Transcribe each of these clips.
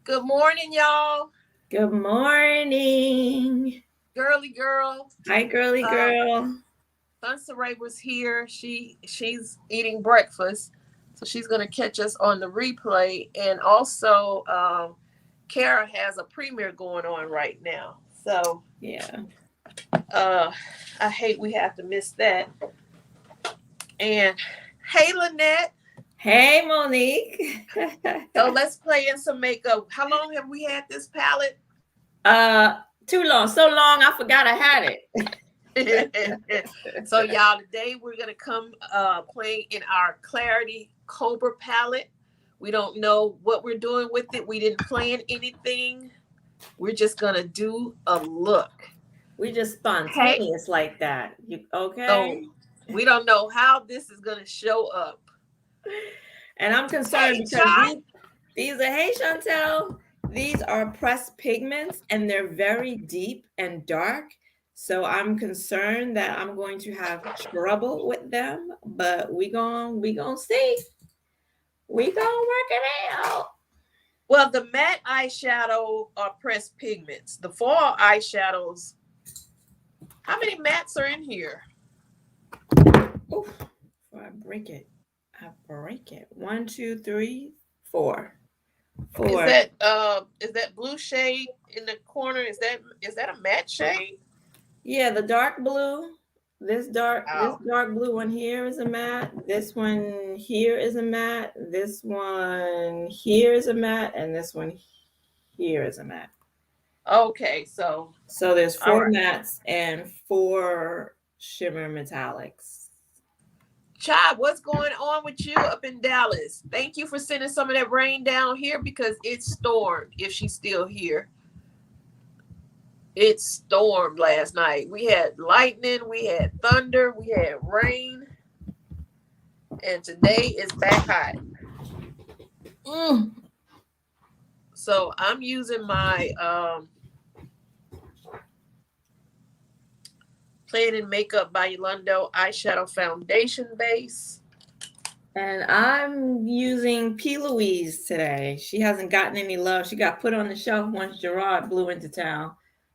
Good morning, y'all. Good morning. Girly girl. Hi, girly Uh, girl. Sunsaray was here. She's eating breakfast, so she's gonna catch us on the replay. And also, Kara has a premiere going on right now. So, Yeah. uh, I hate we have to miss that. And hey, Lonette. Hey, Monique. So let's play in some makeup. How long have we had this palette? uh, Too long. So long, I forgot I had it. So y'all, today we're gonna come playing in our Klarity Cobra palette. We don't know what we're doing with it. We didn't plan anything. We're just gonna do a look. We just Hey, spontaneous like that. You so okay? we don't know how this is gonna show up. And I'm concerned Hey, because Chai. these are, hey, Chantel, these are pressed pigments and they're very deep and dark. So I'm concerned that I'm going to have trouble with them, but we gonna see. We gonna work it out. Well, the matte eyeshadow are pressed pigments. The fall eyeshadows. How many mattes are in here? Oof, before I break it. I break it. One, two, three, four. Is Four. that blue shade in the corner? Is that a matte shade? Yeah, the dark blue. This Oh, dark blue one here is a matte. This one here is a matte. This one here is a matte, and this one here is a matte. okay. So, So there's all four right. mattes and four shimmer metallics. Chad, what's going on with you up in Dallas? Thank you for sending some of that rain down here because it stormed. If she's still here, it stormed last night. We had lightning, we had thunder, we had rain, and today is back hot. Mm. So I'm using my Playing in Makeup by Yolando eyeshadow foundation base. And I'm using P. Louise today. She hasn't gotten any love. She got put on the shelf once Gerard blew into town.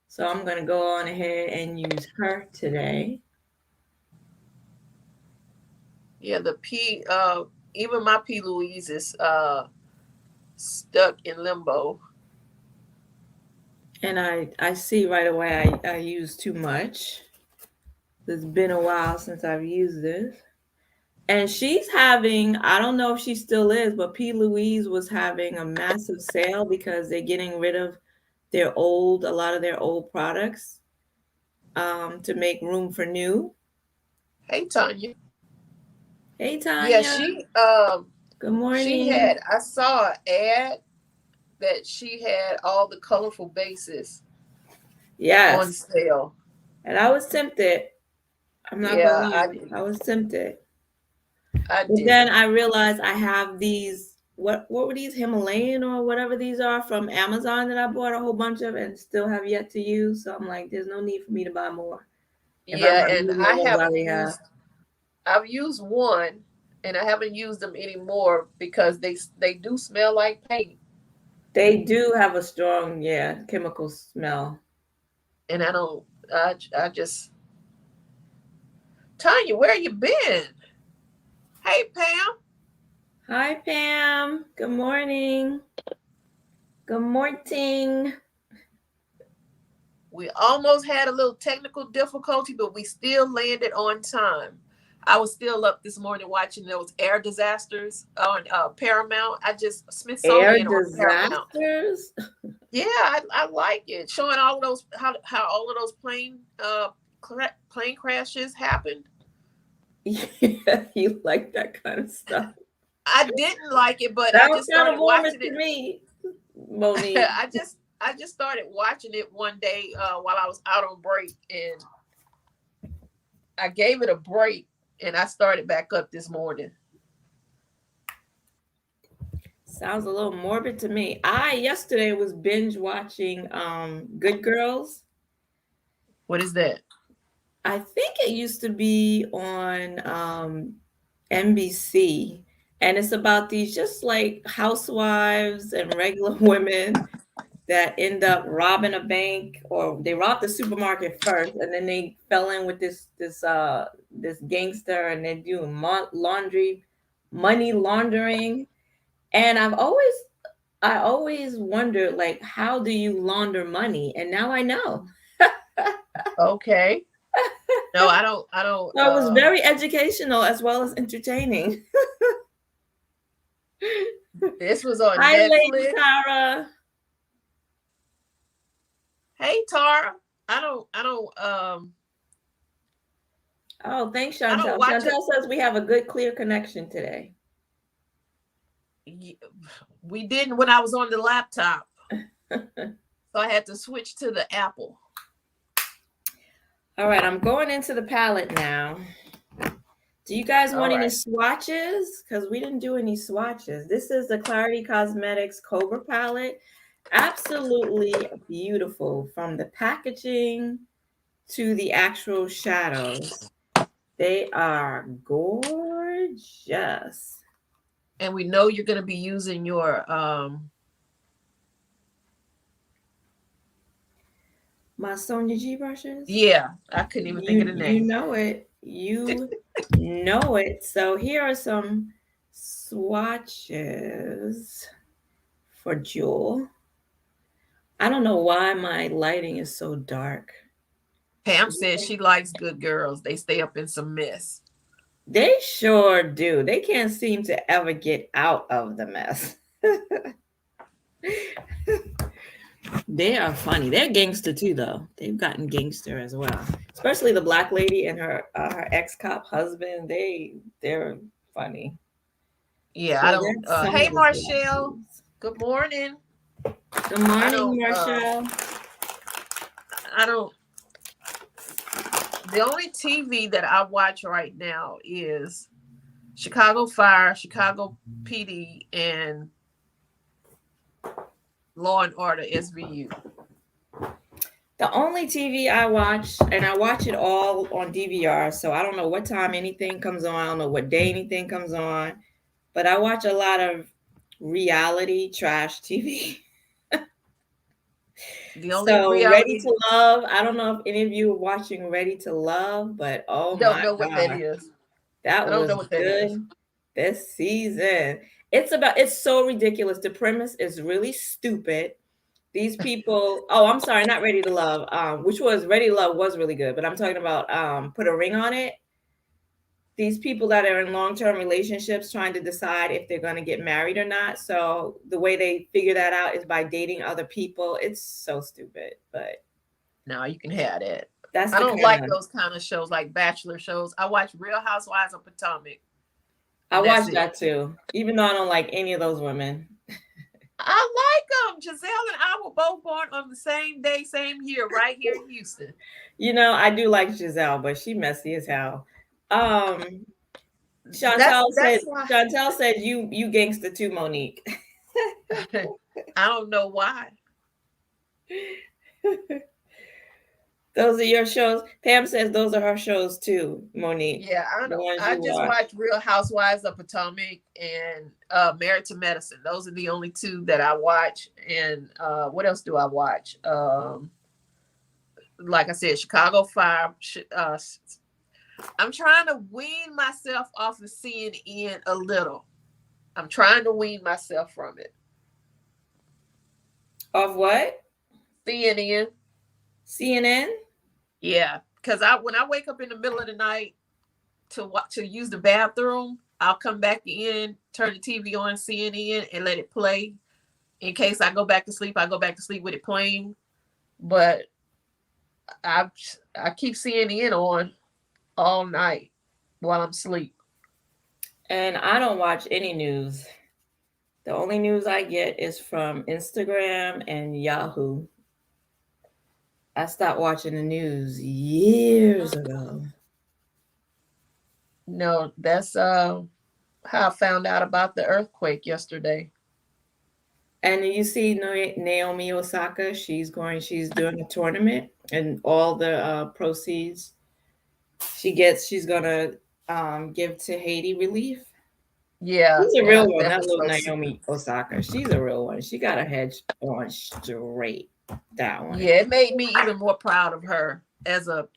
So I'm going to go on ahead and use her today. Yeah, the P even my P Louise is stuck in limbo. And I see right away I use too much. It's been a while since I've used this. And she's having, I don't know if she still is, but P. Louise was having a massive sale because they're getting rid of a lot of their old products to make room for new. Hey Tanya. Hey, Yeah, Tanya. Good she morning. had I saw an ad that she had all the colorful bases on Yes. sale. And I was tempted. I'm not gonna Yeah, I lie. did. I was tempted. I But then didn't. I realized I have these, what were these, Himalayan or whatever these are from Amazon that I bought a whole bunch of and still have yet to use. So I'm like, there's no need for me to buy more if I'm Yeah, gonna and use the ones I already have. I've used one and I haven't used them anymore because they do smell like paint. They do have a strong, yeah, chemical smell. And I don't I just Tanya, where you been? Hey Pam. Hi, Pam. Good morning. Good morning. We almost had a little technical difficulty, but we still landed on time. I was still up this morning watching those air disasters on Paramount. I just Air Smithsonian on Paramount. disasters? Yeah, I like it. Showing all of those how all of those plane crashes happened. Yeah, you like that kind of stuff. I didn't like it, but I Sounds just kind of started morbid watching to it. me, Monique. I just started watching it one day while I was out on break, and I gave it a break, and I started back up this morning. Sounds a little morbid to me. I yesterday was binge watching Good Girls. What is that? I think it used to be on NBC, And it's about these just like housewives and regular women that end up robbing a bank, or they robbed the supermarket first and then they fell in with this gangster, and they're doing laundry money laundering. And I always wondered, like, how do you launder money? And now I know. Okay. No, I don't So it was very educational as well as entertaining. this was on Hi, Lady Netflix. Tara. Hey Tara. I don't Oh, thanks, I don't Chantel. watch it. Chantel says we have a good, clear connection today. We didn't when I was on the laptop. So I had to switch to the Apple. All right, I'm going into the palette now. Do you guys All want any right. swatches? Because we didn't do any swatches. This is the Klarity Cosmetics Cobra palette. Absolutely beautiful from the packaging to the actual shadows. They are gorgeous. And we know you're gonna be using your My Sonia G brushes. yeah, I couldn't even think of the You name. know it. You know it. So here are some swatches for Jewel. I don't know why my lighting is so dark. Pam says she likes good girls. They stay up in some mess. They sure do. They can't seem to ever get out of the mess. They are funny. They're gangster too, though. They've gotten gangster as well. Especially the black lady and her ex cop husband. They're funny. Yeah, So I don't that's some hey of the Marshall. swatches. Good morning. Good I morning, don't Marshall. I don't the only TV that I watch right now is Chicago Fire, Chicago PD, and Law and Order SVU. The only TV I watch, and I watch it all on DVR, so I don't know what time anything comes on. I don't know what day anything comes on, but I watch a lot of reality trash TV. The only So, Ready reality to Love. I don't know if any of you are watching Ready to Love, but oh don't my know what that God, is. I that don't know was what that is. good this season. It's so ridiculous. The premise is really stupid. These people, oh, I'm sorry, not Ready to Love, which was Ready to Love was really good, but I'm talking about Put a Ring on It. These people that are in long-term relationships trying to decide if they're going to get married or not. So the way they figure that out is by dating other people. It's so stupid, but No, you can have that. that's I the don't like kind of those kind of shows like Bachelor shows. I watch Real Housewives of Potomac, I and that's watch it. that too, even though I don't like any of those women. I like them. Giselle and I were both born on the same day, same year, right here in Houston. I do like Giselle, but she messy as hell. Um, That's Chantel said that's why Chantel said you gangster too, Monique. I don't know why. Those are your shows. Pam says those are her shows too, Monique. Yeah, I The don't. ones I you just watch. watch Real Housewives of Potomac and Married to Medicine. Those are the only two that I watch. And what else do I watch? Like I said, Chicago Fire. I'm trying to wean myself off of CNN a little. I'm trying to wean myself from it. Of what? CNN. CNN? Yeah, because I when I wake up in the middle of the night to use the bathroom, I'll come back in, turn the TV on CNN, and let it play. In case I go back to sleep, I go back to sleep with it playing. But I I keep CNN on all night while I'm asleep. And I don't watch any news. The only news I get is from Instagram and Yahoo. I stopped watching the news years ago. No, that's how I found out about the earthquake yesterday. And you see Naomi Osaka, she's doing a tournament, and all the proceeds she's gonna give to Haiti relief. Yeah, She's a real one. that That was little so sweet. Naomi Osaka. She's a real one. She got her head on straight. That one. Yeah, it made me even more proud of her as a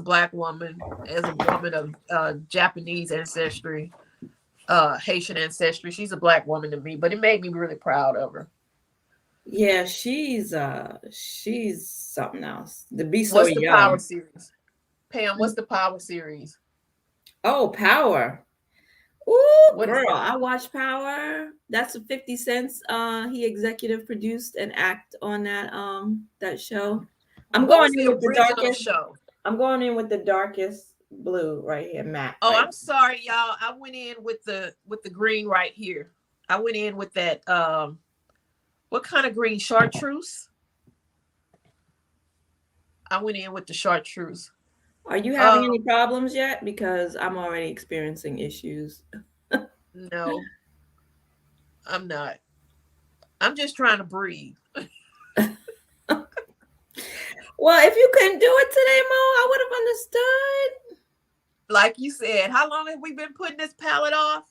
black woman, as a woman of Japanese ancestry, Haitian ancestry. She's a black woman to me, but it made me really proud of her. Yeah, she's something else. To be so What's the Power young. series? Pam, what's the Power series? Oh, Power. Ooh, What is girl, that? I watched Power. That's a 50 Cents. He executive produced and act on that show. I'm What going was in the with the original darkest. show? I'm going in with the darkest blue right here, matte. Oh, Right. I'm sorry, y'all. I went in with the green right here. I went in with that what kind of green? Chartreuse? I went in with the chartreuse. Are you having any Um, problems yet? Because I'm already experiencing issues. no, I'm not. I'm just trying to breathe. Well, if you couldn't do it today, Mo, I would have understood. Like you said, how long have we been putting this palette off?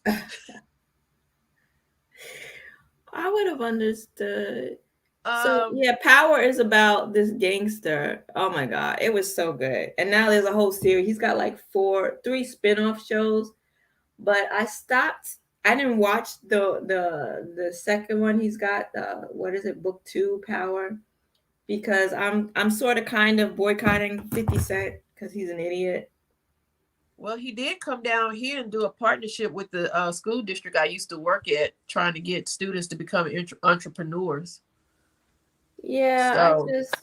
I would have understood. So Um, yeah, Power is about this gangster. Oh my god, it was so good. And now there's a whole series. He's got like three spin-off shows. But I stopped. I didn't watch the second one. He's got what is it, book 2, Power, because I'm sort of kind of boycotting 50 Cent because he's an idiot. well, he did come down here and do a partnership with the school district I used to work at, trying to get students to become entrepreneurs. Yeah, I So, just,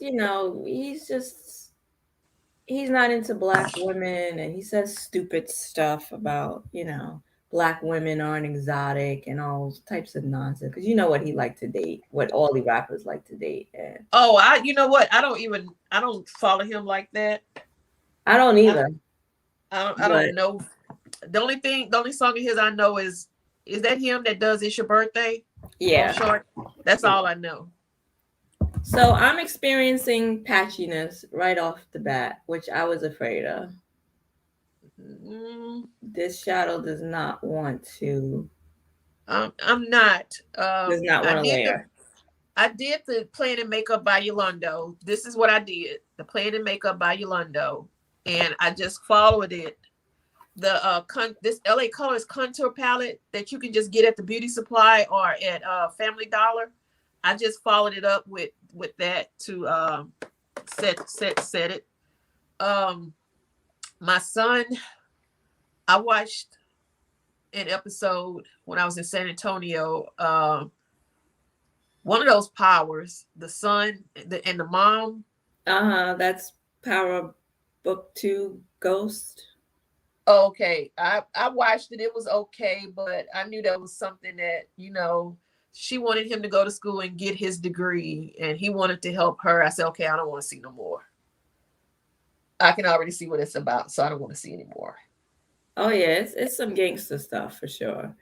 he's not into black women, and he says stupid stuff about, black women aren't exotic and all types of nonsense. Because you know what he liked to date, what all the rappers like to date. And you know what? I don't follow him like that. I don't I either. I But don't know. The only song of his I know is that him that does "It's Your Birthday" on yeah. short. That's all I know. So I'm experiencing patchiness right off the bat, which I was afraid of. Mm, This shadow I'm not. does not want to layer. I did the Plan and Makeup by Yolando. This is what I did: the Plan and Makeup by Yolando, and I just followed it. This LA Colors contour palette that you can just get at the beauty supply or at Family Dollar. I just followed it up with that to set it. My son, I watched an episode when I was in San Antonio. One of those powers, the son and the mom. That's Power Book 2 Ghost. Okay, I watched it. It was okay, but I knew that was something that she wanted him to go to school and get his degree, and he wanted to help her. I said, okay, I don't want to see no more. I can already see what it's about, so I don't want to see anymore. Oh yeah, it's some gangster stuff for sure.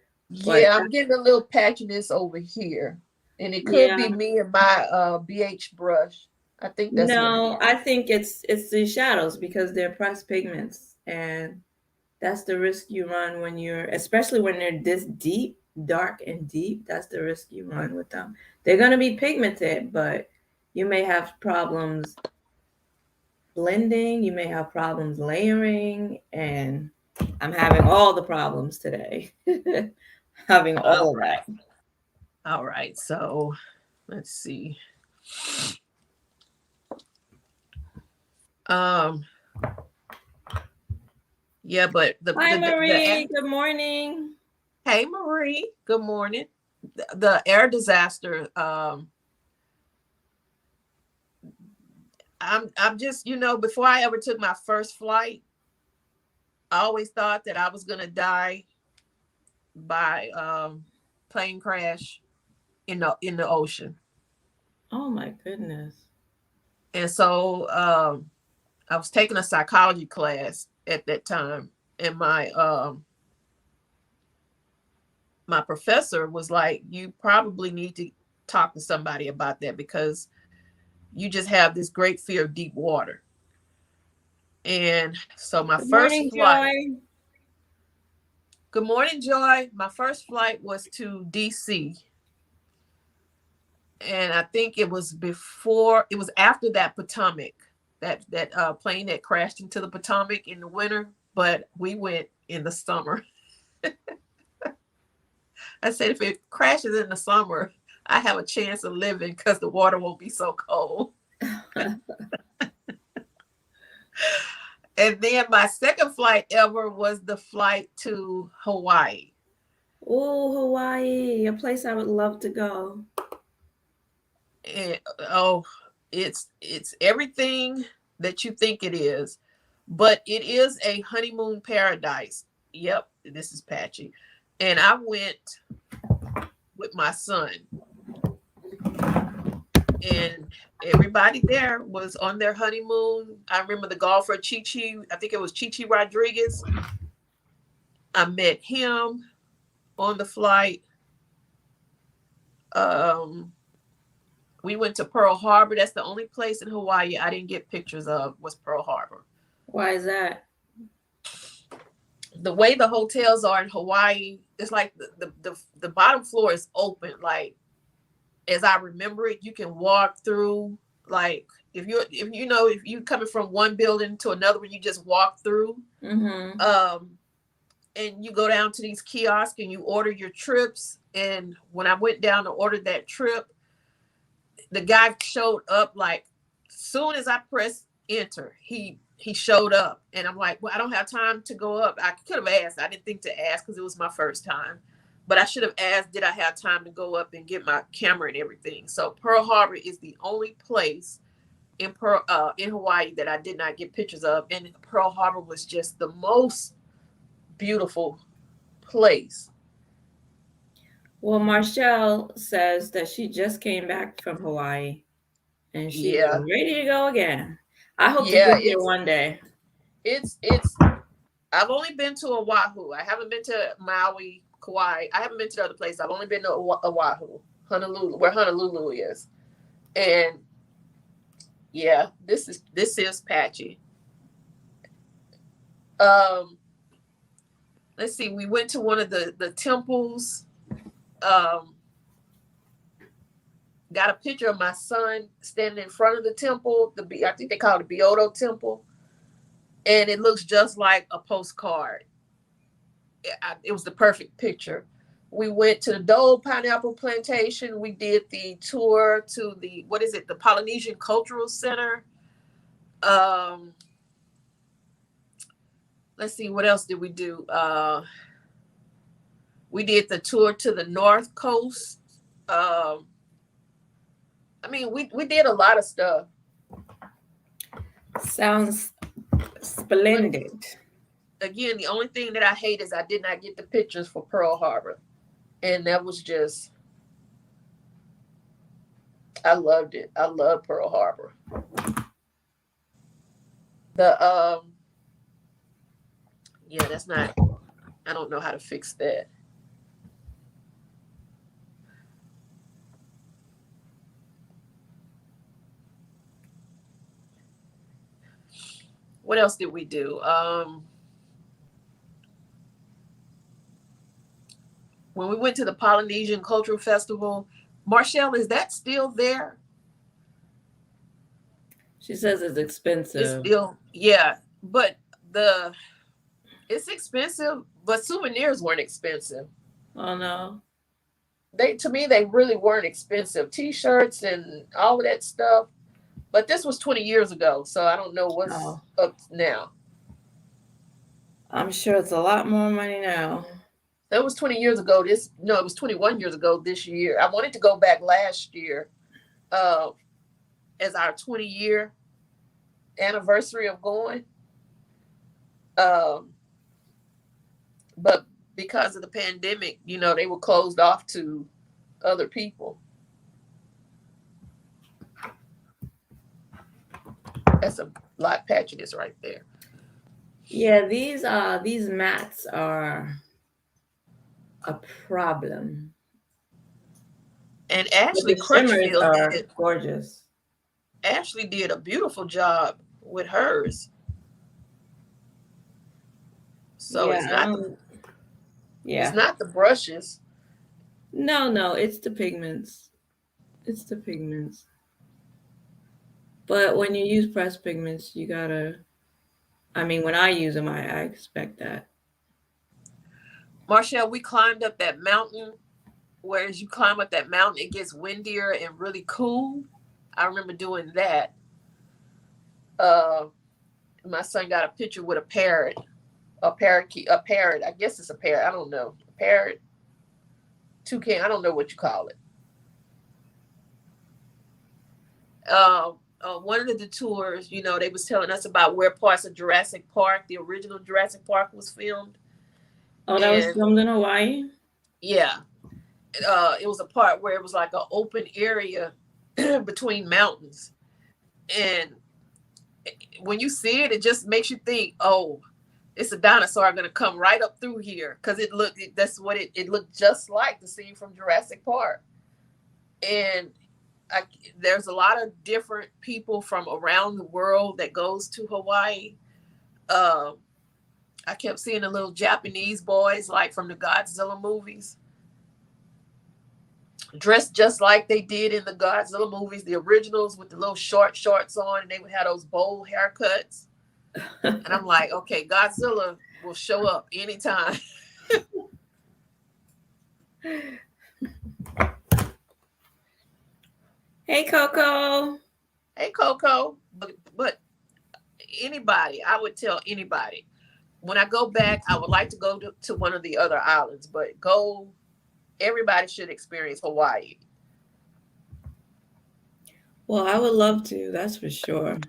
But Yeah, I'm getting a little patchiness over here, and it could yeah, be me and my BH brush. I think that's what it no, is. I think it's the shadows because they're pressed pigments, and that's the risk you run when especially when they're this deep, dark and deep. That's the risk you run with them. They're gonna be pigmented, but you may have problems blending, you may have problems layering, and I'm having all the problems today. Having All all of right, that. all right. So let's see. Um, yeah, but Hi Marie, good morning. hey Marie, good morning. The air disaster. I'm just before I ever took my first flight, I always thought that I was gonna die by plane crash in the ocean. Oh my goodness. And so I was taking a psychology class at that time, and my professor was like, "You probably need to talk to somebody about that because you just have this great fear of deep water." And so my Good first morning, flight, Joy. Good morning, Joy. My first flight was to DC. And I think it was after that Potomac, that plane that crashed into the Potomac in the winter, but we went in the summer. I said, if it crashes in the summer, I have a chance of living because the water won't be so cold. And then my second flight ever was the flight to Hawaii. Oh, Hawaii, a place I would love to go. And, it's everything that you think it is, but it is a honeymoon paradise. Yep, this is Patchy. And I went with my son. And everybody there was on their honeymoon. I remember the golfer Chi, I think it was Chi Rodriguez. I met him on the flight. We went to Pearl Harbor. That's the only place in Hawaii I didn't get pictures of, was Pearl Harbor. Why is that? The way the hotels are in Hawaii, it's like the bottom floor is open. Like, as I remember it, you can walk through. Like, if you coming from one building to another one, you just walk through. Mm-hmm. And you go down to these kiosks and you order your trips. And when I went down to order that trip, the guy showed up. Like, soon as I pressed enter, he showed up. And I'm like, well, I don't have time to go up. I could have asked. I didn't think to ask because it was my first time. But I should have asked, did I have time to go up and get my camera and everything? So Pearl Harbor is the only place in Hawaii that I did not get pictures of. And Pearl Harbor was just the most beautiful place. Well, Marshall says that she just came back from Hawaii and she's ready to go again. I hope to get there one day. It's I've only been to Oahu. I haven't been to Maui, Kauai. I haven't been to the other places. I've only been to Oahu, Honolulu, where Honolulu is. And yeah, this is Patchy. Let's see. We went to one of the temples. Got a picture of my son standing in front of the temple. I think they call it the Biodo Temple. And it looks just like a postcard. It was the perfect picture. We went to the Dole Pineapple Plantation. We did the tour to the Polynesian Cultural Center. Let's see, what else did we do? We did the tour to the North Coast. We did a lot of stuff. Sounds splendid. Again, the only thing that I hate is I did not get the pictures for Pearl Harbor. And that was just, I loved it. I love Pearl Harbor. That's not, I don't know how to fix that. What else did we do? When we went to the Polynesian Cultural Festival, Marshall, is that still there? She says it's expensive. It's still, but it's expensive, but souvenirs weren't expensive. Oh no. To me, they really weren't expensive. T-shirts and all of that stuff. But this was 20 years ago, so I don't know what's up now. I'm sure it's a lot more money now. That was 20 years ago. It was 21 years ago this year. I wanted to go back last year as our 20-year anniversary of going. But because of the pandemic, they were closed off to other people. That's a lot of patchiness right there. Yeah, these mats are a problem. And Ashley Crutchfield are gorgeous. Ashley did a beautiful job with hers. So it's not. Yeah. It's not the brushes. No, it's the pigments. It's the pigments. But when you use pressed pigments, you gotta. I mean, when I use them, I expect that. Marshall, we climbed up that mountain. Whereas you climb up that mountain, it gets windier and really cool. I remember doing that. Uh, my son got a picture with a parrot, a parrot. I guess it's a parrot. I don't know. A parrot, toucan. I don't know what you call it. One of the tours, they was telling us about where parts of Jurassic Park, the original Jurassic Park, was filmed, Oh, that was and filmed in Hawaii? yeah, it was a part where it was like an open area between mountains, and when you see it, it just makes you think, oh, it's a dinosaur going to come right up through here, because that's what it looked just like the scene from Jurassic Park. And there's a lot of different people from around the world that goes to Hawaii. I kept seeing the little Japanese boys, like from the Godzilla movies, dressed just like they did in the Godzilla movies, the originals, with the little short shorts on, and they would have those bowl haircuts. And I'm like, okay, Godzilla will show up anytime. Hey, Coco. Hey, Coco. But anybody, I would tell anybody, when I go back, I would like to go to one of the other islands, but everybody should experience Hawaii. Well, I would love to. That's for sure.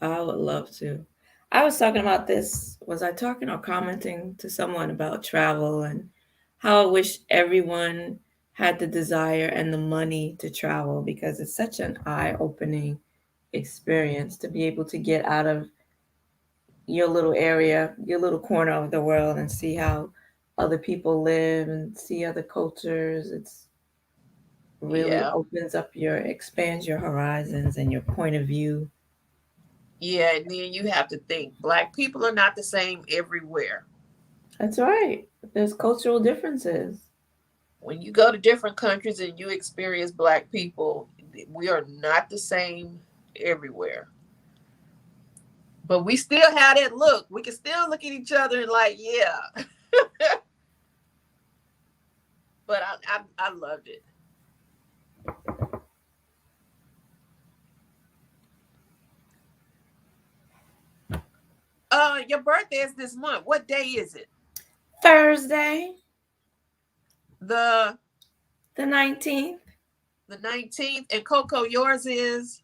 I would love to. I was talking about this. Was I talking or commenting to someone about travel and how I wish everyone had the desire and the money to travel, because it's such an eye-opening experience to be able to get out of your little area, your little corner of the world, and see how other people live and see other cultures. It's really Yeah. expands your horizons and your point of view. Yeah. And then you have to think Black people are not the same everywhere. That's right. There's cultural differences. When you go to different countries and you experience Black people, we are not the same everywhere. But we still have that look. We can still look at each other and like, yeah. But I loved it. Your birthday is this month. What day is it? Thursday, The the 19th. the 19th. And Coco, yours is,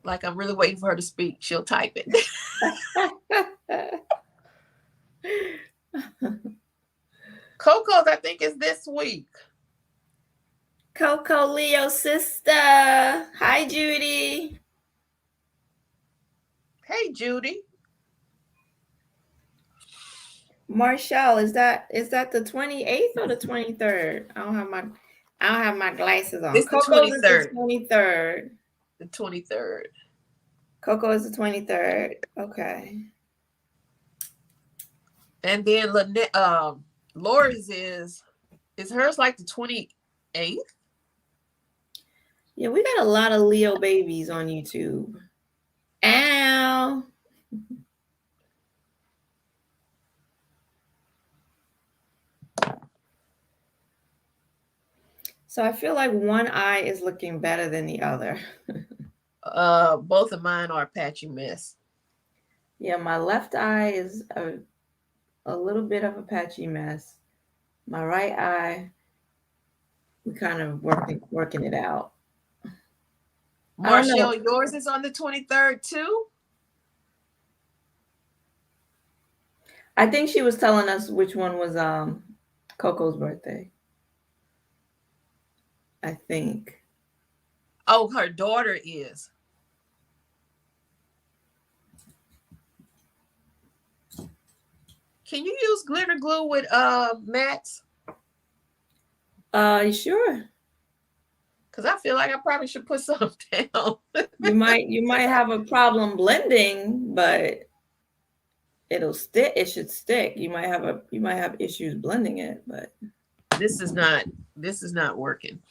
like, I'm really waiting for her to speak. She'll type it. Coco's, I think, is this week. Coco Leo sister. Hi, Judy. Hey, Judy. Marshall, is that the 28th or the 23rd? I don't have my glasses on. It's the Coco's is the 23rd. 23rd. The 23rd. Coco is the 23rd. Okay. And then Lonette, Laura's is hers like the 28th? Yeah, we got a lot of Leo babies on YouTube. Ow. So I feel like one eye is looking better than the other. Both of mine are a patchy mess. Yeah, my left eye is a little bit of a patchy mess. My right eye, we kind of working it out. Marshall, yours is on the 23rd too? I think she was telling us which one was Coco's birthday. I think. Oh, her daughter is. Can you use glitter glue with mats? Sure. Because I feel like I probably should put some down. You might have a problem blending, but it'll stick. It should stick. You might have issues blending it, but this is not working.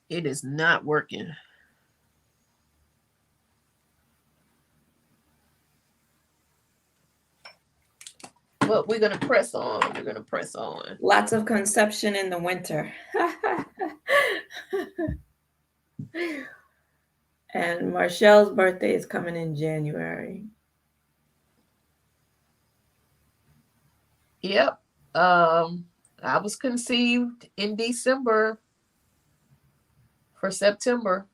It is not working. But we're gonna press on. We're gonna press on. Lots of conception in the winter. And Marcelle's birthday is coming in January. Yep. I was conceived in December for September.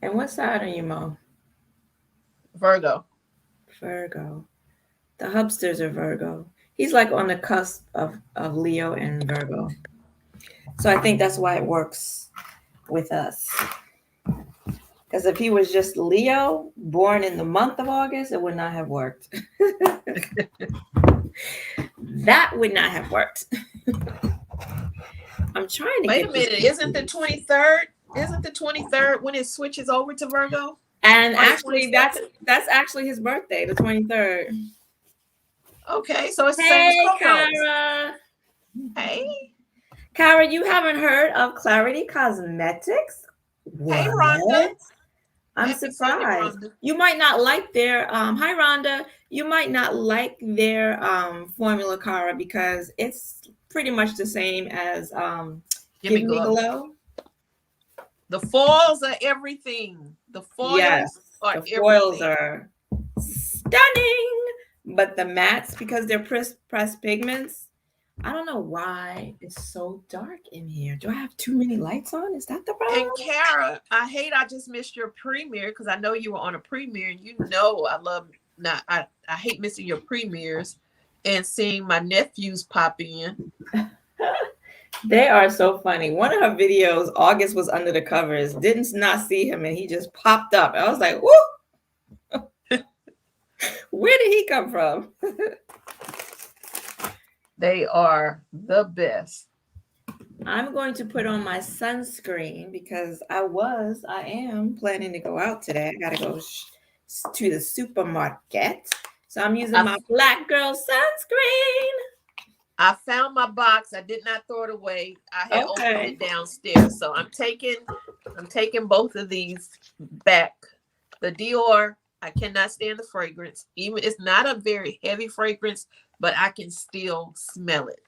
And what side are you, Mo? Virgo. Virgo. The hubsters are Virgo. He's like on the cusp of Leo and Virgo. So I think that's why it works with us. Because if he was just Leo, born in the month of August, it would not have worked. That would not have worked. I'm trying to Wait a minute. Isn't the 23rd? Isn't the 23rd when it switches over to Virgo? And actually, that's actually his birthday, the 23rd. Okay, so it's the same as Coco's. Kara. Hey. Kara, you haven't heard of Klarity Cosmetics? Hey, Rhonda. I'm Happy surprised. Sunday, You might not like their hi Rhonda. You might not like their formula, Kara, because it's pretty much the same as Give Me Glow. The foils are everything. The foils are the foils are stunning, but the mattes, because they're pressed pigments, I don't know why it's so dark in here. Do I have too many lights on? Is that the problem? And Kara, I just missed your premiere because I know you were on a premiere, and you know I hate missing your premieres and seeing my nephews pop in. They are so funny. One of her videos, August was under the covers, didn't not see him, and he just popped up. I was like, whoo! Where did he come from? They are the best. I'm going to put on my sunscreen because I am planning to go out today. I got to go to the supermarket. So I'm using my Black Girl sunscreen. I found my box. I did not throw it away. I had opened it downstairs. So I'm taking both of these back. The Dior, I cannot stand the fragrance. Even it's not a very heavy fragrance, but I can still smell it.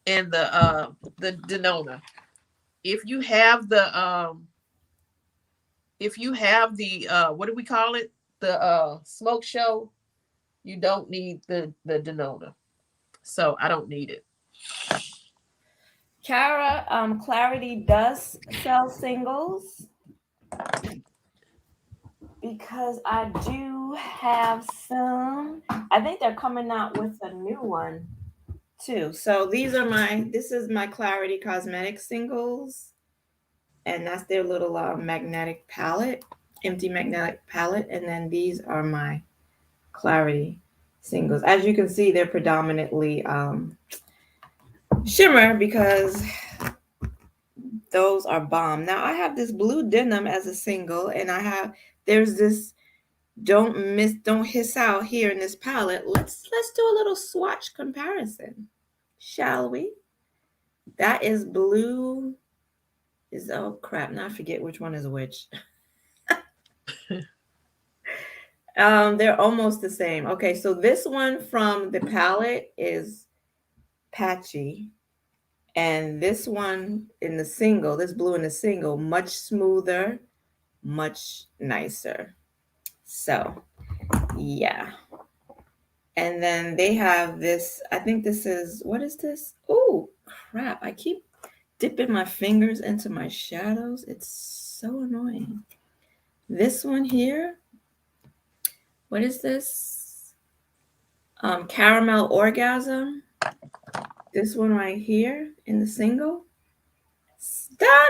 And the Denona. If you have the what do we call it? The smoke show, you don't need the Denona. So I don't need it. Kara, Klarity does sell singles because I do have some. I think they're coming out with a new one too. So this is my Klarity Cosmetics singles, and that's their little magnetic palette, empty magnetic palette, and then these are my Klarity singles. As you can see, they're predominantly shimmer because those are bomb. Now I have this blue denim as a single, and there's this don't hiss out here in this palette. Let's do a little swatch comparison, shall we? That is blue. Oh crap! Now I forget which one is which. They're almost the same. Okay, so this one from the palette is patchy, and this one in the single, this blue in the single, much smoother, much nicer. So yeah. And then they have this, I think this is, what is this? Oh crap, I keep dipping my fingers into my shadows. It's so annoying. This one here, what is this? Caramel Orgasm. This one right here in the single. Stunning.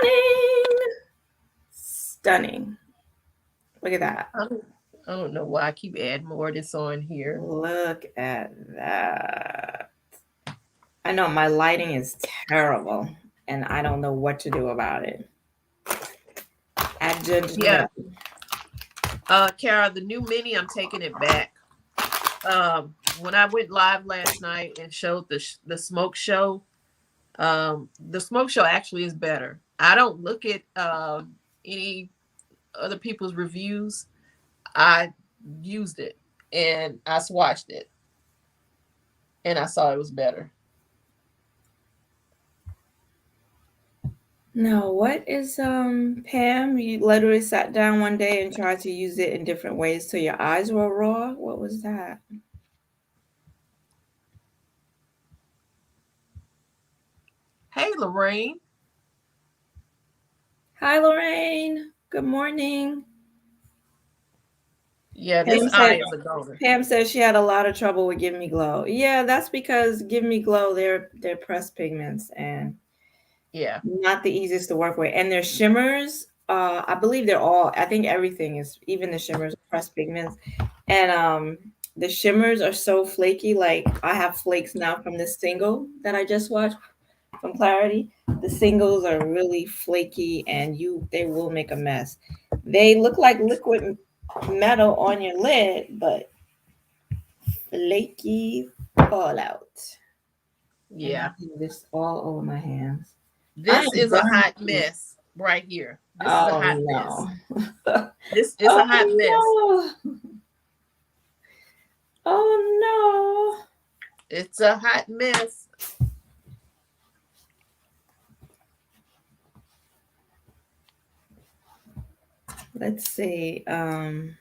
Look at that. I don't know why I keep adding more of this on here. Look at that. I know my lighting is terrible, and I don't know what to do about it. Add Ginger Yeah. nut. Kara, the new mini, I'm taking it back. When I went live last night and showed the smoke show, the smoke show actually is better. I don't look at any other people's reviews. I used it and I swatched it and I saw it was better. No, what is Pam? You literally sat down one day and tried to use it in different ways till your eyes were raw. What was that? Hey, Lorraine. Hi, Lorraine. Good morning. Yeah, this Pam eye said is a goner. Pam said she had a lot of trouble with Give Me Glow. Yeah, that's because Give Me Glow, they're pressed pigments and Yeah. not the easiest to work with. And their shimmers, I believe I think everything is, even the shimmers, pressed pigments. And the shimmers are so flaky. Like I have flakes now from this single that I just watched from Clarity. The singles are really flaky and they will make a mess. They look like liquid metal on your lid, but flaky fallout. And I Yeah. do this all over my hands. I This am is a burnt. hot mess right here. This is a Oh hot mess. no. This is a hot mess. Oh no. Oh no. It's a hot mess. Let's see. The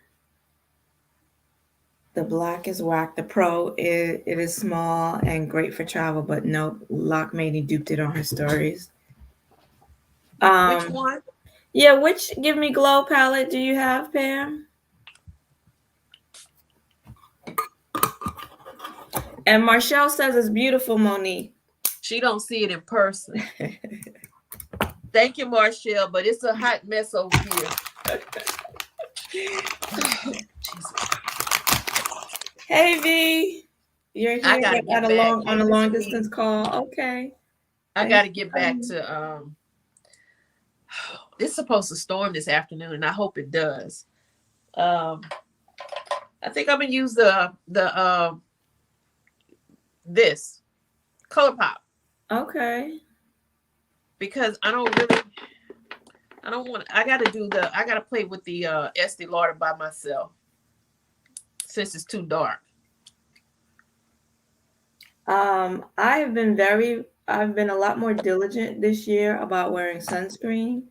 black is whack. The Pro it is small and great for travel, but nope. Lock Matey duped it on her stories. Which one? Yeah, which Give Me Glow palette do you have, Pam? And Marshall says it's beautiful, Monique. She don't see it in person. Thank you, Marshall, but it's a hot mess over here. Hey V, you're here I gotta get back. on a long distance call. Okay. I gotta get back to it's supposed to storm this afternoon, and I hope it does. I think I'm gonna use this ColourPop. Okay. Because I don't want I gotta play with the Estee Lauder by myself since it's too dark. I've been a lot more diligent this year about wearing sunscreen,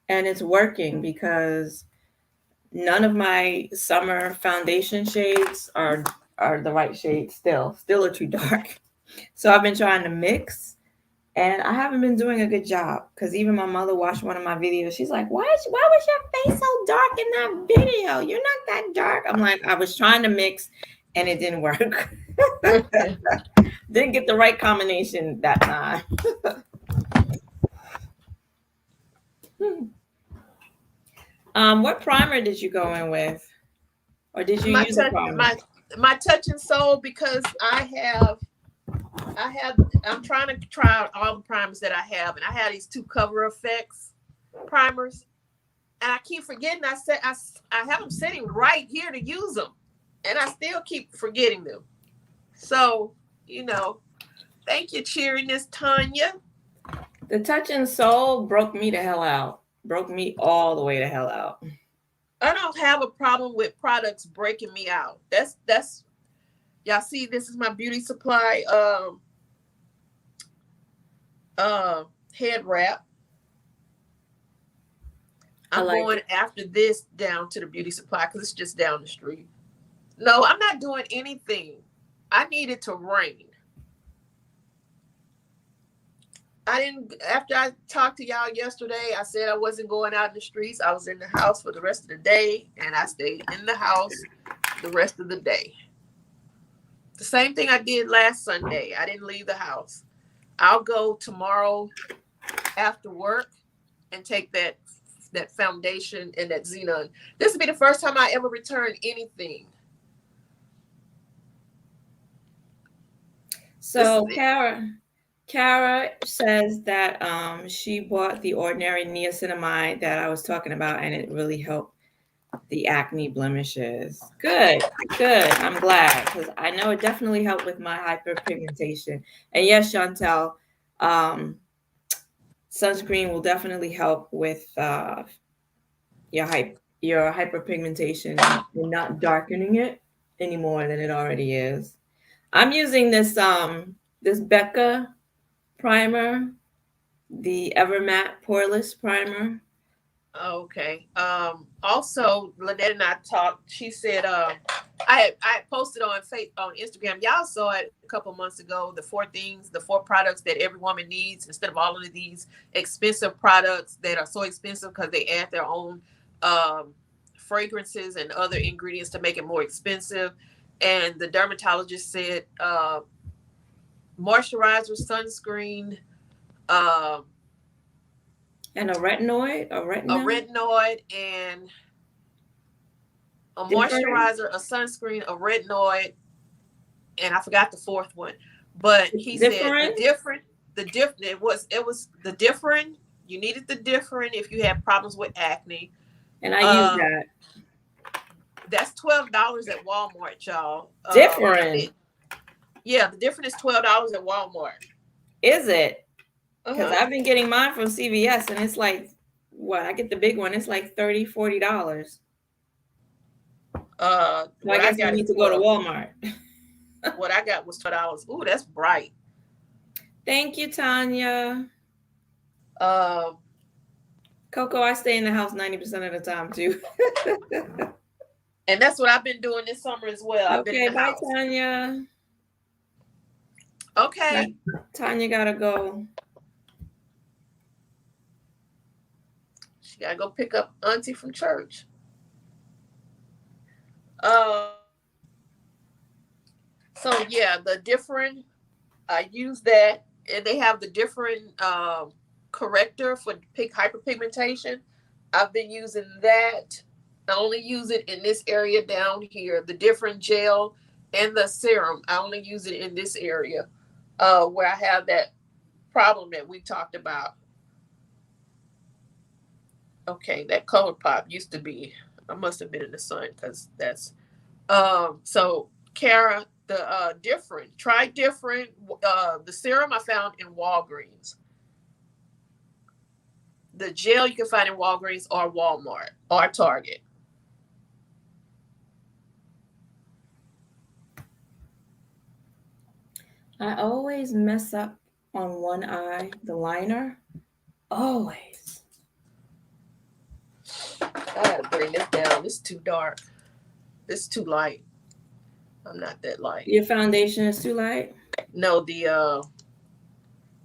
and it's working because none of my summer foundation shades are the right shades still are too dark. So I've been trying to mix, and I haven't been doing a good job because even my mother watched one of my videos. She's like, why was your face so dark in that video? You're not that dark. I'm like, I was trying to mix and it didn't work. Didn't get the right combination that time. What primer did you go in with? Or did you use a primer? My Touch and Soul, because I'm trying to try out all the primers that I have, and I have these 2 Cover FX primers, and I keep forgetting. I have them sitting right here to use them, and I still keep forgetting them. So, thank you, cheeriness, Tanya. The Touch and Soul broke me the hell out. Broke me all the way the hell out. I don't have a problem with products breaking me out. That's y'all see, this is my beauty supply head wrap. I'm going after this down to the beauty supply because it's just down the street. No, I'm not doing anything. I need it to rain. After I talked to y'all yesterday, I said I wasn't going out in the streets. I was in the house for the rest of the day, and I stayed in the house the rest of the day. The same thing I did last Sunday. I didn't leave the house. I'll go tomorrow after work and take that foundation and that Xenon. This will be the first time I ever return anything. So, Kara, Kara says that she bought the ordinary niacinamide that I was talking about, and it really helped the acne blemishes. Good, good. I'm glad because I know it definitely helped with my hyperpigmentation. And yes, Chantel, sunscreen will definitely help with your hyperpigmentation and not darkening it any more than it already is. I'm using this Becca primer, the Evermatte Poreless primer. Okay. Also, Lonette and I talked. She said, I posted on Instagram. Y'all saw it a couple months ago. The 4 products that every woman needs instead of all of these expensive products that are so expensive because they add their own fragrances and other ingredients to make it more expensive. And the dermatologist said, moisturizer, sunscreen, um, And a retinoid, a retinoid, and a different. moisturizer, a sunscreen, a retinoid, and I forgot the 4th one. But he said Different. it was the different. You needed the different if you had problems with acne. And I use that. That's $12 at Walmart, y'all. Different. Yeah, the different is $12 at Walmart. Is it? Because I've been getting mine from CVS, and it's like, what? I get the big one. It's like $30-$40. So I guess I need to go to Walmart. What I got was $12. Ooh, that's bright. Thank you, Tanya. Coco, I stay in the house 90% of the time too. And that's what I've been doing this summer as well. I've been in the house. Tanya. Okay. Tanya gotta go. She gotta go pick up Auntie from church. So yeah, the different, I use that, and they have the different corrector for hyperpigmentation. I've been using that. I only use it in this area down here, the different gel and the serum. I only use it in this area where I have that problem that we talked about. Okay, that color pop used to be, I must have been in the sun because that's so Kara, the try different. The serum I found in Walgreens. The gel you can find in Walgreens or Walmart or Target. I always mess up on one eye, the liner. Always. I gotta bring this down. This is too dark. This is too light. I'm not that light. Your foundation is too light? No,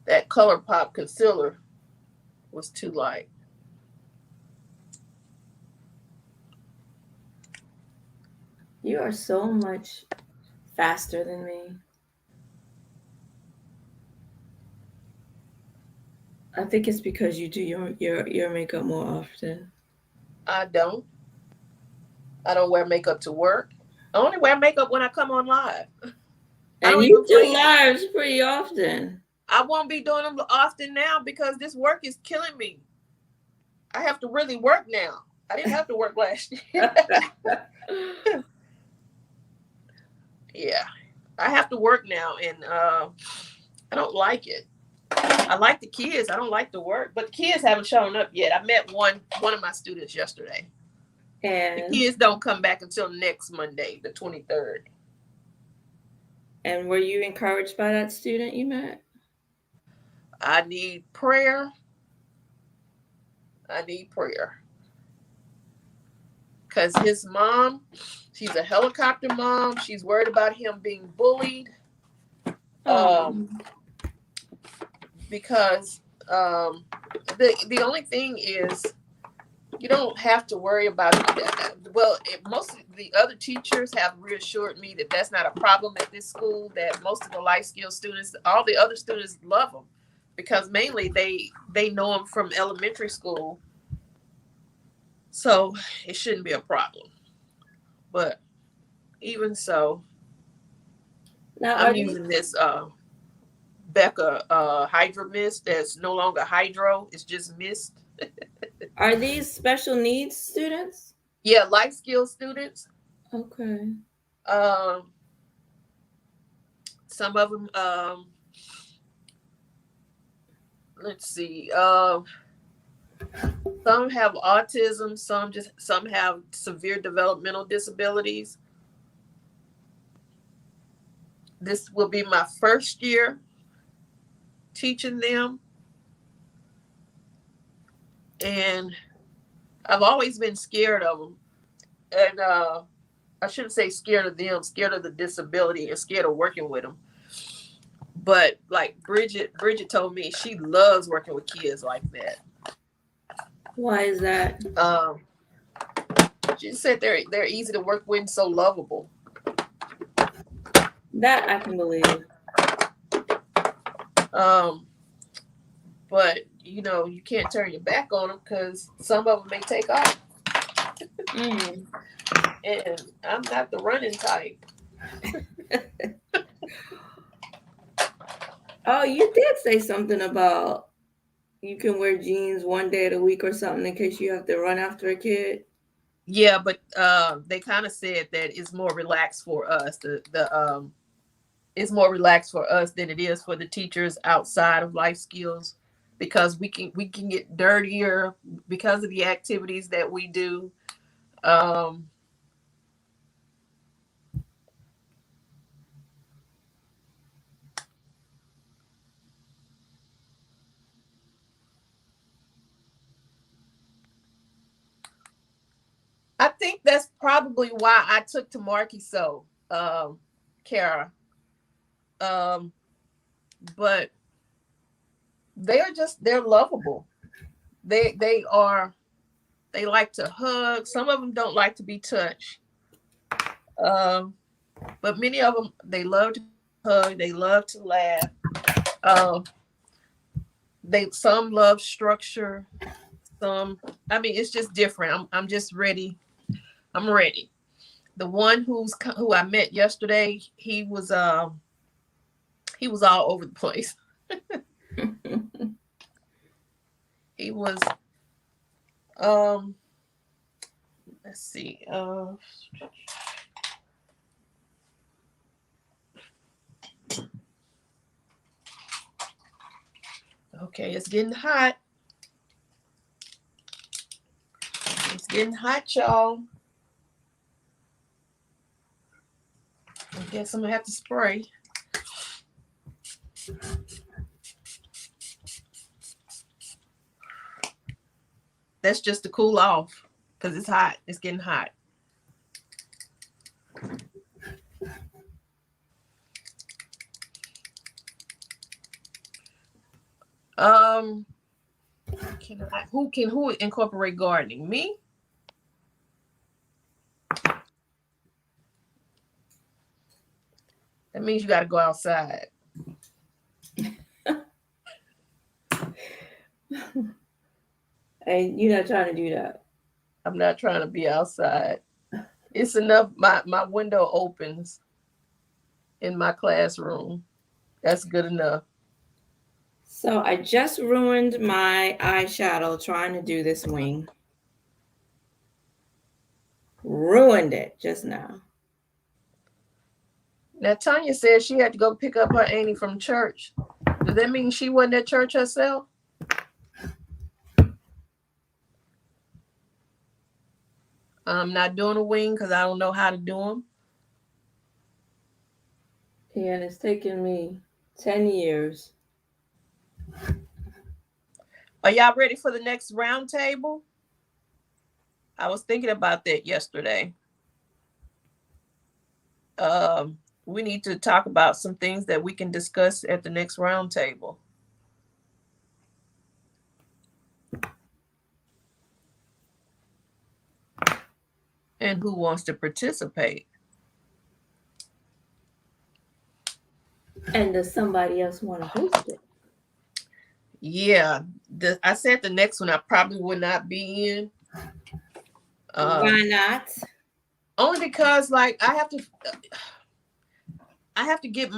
that Color Pop concealer was too light. You are so much faster than me. I think it's because you do your makeup more often. I don't wear makeup to work. I only wear makeup when I come on live. And you do lives pretty often. I won't be doing them often now because this work is killing me. I have to really work now. I didn't have to work last year. Yeah, I have to work now, and I don't like it. I like the kids. I don't like the work, but the kids haven't shown up yet. I met one of my students yesterday. And the kids don't come back until next Monday, the 23rd. And were you encouraged by that student you met? I need prayer. Because his mom, she's a helicopter mom. She's worried about him being bullied. Because the only thing is, you don't have to worry about that. Well, most of the other teachers have reassured me that that's not a problem at this school, that most of the life skills students, all the other students love them because mainly they know them from elementary school. So it shouldn't be a problem. But even so, now, I'm using this Becca Hydro Mist that's no longer hydro, it's just mist. Are these special needs students? Yeah, life skill students. Okay. Um, some of them, let's see, some have autism, some have severe developmental disabilities. This will be my first year teaching them, and I've always been scared of them. And I shouldn't say scared of them, scared of the disability and scared of working with them. But like Bridget told me she loves working with kids like that. Why is that? She said they're easy to work with and so lovable. That I can believe. But you know, you can't turn your back on them because some of them may take off. And I'm not the running type. Oh, you did say something about you can wear jeans one day of the week or something in case you have to run after a kid. Yeah, but they kind of said that it's more relaxed for us. It's more relaxed for us than it is for the teachers outside of life skills, because we can get dirtier because of the activities that we do. I think that's probably why I took to Marky so, Kara. But they're lovable. They like to hug. Some of them don't like to be touched. But many of them, they love to hug. They love to laugh. Some love structure. I mean, it's just different. I'm just ready. I'm ready. The one who I met yesterday, he was all over the place. He was let's see. Okay, it's getting hot. It's getting hot, y'all. I guess I'm gonna have to spray. That's just to cool off because it's hot. It's getting hot. Who incorporate gardening? Me? That means you got to go outside. And you're not trying to do that. I'm not trying to be outside. It's enough. My window opens in my classroom. That's good enough. So I just ruined my eyeshadow trying to do this wing. Ruined it just now. Now Tanya said she had to go pick up her auntie from church. Does that mean she wasn't at church herself? I'm not doing a wing because I don't know how to do them. Yeah, and it's taken me 10 years. Are y'all ready for the next round table? I was thinking about that yesterday. We need to talk about some things that we can discuss at the next round table. And who wants to participate? And does somebody else want to host it? Yeah, I said the next one I probably would not be in. Why not? Only because, like, I have to get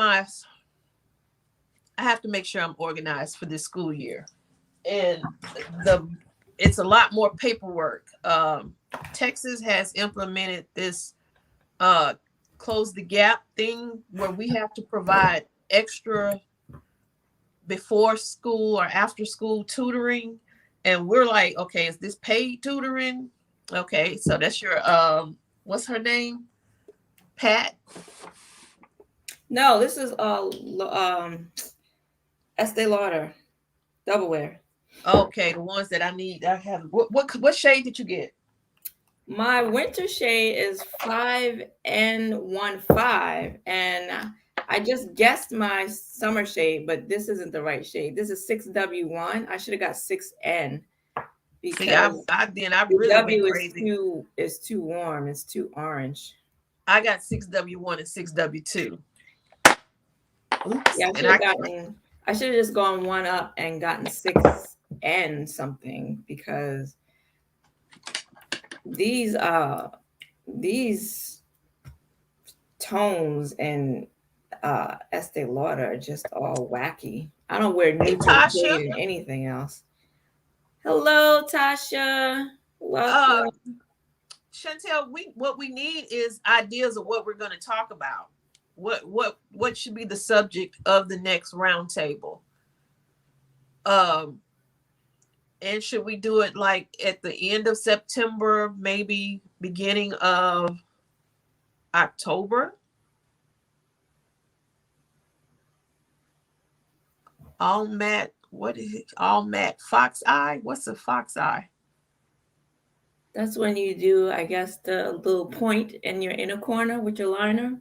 I have to make sure I'm organized for this school year. And the it's a lot more paperwork. Texas has implemented this close the gap thing where we have to provide extra before school or after school tutoring. And we're like, okay, is this paid tutoring? Okay, so that's your what's her name? Pat? No, this is Estee Lauder double wear. Okay, the ones that I need. I have what shade did you get? My winter shade is 5N15, and I just guessed my summer shade, but this isn't the right shade. This is 6W1. I should have got 6N because See, I've the really been W crazy. is too warm. It's too orange. I got 6W1 and 6W2. Oops. Yeah, I should have just gone one up and gotten 6N something, because these tones and Estee Lauder are just all wacky. I don't wear neutral shade and anything else. Hello, Tasha. Welcome. Chantel, what we need is ideas of what we're going to talk about. What should be the subject of the next roundtable? And should we do it like at the end of September, maybe beginning of October? All matte, what is it? All matte fox eye? What's a fox eye? That's when you do, I guess, the little point in your inner corner with your liner.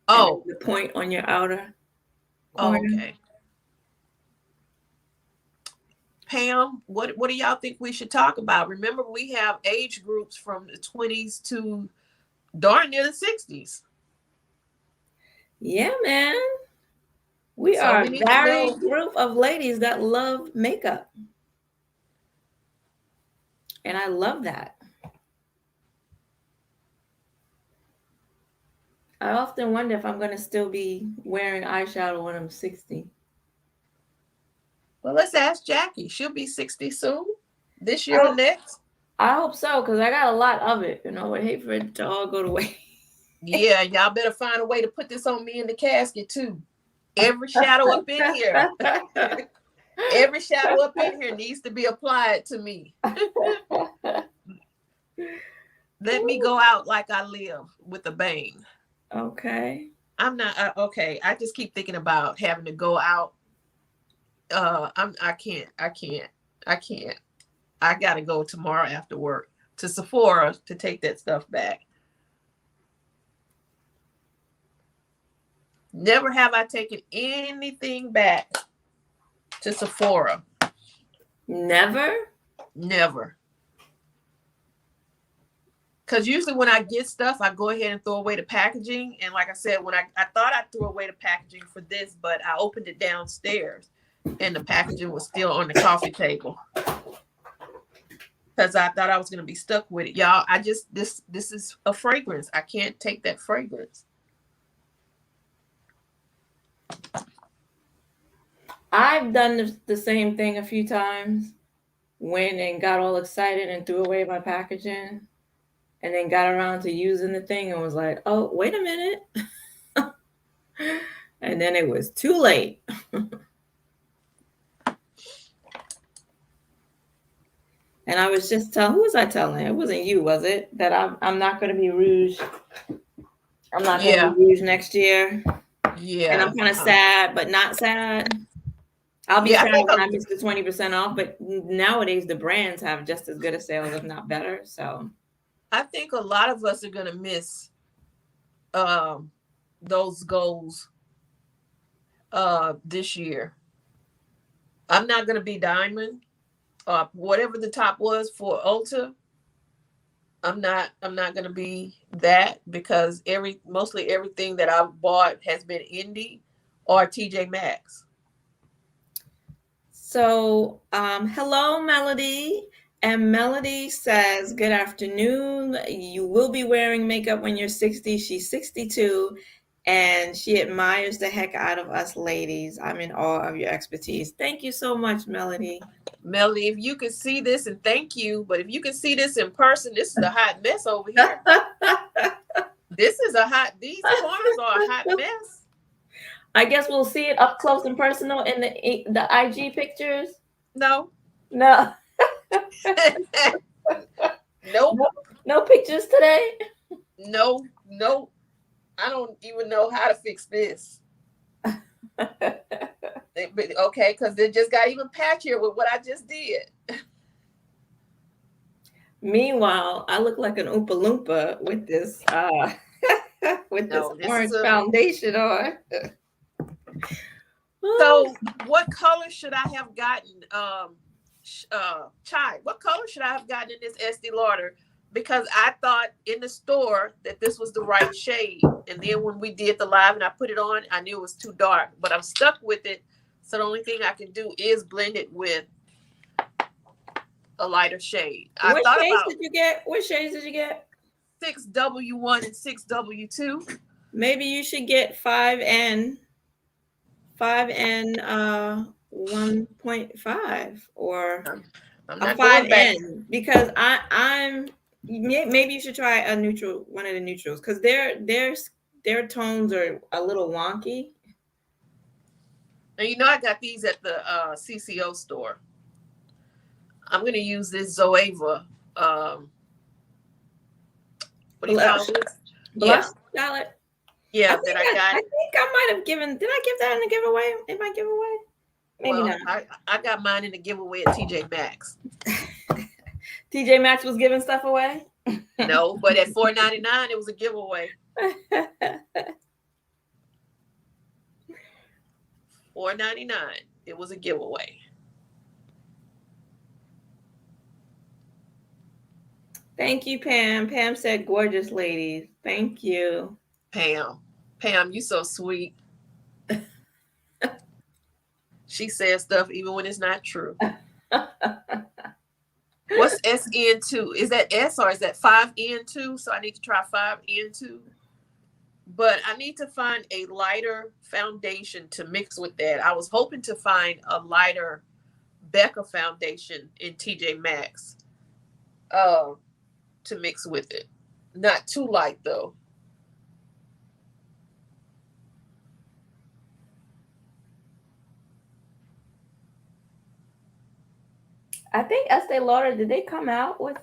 Oh, the point on your outer corner. Oh, okay. Pam, what do y'all think we should talk about? Remember, we have age groups from the 20s to darn near the 60s. Yeah, man. We are a varied group of ladies that love makeup. And I love that. I often wonder if I'm going to still be wearing eyeshadow when I'm 60. Well, let's ask Jackie. She'll be 60 soon. This year or next. I hope so, because I got a lot of it. I would hate for it to all go to waste. Yeah, y'all better find a way to put this on me in the casket, too. Every shadow up in here. Every shadow up in here needs to be applied to me. Let me go out like I live with a bang. Okay. I'm not okay. I just keep thinking about having to go out. I can't. I gotta go tomorrow after work to Sephora to take that stuff back. Never have I taken anything back to Sephora. Never? Never. Because usually when I get stuff, I go ahead and throw away the packaging. And like I said, when I thought I threw away the packaging for this, but I opened it downstairs and the packaging was still on the coffee table. Because I thought I was going to be stuck with it. Y'all, this is a fragrance. I can't take that fragrance. I've done the same thing a few times. Went and got all excited and threw away my packaging. And then got around to using the thing and was like, oh, wait a minute. And then it was too late. And I was just who was I telling? It wasn't you, was it? That I'm not going to be rouge. I'm not going to be rouge next year. Yeah. And I'm kind of sad, but not sad. I'll be sad when I miss the 20% off. But nowadays, the brands have just as good a sales, if not better. So I think a lot of us are going to miss those goals this year. I'm not going to be diamond. Whatever the top was for Ulta, I'm not going to be that, because mostly everything that I've bought has been indie or TJ Maxx. So, hello, Melody. And Melody says, good afternoon. You will be wearing makeup when you're 60. She's 62. and she admires the heck out of us ladies. I'm in awe of your expertise. Thank you so much, Melody. Melody, if you can see this, and thank you, but if you can see this in person, this is a hot mess over here. These corners are a hot mess. I guess we'll see it up close and personal in the IG pictures. No. No. Nope. No pictures today. No. I don't even know how to fix this. Okay, because it just got even patchier with what I just did. Meanwhile, I look like an Oompa Loompa with this orange foundation on. So what color should I have gotten? Chai, what color should I have gotten in this Estee Lauder? Because I thought in the store that this was the right shade. And then when we did the live and I put it on, I knew it was too dark. But I'm stuck with it. So the only thing I can do is blend it with a lighter shade. What shades did you get? 6W1 and 6W2. Maybe you should get 5 and 1.5 or a 5N, because I'm maybe you should try a neutral, one of the neutrals, because their tones are a little wonky. And I got these at the CCO store. I'm going to use this Zoeva. What do you call this? Blush palette. Yeah, that I got. I think I might have given. Did I give that in the giveaway? In my giveaway? Maybe not. I got mine in the giveaway at TJ Maxx. TJ Maxx was giving stuff away? No, but at $4.99 it was a giveaway. $4.99 it was a giveaway. Thank you, Pam. Pam said, "Gorgeous ladies." Thank you, Pam, you so sweet. She says stuff even when it's not true. What's SN2? Is that S or is that 5N2? So I need to try 5N2. But I need to find a lighter foundation to mix with that. I was hoping to find a lighter Becca foundation in TJ Maxx to mix with it. Not too light though. I think Estee Lauder, did they come out with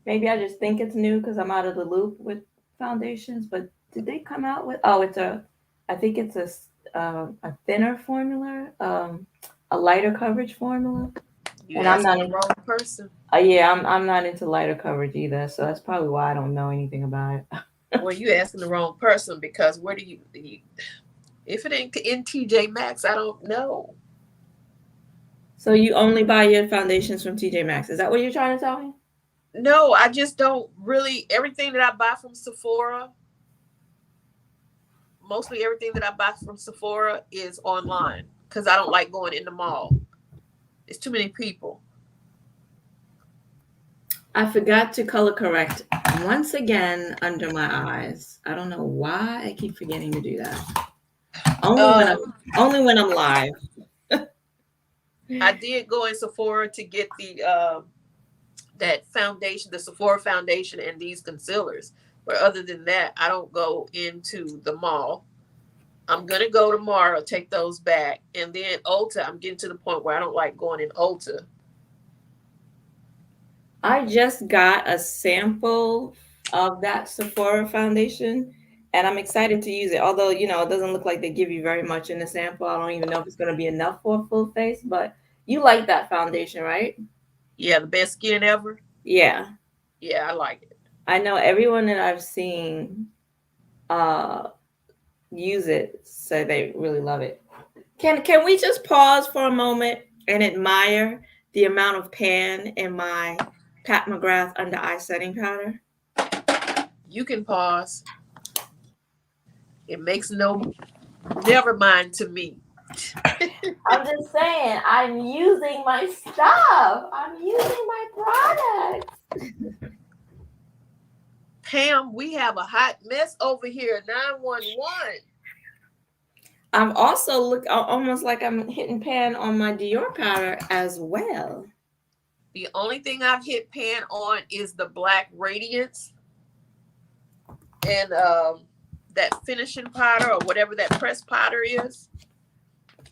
maybe I just think it's new because I'm out of the loop with foundations, but did they come out with, I think it's a thinner formula, a lighter coverage formula. And I'm not the wrong person. Yeah, I'm not into lighter coverage either, so that's probably why I don't know anything about it. Well, you asking the wrong person, because where do you if it ain't in TJ Maxx, I don't know. So you only buy your foundations from TJ Maxx? Is that what you're trying to tell me? No, I just don't really. Everything that I buy from Sephora, mostly everything that I buy from Sephora is online because I don't like going in the mall. It's too many people. I forgot to color correct once again under my eyes. I don't know why I keep forgetting to do that. Only when I'm live. I did go in Sephora to get the that foundation, the Sephora foundation, and these concealers. But other than that, I don't go into the mall. I'm gonna go tomorrow, take those back, and then Ulta. I'm getting to the point where I don't like going in Ulta. I just got a sample of that Sephora foundation, and I'm excited to use it. Although, it doesn't look like they give you very much in the sample. I don't even know if it's going to be enough for a full face, but you like that foundation, right? Yeah, the best skin ever. Yeah. Yeah, I like it. I know everyone that I've seen use it, say they really love it. Can we just pause for a moment and admire the amount of pan in my Pat McGrath under eye setting powder? You can pause. It makes never mind to me. I'm just saying, I'm using my stuff. I'm using my products. Pam, we have a hot mess over here. 911. I'm also almost like I'm hitting pan on my Dior powder as well. The only thing I've hit pan on is the Black Radiance and that finishing powder or whatever that pressed powder is.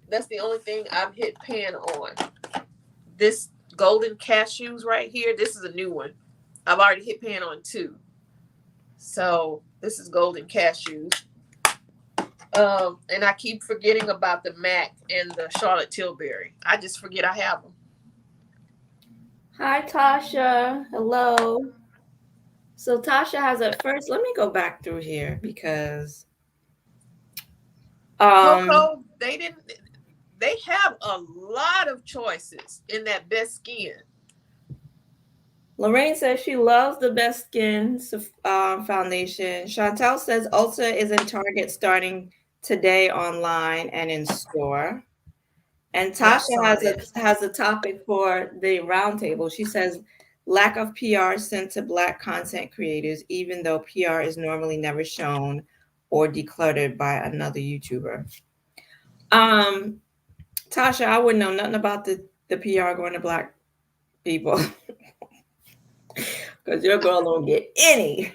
That's the only thing I've hit pan on. This Golden Cashews right here, this is a new one. I've already hit pan on 2. So this is Golden Cashews. And I keep forgetting about the MAC and the Charlotte Tilbury. I just forget I have them. Hi, Tasha. Hello. So Tasha has it first. Let me go back through here because Coco, they have a lot of choices in that Best Skin. Lorraine says she loves the Best Skin foundation. Chantel says Ulta is in Target starting today online and in store. And Tasha has a topic for the roundtable. She says lack of PR sent to Black content creators, even though PR is normally never shown or decluttered by another YouTuber. Tasha, I wouldn't know nothing about the PR going to Black people because your girl don't get any.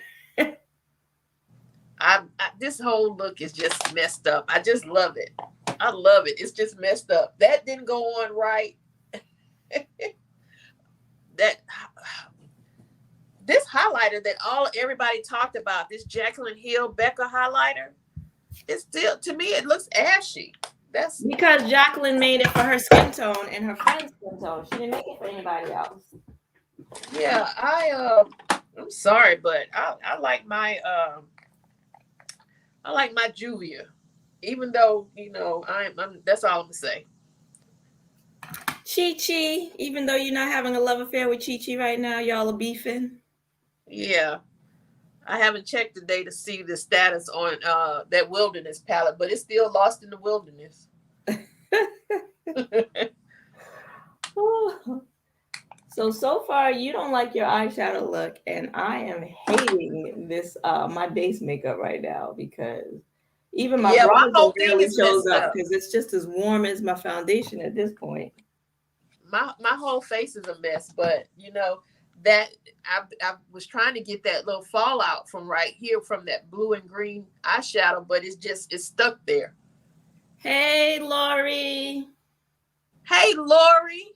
This whole look is just messed up. I just love it. I love it. It's just messed up. That didn't go on right. This highlighter that everybody talked about, this Jaclyn Hill Becca highlighter, it's still, to me, it looks ashy. That's because Jaclyn made it for her skin tone and her friend's skin tone. She didn't make it for anybody else. Yeah, I'm sorry, but I like my Juvia. Even though, I'm that's all I'm gonna say. Chi Chi, even though you're not having a love affair with Chi Chi right now, y'all are beefing. Yeah, I haven't checked today to see the status on that Wilderness palette, but it's still lost in the wilderness. So far you don't like your eyeshadow look, and I am hating this my base makeup right now because even my bronzer barely shows up because it's just as warm as my foundation at this point. My whole face is a mess, but that I was trying to get that little fallout from right here from that blue and green eyeshadow, but it's stuck there. Hey, Lori. Hey, Lori.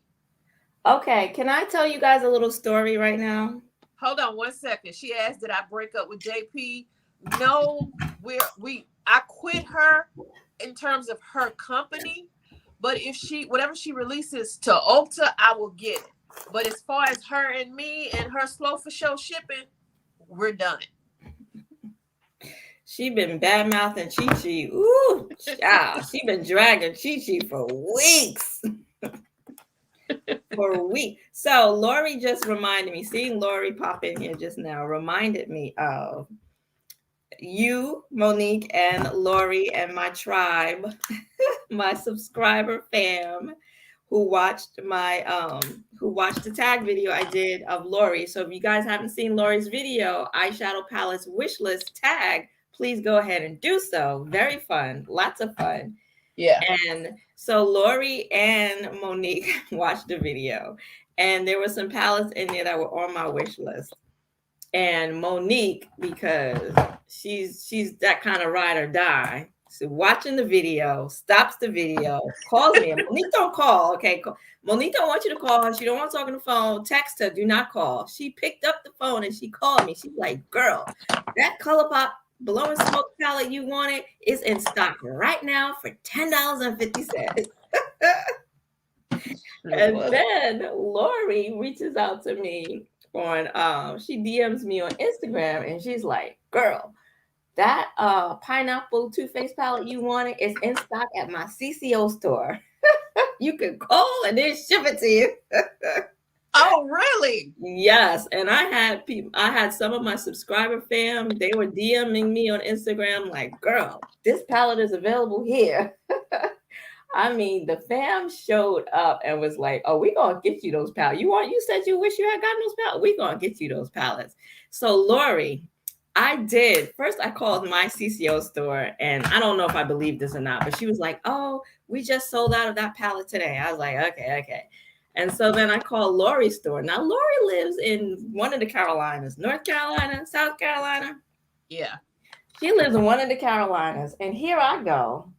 Okay, can I tell you guys a little story right now? Hold on 1 second. She asked, did I break up with JP? No, I quit her in terms of her company, but if whatever she releases to Ulta, I will get it. But as far as her and me and her slow for show shipping, we're done. She been bad mouthing Chi Chi. Ooh, child. She been dragging Chi Chi for weeks. For a week. So Lori just reminded me, seeing Lori pop in here just now reminded me of you, Monique, and Lori and my tribe, my subscriber fam, who watched the tag video I did of Lori. So if you guys haven't seen Lori's video, eyeshadow palettes wishlist tag, please go ahead and do so. Very fun, lots of fun. Yeah. And so Lori and Monique watched the video, and there were some palettes in there that were on my wish list. And Monique, because she's that kind of ride or die, so watching the video, stops the video, calls me. Monique don't call, okay? Monique don't want you to call her. She don't want to talk on the phone. Text her, do not call. She picked up the phone and she called me. She's like, girl, that ColourPop blowing smoke palette you wanted is in stock right now for $10.50. And then Lori reaches out to me on she DMs me on Instagram and she's like, girl, that pineapple Too Faced palette you wanted is in stock at my CCO store. You can call and then ship it to you. Oh, really? Yes. And I had some of my subscriber fam, they were DMing me on Instagram like, girl, this palette is available here. I mean, the fam showed up and was like, oh, we're going to get you those palettes. You said you wish you had gotten those palettes. We're going to get you those palettes. So Lori, I did. First, I called my CCO store, and I don't know if I believe this or not, but she was like, "Oh, we just sold out of that palette today." I was like, "Okay, okay." And so then I called Lori's store. Now, Lori lives in one of the Carolinas, North Carolina, South Carolina. Yeah. She lives in one of the Carolinas, and here I go,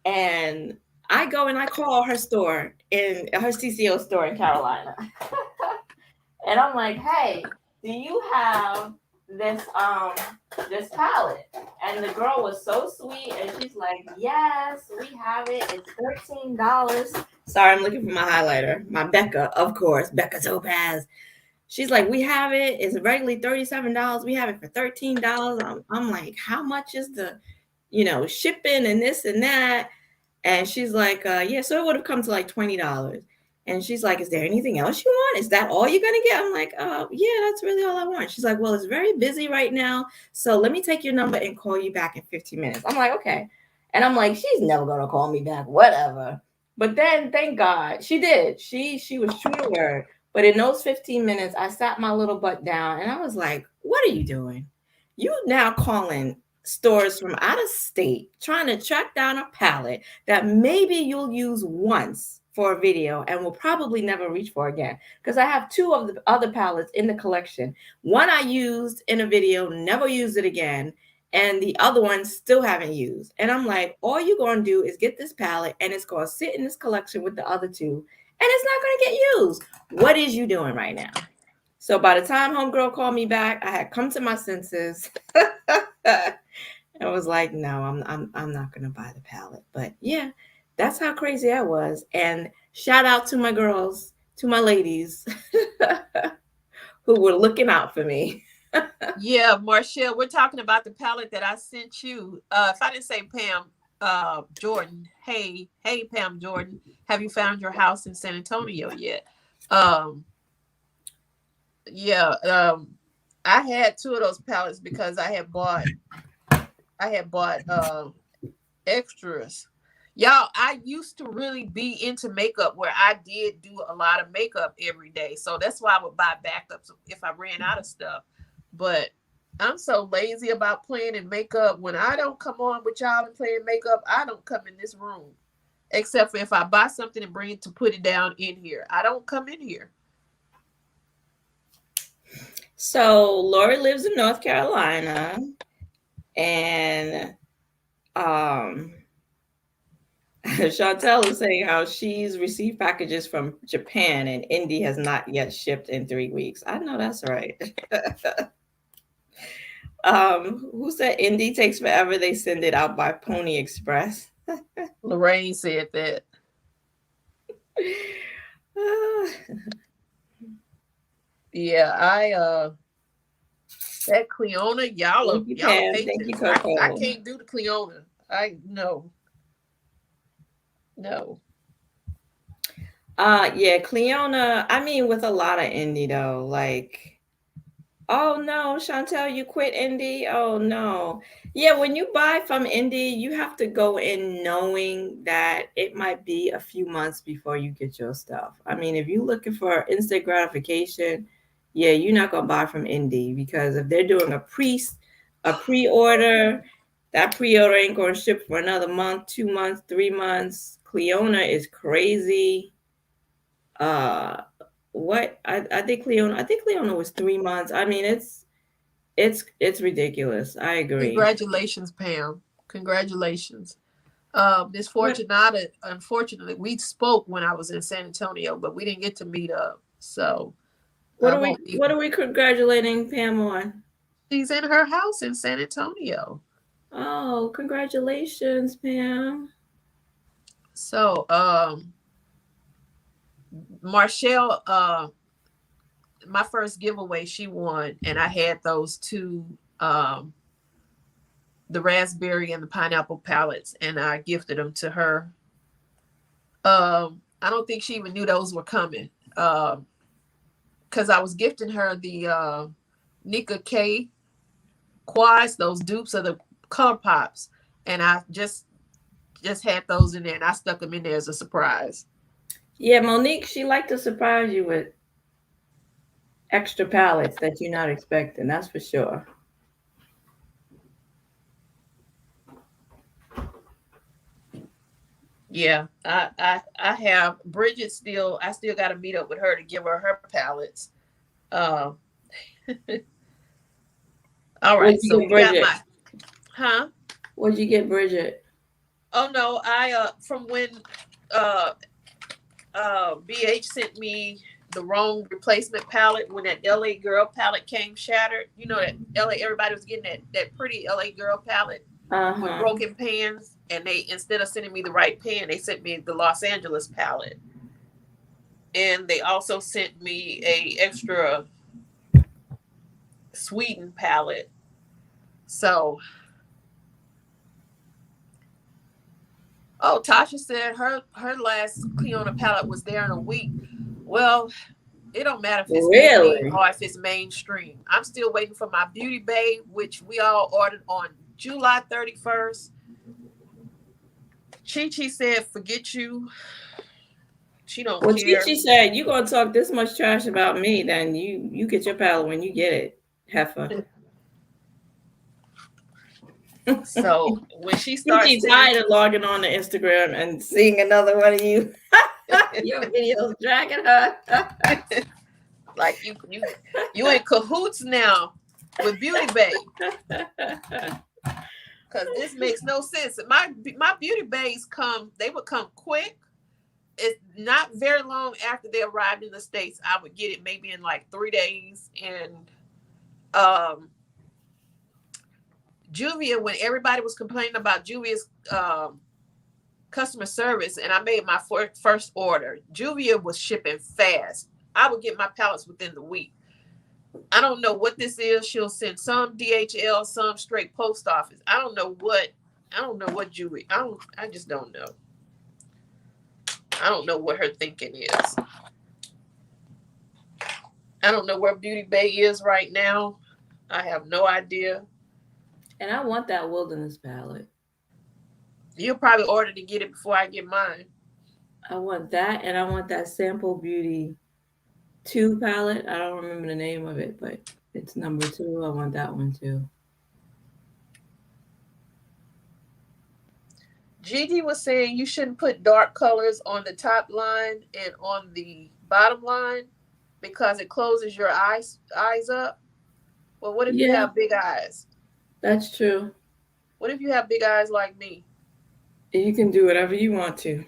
and I call her store in her CCO store in Carolina. And I'm like, hey, do you have this this palette? And the girl was so sweet, and she's like, yes, we have it. It's $13. Sorry, I'm looking for my highlighter. My Becca, of course, Becca Topaz. She's like, we have it. It's regularly $37. We have it for $13. I'm like, how much is the, shipping and this and that? And she's like, yeah, so it would have come to like $20. And she's like, is there anything else you want? Is that all you're going to get? I'm like, yeah, that's really all I want. She's like, well, it's very busy right now. So let me take your number and call you back in 15 minutes. I'm like, okay. And I'm like, she's never going to call me back, whatever. But then, thank God, she did. She was true to word. But in those 15 minutes, I sat my little butt down and I was like, what are you doing? You now calling stores from out of state trying to track down a palette that maybe you'll use once for a video and will probably never reach for again. Because I have two of the other palettes in the collection. One I used in a video, never used it again. And the other one still haven't used. And I'm like, all you're going to do is get this palette and it's going to sit in this collection with the other two. And it's not going to get used. What is you doing right now? So by the time homegirl called me back, I had come to my senses. I was like, no, I'm not gonna buy the palette. But yeah, that's how crazy I was. And shout out to my girls, to my ladies who were looking out for me. Yeah, Marshall, we're talking about the palette that I sent you. If I didn't say Pam Jordan, hey Pam Jordan, have you found your house in San Antonio yet? Um, yeah, I had two of those palettes because I had bought extras. Y'all, I used to really be into makeup where I did do a lot of makeup every day. So that's why I would buy backups if I ran out of stuff. But I'm so lazy about playing in makeup. When I don't come on with y'all and playing makeup, I don't come in this room. Except for if I buy something and bring it to put it down in here. I don't come in here. So Lori lives in North Carolina, and Chantel is saying how she's received packages from Japan and Indy has not yet shipped in 3 weeks. I know that's right. Who said Indy takes forever? They send it out by Pony Express. Lorraine said that. Yeah, that Cleona, y'all are Pam. Thank you, patients. Coco. I can't do the Cleona. No. Yeah, Cleona. I mean, with a lot of indie though, like, oh no, Chantel, you quit indie. Oh no. Yeah, when you buy from indie, you have to go in knowing that it might be a few months before you get your stuff. I mean, if you're looking for instant gratification, yeah, you're not gonna buy from indie because if they're doing a pre-order, that pre-order ain't gonna ship for another month, 2 months, 3 months. Cleona is crazy. What I think Leona was 3 months. I mean, it's ridiculous. I agree. Congratulations, Pam. Congratulations. Miss What Fortunata, unfortunately, we spoke when I was in San Antonio, but we didn't get to meet up. So what I are we won't be. what are we congratulating Pam on? She's in her house in San Antonio. Oh, congratulations, Pam. So Marshall, my first giveaway she won, and I had those two, the raspberry and the pineapple palettes, and I gifted them to her. I don't think she even knew those were coming. Because I was gifting her the Nika K quads, those dupes of the color pops, and I just had those in there, and I stuck them in there as a surprise. Yeah, Monique, she liked to surprise you with extra palettes that you're not expecting. That's for sure. Yeah, I have Bridget still. I still got to meet up with her to give her her palettes. Uh, all What'd right, you so get, we got Bridget? my huh? What'd you get, Bridget? Oh no, I from when uh BH sent me the wrong replacement palette when that LA Girl palette came shattered. You know that LA everybody was getting that pretty LA Girl palette with Uh-huh. broken pans, and they instead of sending me the right pan, they sent me the Los Angeles palette, and they also sent me a extra Sweden palette. So, oh, Tasha said her last Cleona palette was there in a week. Well, it don't matter if it's indie Really? or if it's mainstream. I'm still waiting for my Beauty Bay, which we all ordered on July 31st. Chi Chi said, "Forget you." She don't Well, care. Chi said, you gonna talk this much trash about me, then you get your palette when you get it, heifer. So when she starts Chi sending, tired of logging on to Instagram and seeing another one of you your videos dragging her. like you in cahoots now with Beauty Bay, because this makes no sense. My Beauty Bays they would come quick. It's not very long after they arrived in the States. I would get it maybe in like 3 days. And um, Juvia, when everybody was complaining about Juvia's customer service, and I made my first order, Juvia was shipping fast. I would get my pallets within the week. I don't know what this is. She'll send some DHL, some straight post office. I don't know what. I don't know what Juvia. I just don't know. I don't know what her thinking is. I don't know where Beauty Bay is right now. I have no idea. And I want that wilderness palette. You'll probably order to get it before I get mine. I want that, and I want that Sample Beauty 2 palette. I don't remember the name of it, but it's number 2. I want that one too. Gigi was saying you shouldn't put dark colors on the top line and on the bottom line because it closes your eyes up. Well, what if you Yeah, have big eyes? that's true. What if you have big eyes like me? You can do whatever you want to.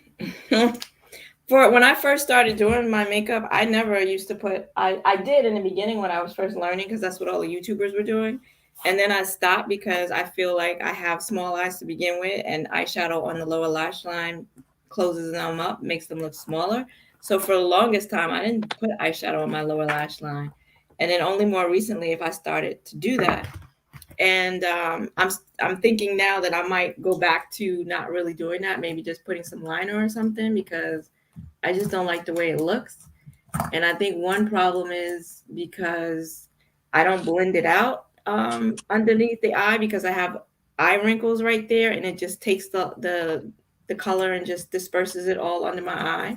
For when I first started doing my makeup, I never used to put. I did in the beginning when I was first learning because that's what all the YouTubers were doing, and then I stopped because I feel like I have small eyes to begin with, and eyeshadow on the lower lash line closes them up, makes them look smaller. So for the longest time, I didn't put eyeshadow on my lower lash line, and then only more recently, if I started to do that, and I'm thinking now that I might go back to not really doing that, maybe just putting some liner or something because I just don't like the way it looks. And I think one problem is because I don't blend it out underneath the eye because I have eye wrinkles right there, and it just takes the color and just disperses it all under my eye.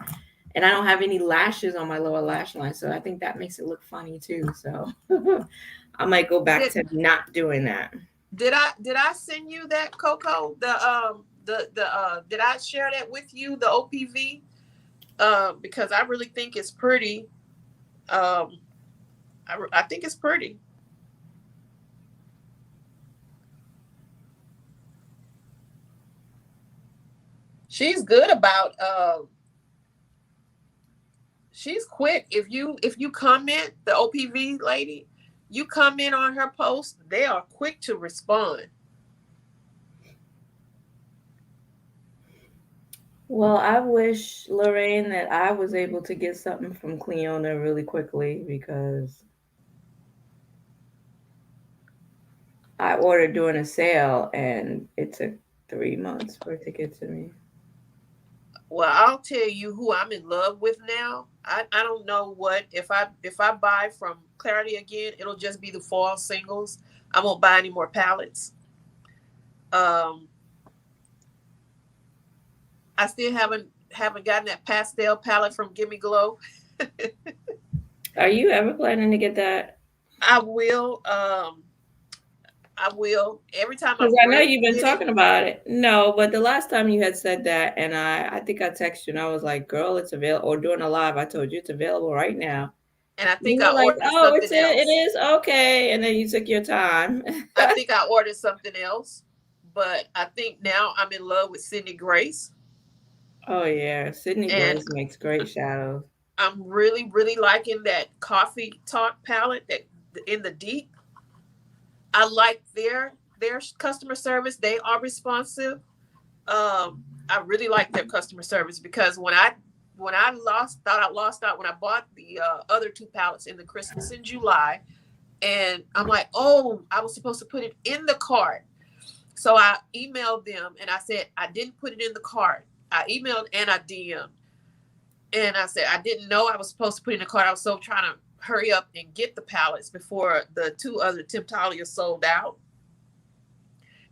And I don't have any lashes on my lower lash line, so I think that makes it look funny too. So I might go back Did to not doing that. did I send you that, Coco? The did I share that with you? The OPV? Because I really think it's pretty. Um, I think it's pretty. She's good about. She's quick. If you comment, the OPV lady, you comment on her post, they are quick to respond. Well, I wish, Lorraine, that I was able to get something from Cleona really quickly because I ordered during a sale and it took 3 months for it to get to me. Well, I'll tell you who I'm in love with now. I don't know what if I buy from Clarity again, it'll just be the fall singles. I won't buy any more palettes. Um, I still haven't gotten that pastel palette from Gimme Glow. Are you ever planning to get that? I will. I will. Every time Because I'm I know ready you've to been get it, talking about it. No, but the last time you had said that, and I think I texted you and I was like, girl, it's available. Or during a live, I told you it's available right now. and I You think were I like, ordered oh, something it else. is okay. And then you took your time. I think I ordered something else, but I think now I'm in love with Sydney Grace, Oh, yeah. Sydney and Grace makes great shadows. I'm really, really liking that Coffee Talk palette that in the deep. I like their customer service. They are responsive. I really like their customer service because when I thought I lost out when I bought the other two palettes in the Christmas in July, and I'm like, oh, I was supposed to put it in the cart. So I emailed them and I said I didn't put it in the cart. I emailed and I DM'd. And I said, I didn't know I was supposed to put in the cart. I was so trying to hurry up and get the pallets before the two other Temptalia sold out.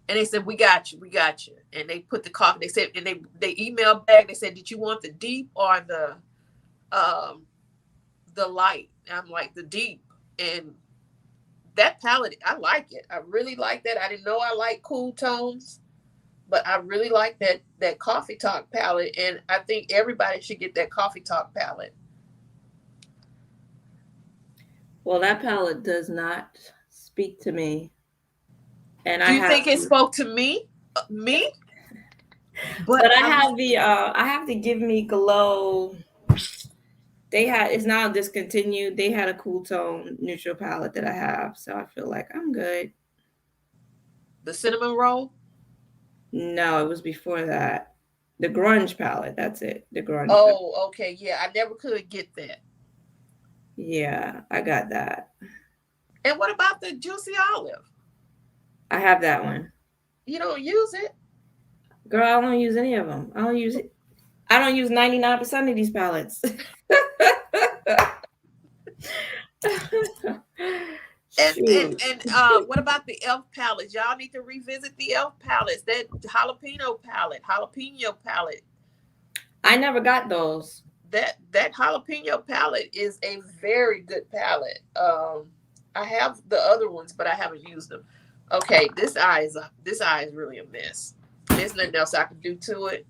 And they said, we got you, we got you. And they put the coffee. They said, and they emailed back. They said, did you want the deep or the light? And I'm like, the deep. And that palette, I like it. I really like that. I didn't know I like cool tones, but I really like that Coffee Talk palette. And I think everybody should get that Coffee Talk palette. Well, that palette does not speak to me. And Do I you have think it to, spoke to me? Me? but But I I'm have I have to Give Me Glow. They had, it's now discontinued. They had a cool tone neutral palette that I have. So I feel like I'm good. the cinnamon roll. No, it was before that. The grunge palette. That's it. The grunge palette. Oh, okay. Yeah, I never could get that. Yeah, I got that. And what about the juicy olive? I have that one. You don't use it. Girl, I don't use any of them. I don't use 99% of these palettes. Shoot. And what about the elf palettes? Y'all need to revisit the elf palettes. That jalapeno palette. I never got those. That jalapeno palette is a very good palette. I have the other ones, but I haven't used them. Okay, this eye is really a mess. There's nothing else I can do to it.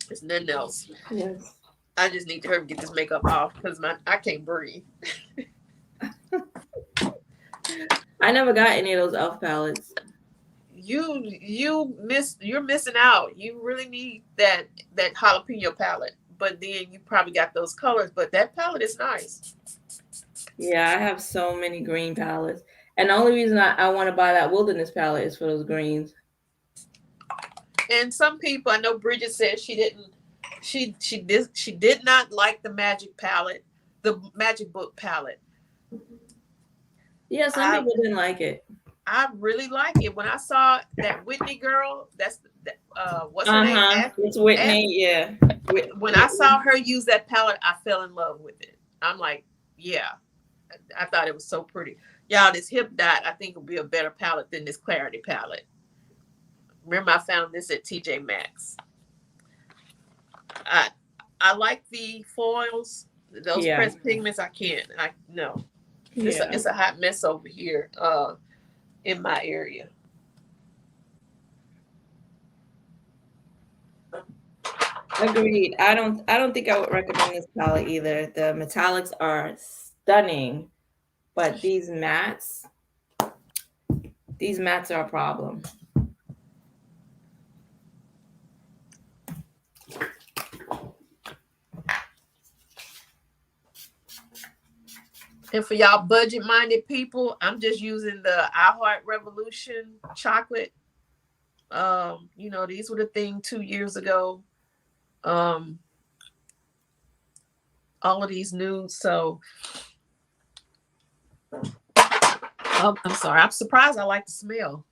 There's nothing else. Yes. I just need to hurry get this makeup off because I can't breathe. I never got any of those elf palettes. You're missing out. You really need that jalapeno palette. But then you probably got those colors. But that palette is nice. Yeah, I have so many green palettes. And the only reason I want to buy that wilderness palette is for those greens. And some people, I know Bridget said she did not like the magic palette, the magic book palette. Yeah, some people didn't like it. I really like it. When I saw that Whitney girl, what's her name? It's Whitney. Yeah. When I saw her use that palette, I fell in love with it. I'm like, yeah, I thought it was so pretty. Y'all, this Hip Dot, I think will be a better palette than this Clarity palette. Remember, I found this at TJ Maxx. I like the foils, those pressed pigments. I can't. No. It's a hot mess over here in my area. Agreed. I don't think I would recommend this palette either. The metallics are stunning, but these mattes are a problem. And for y'all budget-minded people, I'm just using the I Heart Revolution chocolate. These were the thing 2 years ago. All of these nudes. So I'm sorry. I'm surprised I like the smell.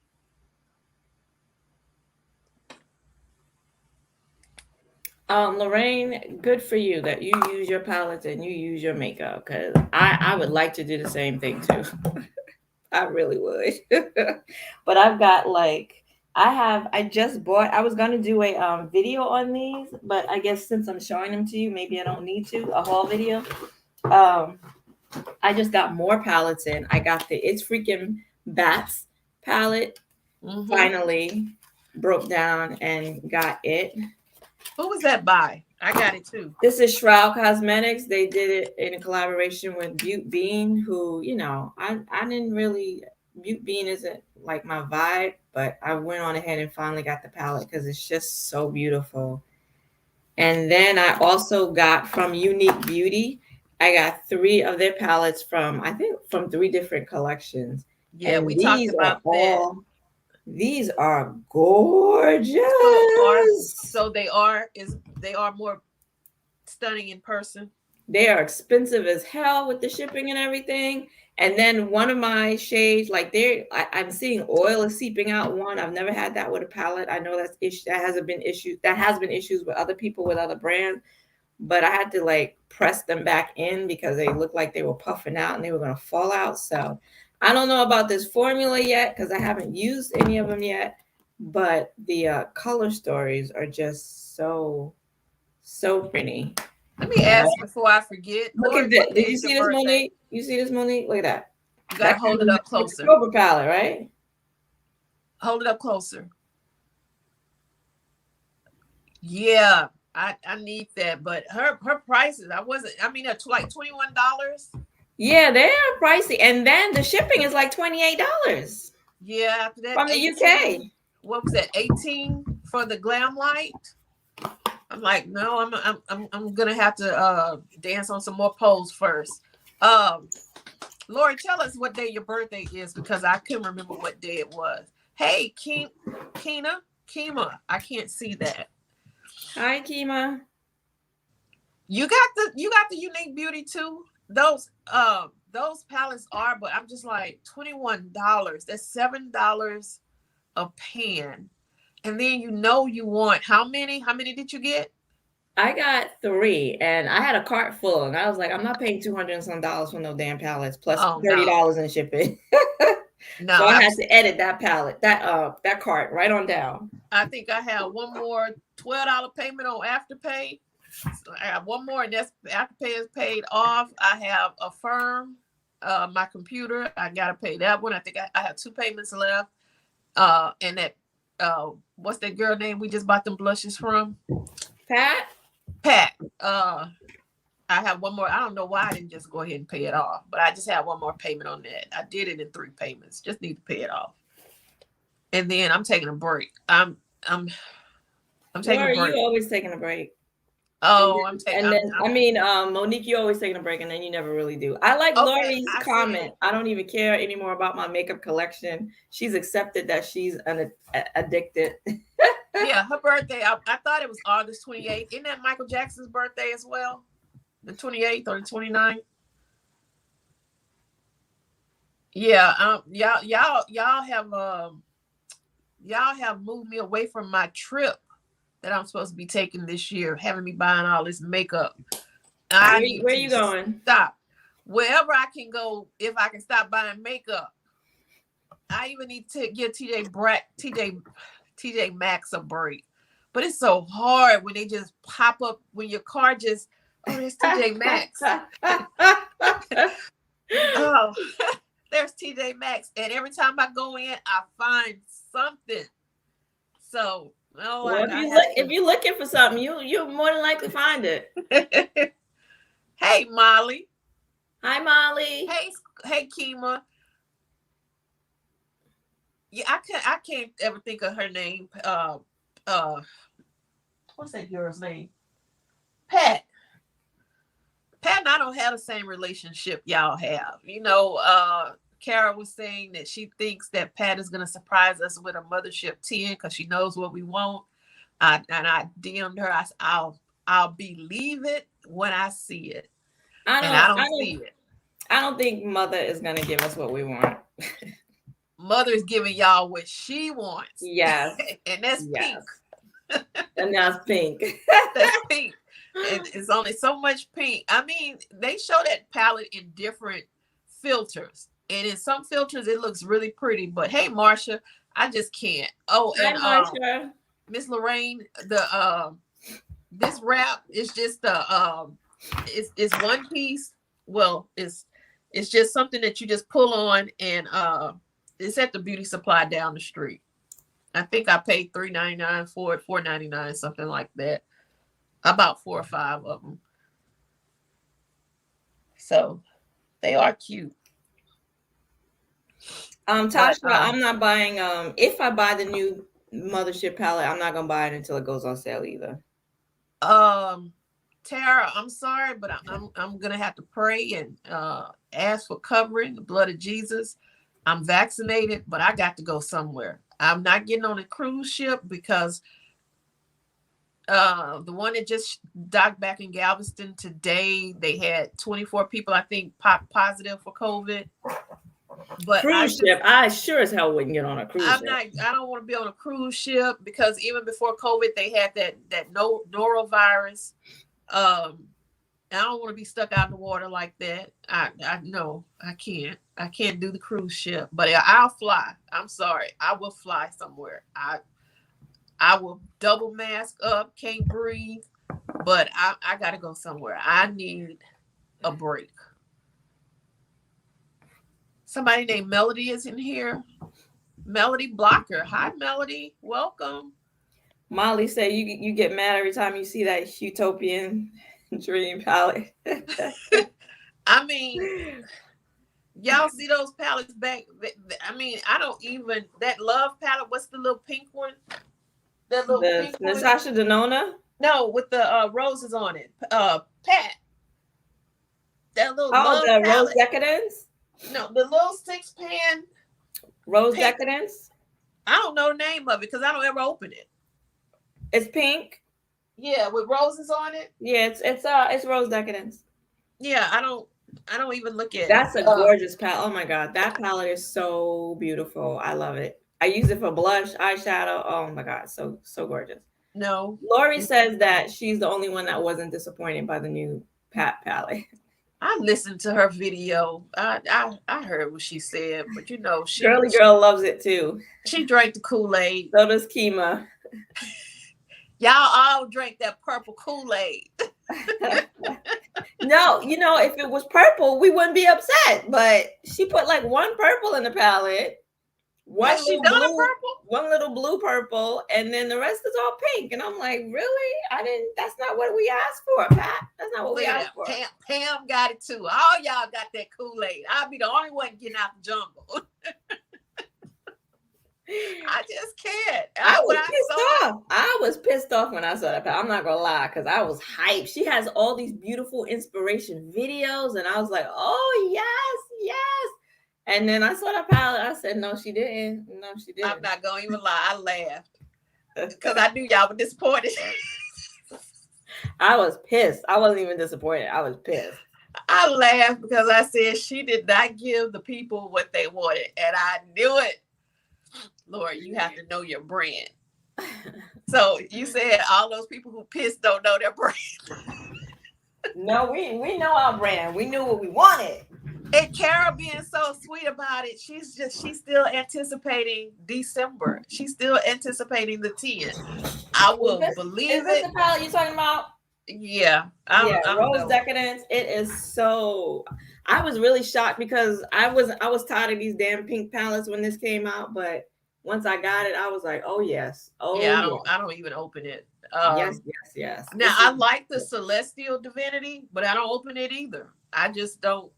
Lorraine, good for you that you use your palettes and you use your makeup, because I would like to do the same thing too. I really would. But I've got I just bought, I was going to do a video on these, but I guess since I'm showing them to you, maybe I don't need to, a haul video. I just got more palettes in. I got the It's Freaking Bats palette. Finally broke down and got it. Who was that by? I got it too. This is Shroud Cosmetics. They did it in a collaboration with Butte Bean, who, you know, I didn't really, Butte Bean isn't like my vibe, but I went on ahead and finally got the palette because it's just so beautiful. And then I also got from Unique Beauty, I got 3 of their palettes from, I think, from 3 different collections. Yeah, and we talked about that. These are gorgeous. So they are more stunning in person. They are expensive as hell with the shipping and everything. And then one of my shades, like I'm seeing oil is seeping out. One, I've never had that with a palette. I know that has been issues with other people with other brands, but I had to like press them back in because they looked like they were puffing out and they were going to fall out. So I don't know about this formula yet because I haven't used any of them yet, but the color stories are just so pretty. Let me ask before I forget. Look at this. Did you see this, Monique? You see this, Monique? Look at that. You gotta hold it up closer. Cobra palette, right? Hold it up closer. Yeah, I need that, but her prices, they're like $21. Yeah, they are pricey, and then the shipping is like $28. Yeah, after that from the 18, UK. What was that? 18 for the Glam Light. I'm like, no, I'm gonna have to dance on some more poles first. Lori, tell us what day your birthday is because I couldn't remember what day it was. Hey, Kima, I can't see that. Hi, Kima. You got the Unique Beauty too. Those palettes are, but I'm just like $21. That's $7 a pan. And then you want how many? How many did you get? I got 3, and I had a cart full, and I was like, I'm not paying $200 and some for no damn palettes plus $30 in shipping. No, so I had to edit that palette, that cart right on down. I think I have one more $12 payment on Afterpay. So I have one more, and that's Afterpay is paid off. I have Affirm, my computer. I gotta pay that one. I think I have 2 payments left. And that what's that girl name we just bought them blushes from? Pat. I have one more. I don't know why I didn't just go ahead and pay it off, but I just have one more payment on that. I did it in 3 payments. Just need to pay it off. And then I'm taking a break. I'm taking a break. You always taking a break. Oh, I'm taking. Monique, you always taking a break, and then you never really do. I like Lori's comment. I don't even care anymore about my makeup collection. She's accepted that she's addicted. Yeah, her birthday. I thought it was August 28th. Isn't that Michael Jackson's birthday as well? The 28th or the 29th? Yeah. Y'all have moved me away from my trip that I'm supposed to be taking this year, having me buying all this makeup. Where are you going? Stop. Wherever I can go, if I can stop buying makeup. I even need to give TJ Maxx a break. But it's so hard when they just pop up when your car just, there's TJ Maxx. Oh, there's TJ Maxx. And every time I go in, I find something. So if you're looking for something, you're more than likely find it. Hey, Molly. Hi, Molly. Hey, Kima. Yeah, I can't ever think of her name. What's that girl's name? Pat. Pat and I don't have the same relationship y'all have. Kara was saying that she thinks that Pat is going to surprise us with a Mothership 10 because she knows what we want. I DM'd her. I'll believe it when I see it. I don't see it. I don't think Mother is going to give us what we want. Mother is giving y'all what she wants. Yes. And that's pink. And that's pink. That's pink. And it's only so much pink. I mean, they show that palette in different filters. And in some filters, it looks really pretty. But hey, Marsha, I just can't. Oh, and Marsha. Miss Lorraine, this wrap is just it's one piece. Well, it's just something that you just pull on and It's at the beauty supply down the street. I think I paid $3.99 for it, $4.99, something like that. About 4 or 5 of them. So they are cute. Tasha, I'm not buying. If I buy the new Mothership palette, I'm not gonna buy it until it goes on sale either. Tara, I'm sorry, but I'm gonna have to pray and ask for covering, the blood of Jesus. I'm vaccinated, but I got to go somewhere. I'm not getting on a cruise ship because the one that just docked back in Galveston today, they had 24 people, I think, positive for COVID. But cruise ship, I sure as hell wouldn't get on a cruise ship. I don't want to be on a cruise ship because even before COVID, they had that norovirus. I don't want to be stuck out in the water like that. I know I can't do the cruise ship, but I'll fly. I'm sorry, I will fly somewhere. I will double mask up, can't breathe, but I gotta go somewhere. I need a break. Somebody named Melody is in here. Melody Blocker. Hi, Melody. Welcome. Molly said you get mad every time you see that utopian dream palette. I mean, y'all see those palettes back? I mean, I don't even, that love palette, what's the little pink one? That little pink Natasha Denona? No, with the roses on it. Pat. That little love the palette. Rose Decadence? No, the little 6-pan Rose pink. Decadence. I don't know the name of it because I don't ever open it. It's pink. Yeah, with roses on it. Yeah, it's Rose Decadence. Yeah, I don't even look at it. That's a gorgeous palette. Oh my god, that palette is so beautiful. I love it. I use it for blush, eyeshadow. Oh my god, so gorgeous. No. Lori says that she's the only one that wasn't disappointed by the new Pat palette. I listened to her video. I heard what she said, but you know, Girly girl loves it too. She drank the Kool-Aid. So does Kima. Y'all all drank that purple Kool-Aid. No, you know, if it was purple, we wouldn't be upset. But she put like one purple in the palette. Has she done a purple? One little blue purple, and then the rest is all pink. And I'm like, really? That's not what we asked for, Pat. That's not what we asked for. Pam got it too. All y'all got that Kool-Aid. I'll be the only one getting out the jungle. I just can't. I was pissed off when I saw that palette. I'm not gonna lie, because I was hyped. She has all these beautiful inspiration videos, and I was like, oh yes. And then I saw that palette. I said, no, she didn't. No, she didn't. I'm not gonna even lie. I laughed because I knew y'all were disappointed. I was pissed. I wasn't even disappointed. I was pissed. I laughed because I said she did not give the people what they wanted, and I knew it. Lord, you have to know your brand. So you said all those people who pissed don't know their brand. No, we know our brand. We knew what we wanted. And Kara being so sweet about it, she's still anticipating December. She's still anticipating the 10. I will believe it. Is this the palette you're talking about? Yeah. Rose Decadence. It is so. I was really shocked because I was tired of these damn pink palettes when this came out, but once I got it, I was like, oh yes. Oh yeah. I don't even open it. Yes. Now I like the Celestial Divinity, but I don't open it either. I just don't.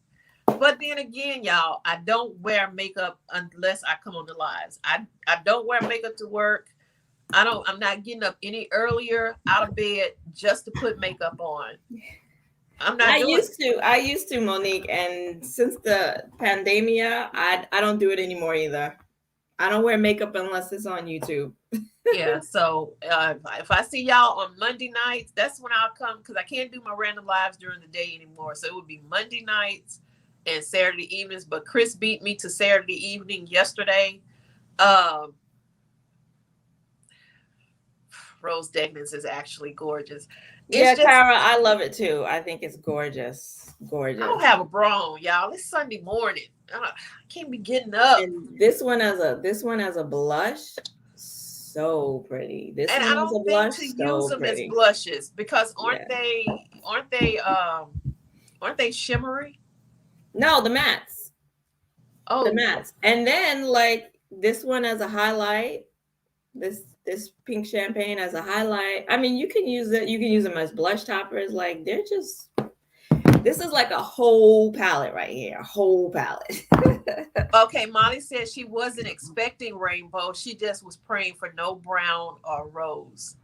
But then again, y'all, I don't wear makeup unless I come on the lives. I don't wear makeup to work. I'm not getting up any earlier out of bed just to put makeup on. I'm not. I used to, Monique, and since the pandemia, I don't do it anymore either. I don't wear makeup unless it's on YouTube. Yeah, so if I see y'all on Monday nights, that's when I'll come because I can't do my random lives during the day anymore. So it would be Monday nights and Saturday evenings. But Chris beat me to Saturday evening yesterday. Rose Decadence is actually gorgeous. Cara, I love it too. I think it's gorgeous. Gorgeous. I don't have a bra on, y'all. It's Sunday morning. I can't be getting up. And this one as a blush, so pretty. I don't think to use them as blushes because aren't they shimmery? No, the mattes. Oh, the mattes. And then like this one as a highlight, this pink champagne as a highlight. I mean, you can use it. You can use them as blush toppers. Like they're just. This is like a whole palette right here. A whole palette. okay. Molly said she wasn't expecting rainbow. She just was praying for no brown or rose.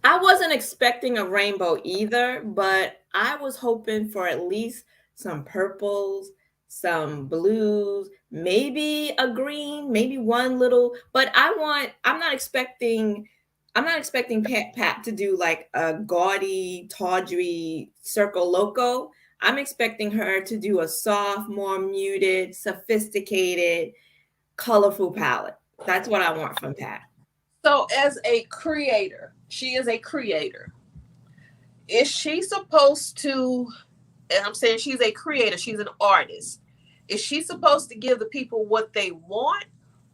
I wasn't expecting a rainbow either, but I was hoping for at least some purples, some blues, maybe a green, maybe one little, but I'm not expecting Pat to do like a gaudy, tawdry circle loco. I'm expecting her to do a soft, more muted, sophisticated, colorful palette. That's what I want from Pat. So as a creator, she is a creator. Is she supposed to, and I'm saying she's a creator, she's an artist. Is she supposed to give the people what they want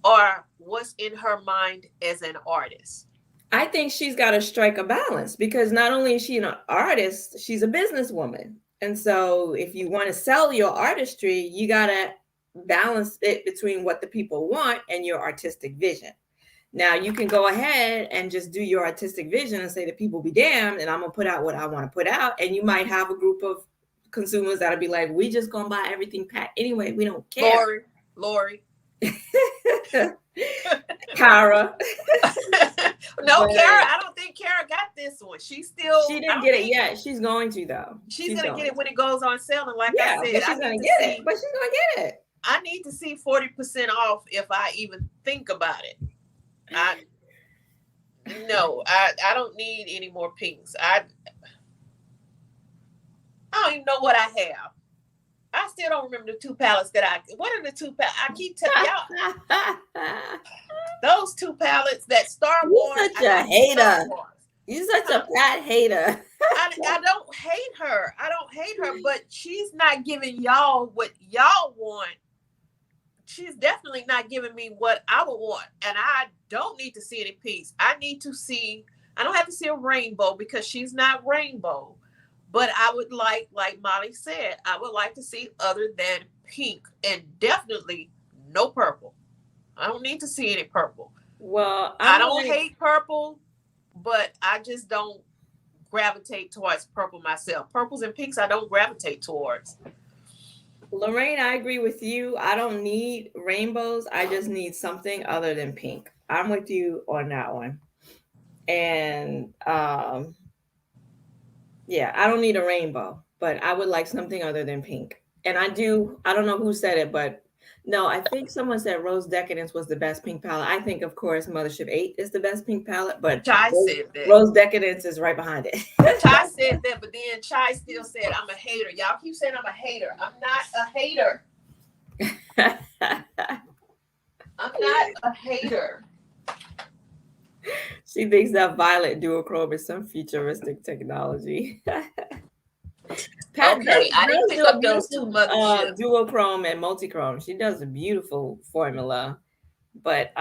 or what's in her mind as an artist? I think she's got to strike a balance because not only is she an artist, she's a businesswoman. And so if you want to sell your artistry, you got to balance it between what the people want and your artistic vision. Now you can go ahead and just do your artistic vision and say the people be damned and I'm going to put out what I want to put out. And you might have a group of consumers that'll be like, we just going to buy everything Pat anyway. We don't care. Lori. Kara. No, Kara, I don't think Kara got this one. She didn't get it yet. She's going to though. She's gonna get it when it goes on sale. And like I said, but she's gonna get it. But she's gonna get it. I need to see 40% off if I even think about it. I don't need any more pinks. I don't even know what I have. I still don't remember the two palettes what are the two palettes? I keep telling y'all. Those two palettes that Star Wars. You're such a hater. You're such a Pat hater. I don't hate her. But she's not giving y'all what y'all want. She's definitely not giving me what I would want. And I don't need to see any pinks. I don't have to see a rainbow because she's not rainbow. But I would like Molly said, I would like to see other than pink and definitely no purple. I don't need to see any purple. Well, I don't hate purple, but I just don't gravitate towards purple myself. Purples and pinks I don't gravitate towards. Lorraine, I agree with you. I don't need rainbows. I just need something other than pink. I'm with you on that one. And yeah, I don't need a rainbow, but I would like something other than pink. And I don't know who said it, but no, I think someone said Rose Decadence was the best pink palette. I think, of course, Mothership 8 is the best pink palette, but Chai said that. Rose Decadence is right behind it. Chai said that, but then Chai still said, I'm a hater. Y'all keep saying I'm a hater. I'm not a hater. I'm not a hater. She thinks that violet duochrome is some futuristic technology. Pat, okay, I didn't pick up those two Mothership. Duochrome and multichrome. She does a beautiful formula, but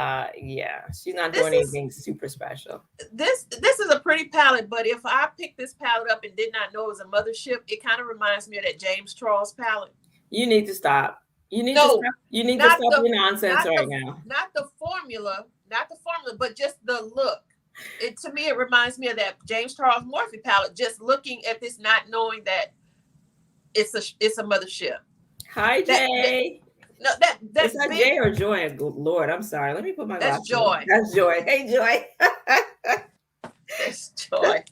yeah, she's not doing anything super special. This is a pretty palette, but if I picked this palette up and did not know it was a Mothership, it kind of reminds me of that James Charles palette. You need to stop. You need to stop your nonsense right now. Not the formula, but just the look. To me, it reminds me of that James Charles Morphe palette. Just looking at this, not knowing that it's a Mothership. Hi, Jay. That's is that Jay or Joy? Good Lord, I'm sorry. Let me put my glasses. That's Joy. On. That's Joy. Hey, Joy. That's Joy.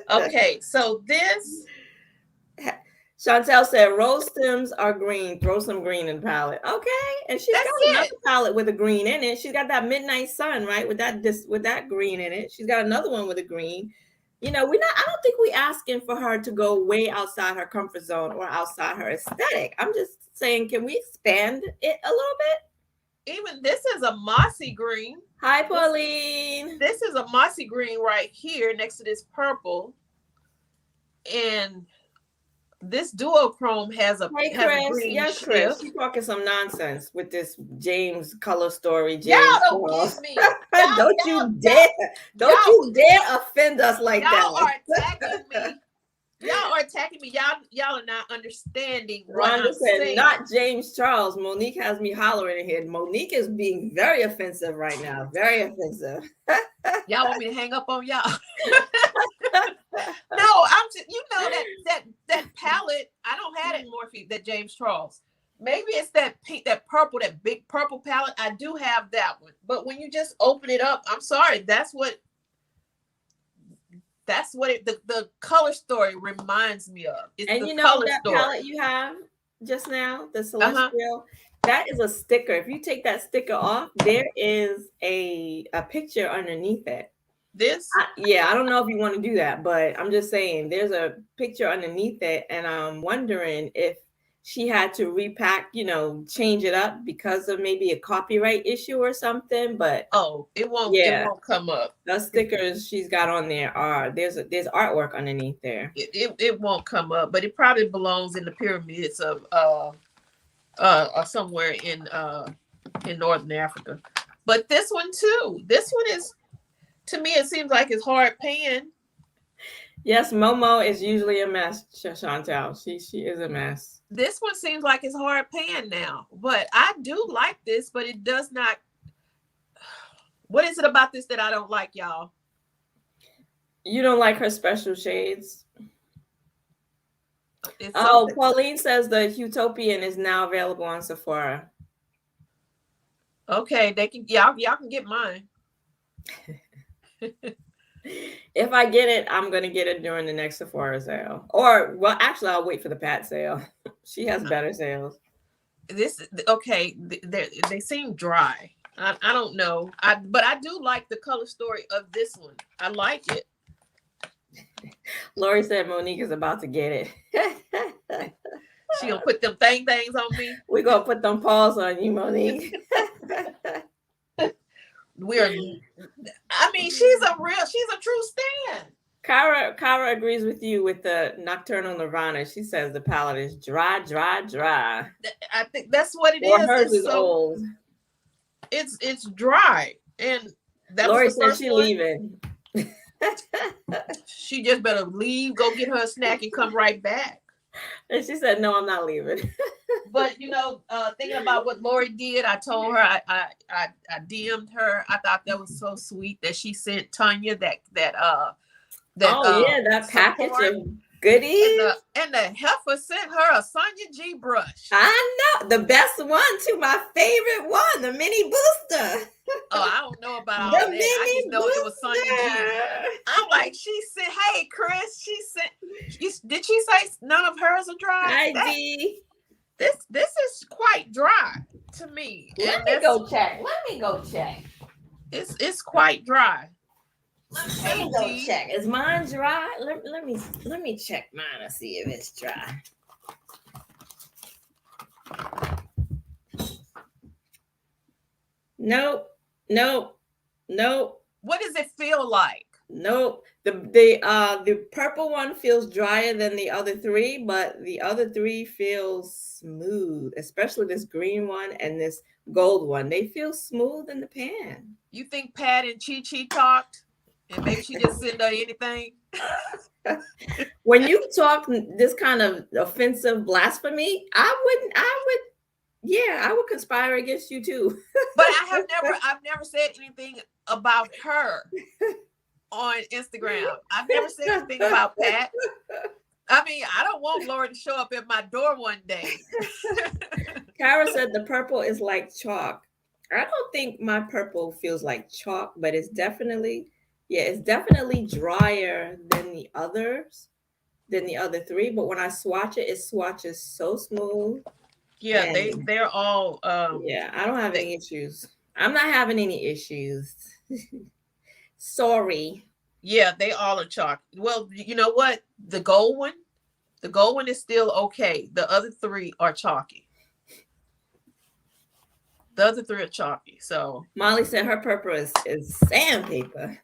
Okay, so this. Chantel said rose stems are green. Throw some green in the palette. Okay. And she's got another palette with a green in it. She's got that midnight sun, right? With that green in it. She's got another one with a green. You know, I don't think we're asking for her to go way outside her comfort zone or outside her aesthetic. I'm just saying, can we expand it a little bit? Even this is a mossy green. Hi, Pauline. This is a mossy green right here next to this purple. And this duochrome has a green yes, shift. Chris, you're talking some nonsense with this James color story. Y'all don't get me. Don't you dare offend us like that. Y'all are attacking me. see, y'all are not understanding what Rhonda I'm said, saying. not James Charles. Monique has me hollering in here. Monique is being very offensive right now. Very offensive. Y'all want me to hang up on y'all? No, I'm just, you know, that palette. I don't have it in Morphe, that James Charles. Maybe it's that pink, that purple, that big purple palette. I do have that one. But when you just open it up, I'm sorry, that's what the color story reminds me of. It's And the you know color that story. palette you have just now, the Celestial, that is a sticker. If you take that sticker off, there is a picture underneath it. This? I don't know if you want to do that, but I'm just saying there's a picture underneath it, and I'm wondering if she had to repack, change it up because of maybe a copyright issue or something. But it won't come up. The stickers she's got on there there's artwork underneath there. It won't come up, but it probably belongs in the pyramids of somewhere in Northern Africa. But this one too. This one is, to me, it seems like it's hard pan. Yes, Momo is usually a mess, Chantal. She is a mess. This one seems like it's hard pan now, but I do like this, but it does not. What is it about this that I don't like, y'all? You don't like her special shades? Pauline says the Utopian is now available on Sephora. Okay, they can y'all can get mine. If I get it, I'm gonna get it during the next Sephora sale. Or, well, actually, I'll wait for the Pat sale. She has better sales. They seem dry. I don't know. But I do like the color story of this one. I like it. Lori said Monique is about to get it. She gonna put them things on me. We're gonna put them paws on you, Monique. She's a true stan. Kara agrees with you with the Nocturnal Nirvana. She says the palette is dry. I think that's what it is. Hers is old. It's dry, and that Lori was the first said she's one. leaving. She just better leave, go get her a snack, and come right back. And she said, "No, I'm not leaving." But thinking about what Lori did, I told her, I DM'd her. I thought that was so sweet that she sent Tanya that package of goodies. And the heifer sent her a Sonia G brush. I know, the best one too, my favorite one, the mini booster. I don't know about all that. I just know it was Sonia G. I'm like, she said, "Hey, Chris," she said, "Did she say none of hers are dry?" This is quite dry to me. Let me go check. It's quite dry. Let me go check. Is mine dry? Let me check mine and see if it's dry. Nope. What does it feel like? Nope. The purple one feels drier than the other three, but the other three feels smooth, especially this green one and this gold one. They feel smooth in the pan. You think Pat and Chi talked? And maybe she just sent her anything? When you talk this kind of offensive blasphemy, I would conspire against you too. But I've never said anything about her on Instagram. I've never said anything about Pat. I don't want Lori to show up at my door one day. Kara said the purple is like chalk. I don't think my purple feels like chalk, but it's definitely drier than the others, than the other three. But when I swatch it swatches so smooth. Yeah, they're all. I don't have any issues. I'm not having any issues. Sorry. Yeah, they all are chalk. Well, you know what? The gold one is still okay. The other three are chalky. The other three are chalky. So Molly said her purple is sandpaper.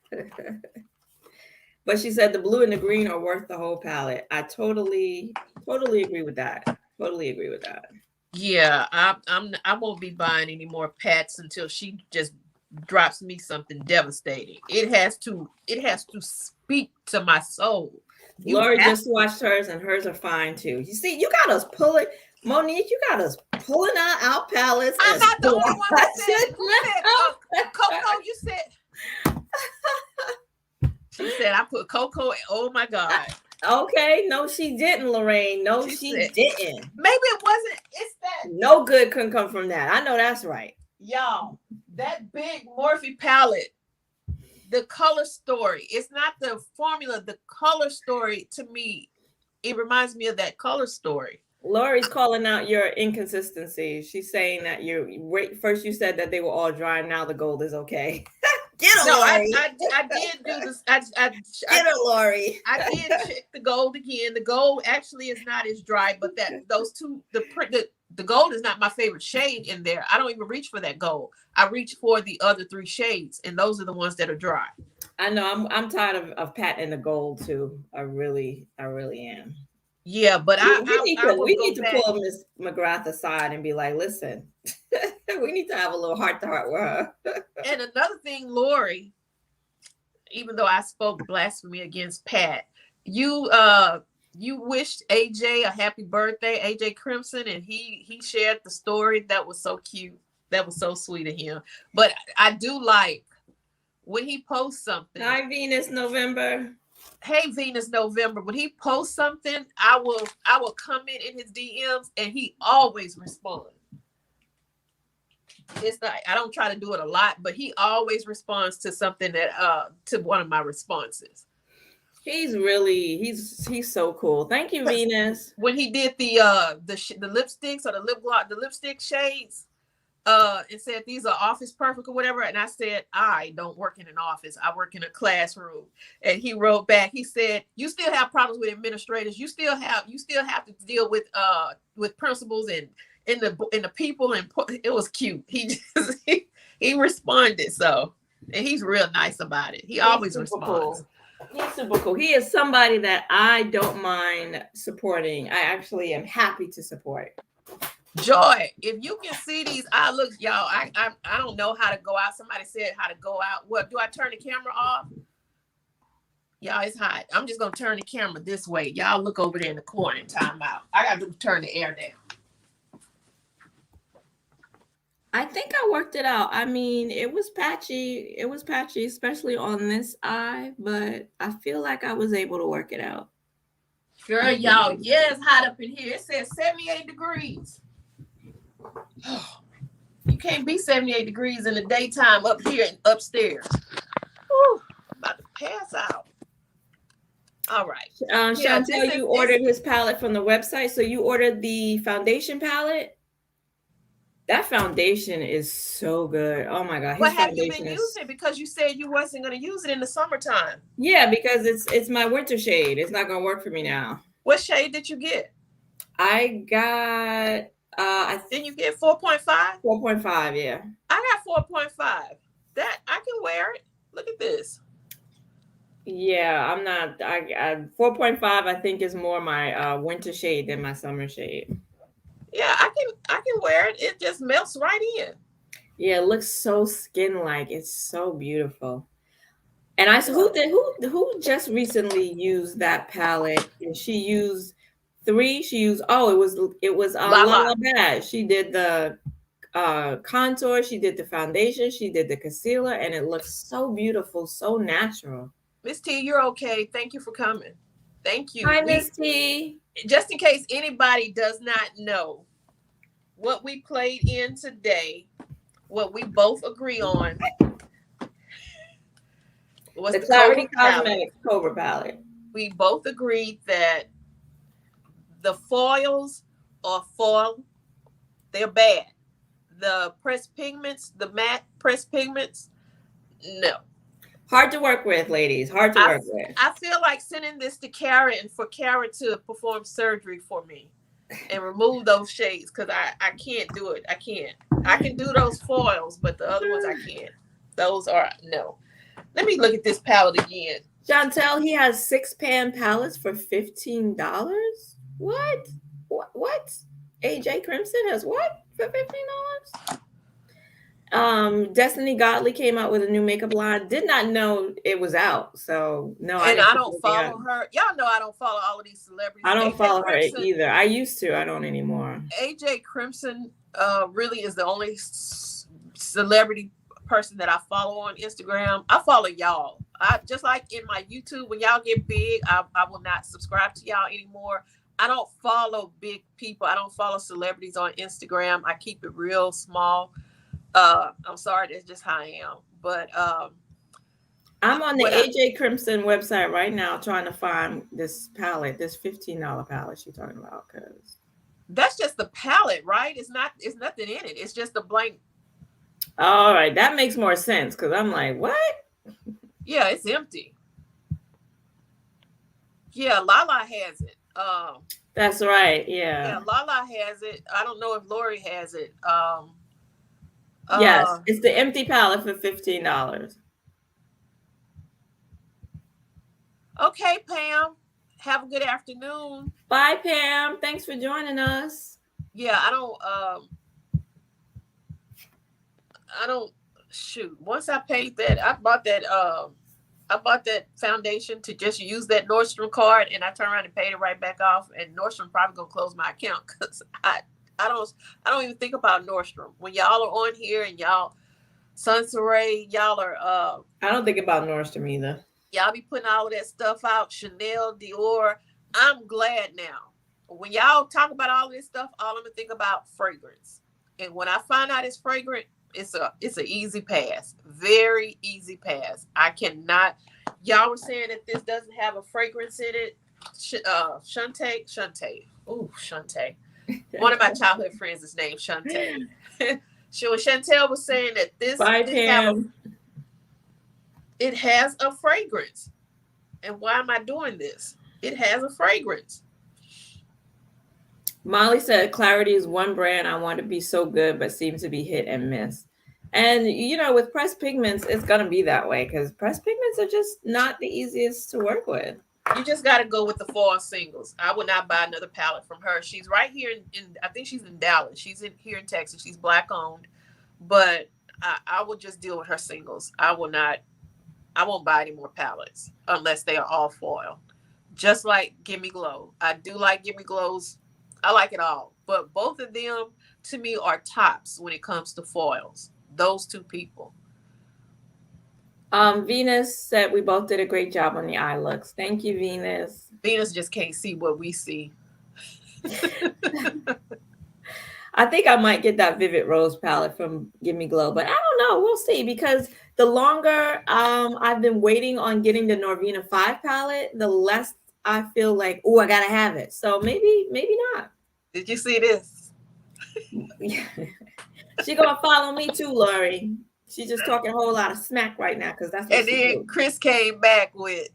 But she said the blue and the green are worth the whole palette. I totally agree with that. Yeah, I won't be buying any more Pats until she just drops me something devastating. It has to speak to my soul. You Lori have just watched hers, and hers are fine too. You see, you got us pulling, Monique. You got us pulling out our palettes. I'm And not the only one who said it. Who said Coco? You said. She said I put Coco. Oh my God. Okay, no, she didn't, Lorraine. No, she didn't. Maybe it wasn't. It's that. No good couldn't come from that. I know that's right. Y'all, that big Morphe palette, the color story. It's not the formula. The color story, to me, it reminds me of that color story. Lori's calling out your inconsistencies. She's saying that first you said that they were all dry, now the gold is okay. Get her, Lori. I did do this. Get her, Lori. I did check the gold again. The gold actually is not as dry, but those two, the gold is not my favorite shade in there. I don't even reach for that gold. I reach for the other 3 shades, and those are the ones that are dry. I know. I'm tired of patenting the gold too. I really am. Yeah, but we need to pull Miss McGrath aside and be like, listen, we need to have a little heart to heart with her. And another thing, Lori, even though I spoke blasphemy against Pat, you wished AJ a happy birthday, AJ Crimson, and he shared the story. That was so cute. That was so sweet of him. But I do like when he posts something. Hi, Venus November. Hey, Venus November. When he posts something, I will comment in his DMs, and he always responds. It's not, I don't try to do it a lot, but he always responds to something that to one of my responses. He's so cool. Thank you, Venus. When he did the lipsticks or the lip gloss, the lipstick shades, and said these are office perfect or whatever, and I said I don't work in an office, I work in a classroom. And he wrote back, he said, you still have problems with administrators, you still have to deal with principals and in the people, and it was cute. He responded, so, and he's real nice about it. He always responds. Cool. He's super cool. He is somebody that I don't mind supporting. I actually am happy to support. Joy, if you can see these eye looks, y'all, I don't know how to go out. Somebody said how to go out. What, do I turn the camera off? Y'all, it's hot. I'm just gonna turn the camera this way. Y'all look over there in the corner and time out. I got to turn the air down. I think I worked it out. I mean, it was patchy. It was patchy, especially on this eye, but I feel like I was able to work it out. Girl, y'all, yeah, it's hot up in here. It says 78 degrees. You can't be 78 degrees in the daytime up here and upstairs. Whew, I'm about to pass out. All right. Chantel, you ordered his palette from the website. So you ordered the foundation palette? That foundation is so good. Oh my God. What have you been using? Because you said you wasn't going to use it in the summertime. Yeah, because it's my winter shade. It's not going to work for me now. What shade did you get? I got... Didn't you get 4.5? 4.5, yeah. I got 4.5. That I can wear it. Look at this. Yeah, I'm not. I 4.5. I think is more my winter shade than my summer shade. Yeah, I can wear it. It just melts right in. Yeah, it looks so skin-like. It's so beautiful. And who just recently used that palette? And she used 3. She used it was Lauder. She did the contour, she did the foundation, she did the concealer, and it looks so beautiful, so natural. Miss T, you're okay. Thank you for coming. Thank you. Hi, Miss T. Just in case anybody does not know what we played in today, what we both agree on was the Klarity Cosmetics Cobra palette. We both agreed that the foils are foil. They're bad. The pressed pigments, the matte pressed pigments, no. Hard to work with, ladies. Hard to work with. I feel like sending this to Kara and for Kara to perform surgery for me and remove those shades, because I can't do it. I can't. I can do those foils, but the other ones I can't. Those are no. Let me look at this palette again. Chantel, he has 6-pan palettes for $15. What? What? AJ Crimson has what for $15? Destiny Godly came out with a new makeup line. Did not know it was out, so no, I And didn't I pick don't anything follow up. her. Y'all know I don't follow all of these I celebrities. don't AJ follow her Crimson, either. I used to. I don't anymore. AJ Crimson really is the only celebrity person that I follow on Instagram. I follow y'all. I just like in my YouTube, when y'all get big, I will not subscribe to y'all anymore. I don't follow big people. I don't follow celebrities on Instagram. I keep it real small. I'm sorry, that's just how I am. But I'm on the what I, AJ Crimson website right now trying to find this palette, this $15 palette she's talking about. Cause that's just the palette, right? It's not. It's nothing in it. It's just a blank. all right, that makes more sense because I'm like, what? Yeah, it's empty. Yeah, Lala has it. That's right. Yeah, Yeah. Lala has it. I don't know if Lori has it. Yes, Uh, it's the empty palette for $15. okay, Pam. Have a good afternoon. Bye, Pam. Thanks for joining us. Yeah, I don't shoot. Once I paid that, I bought that foundation to just use that Nordstrom card, and I turned around and paid it right back off. And Nordstrom probably gonna close my account because I don't even think about Nordstrom when y'all are on here and y'all Sunsaray, y'all are I don't think about Nordstrom either. y'all be putting all of that stuff out, Chanel, Dior. I'm glad now. When y'all talk about all this stuff, all I'm gonna think about fragrance. And when I find out it's fragrant, it's an easy pass. Very easy pass. I cannot. Y'all were saying that this doesn't have a fragrance in it. Shantae. Ooh, Shantae. One of my childhood friends is named Shantae. Chantel was saying that Bye, Pam. It has a fragrance. And why am I doing this? It has a fragrance. Molly said Clarity is one brand I want to be so good, but seems to be hit and miss. And with pressed pigments, it's gonna be that way because pressed pigments are just not the easiest to work with. You just got to go with the fall singles. I would not buy another palette from her. She's right here in I think she's in Dallas. She's here in Texas. She's Black owned, but I will just deal with her singles. I won't buy any more palettes unless they are all foil. Just like Gimme Glow. I do like Gimme Glows. I like it all. But both of them, to me, are tops when it comes to foils. Those two people. Venus said we both did a great job on the eye looks. Thank you, Venus. Venus just can't see what we see. I think I might get that Vivid Rose palette from Gimme Glow, but I don't know. We'll see because the longer I've been waiting on getting the Norvina 5 palette, the less I feel like, oh, I gotta have it. So maybe not. Did you see this? She gonna follow me too, Lori. She's just talking a whole lot of smack right now because that's what and then Chris came back with.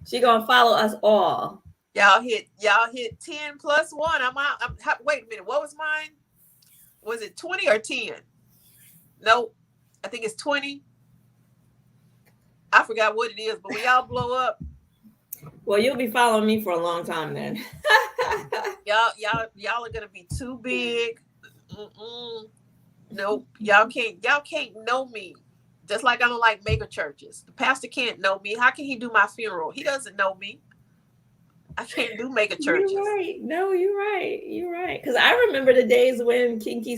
She gonna follow us all. Y'all hit 10 plus 1. I'm out. Wait a minute. What was mine? Was it 20 or 10? No, I think it's 20. I forgot what it is, but when y'all blow up. Well, you'll be following me for a long time then. y'all are gonna be too big. Nope. Y'all can't know me. Just like I don't like mega churches. The pastor can't know me. How can he do my funeral? He doesn't know me. I can't do mega churches. You're right. No, you're right. Because I remember the days when Kinky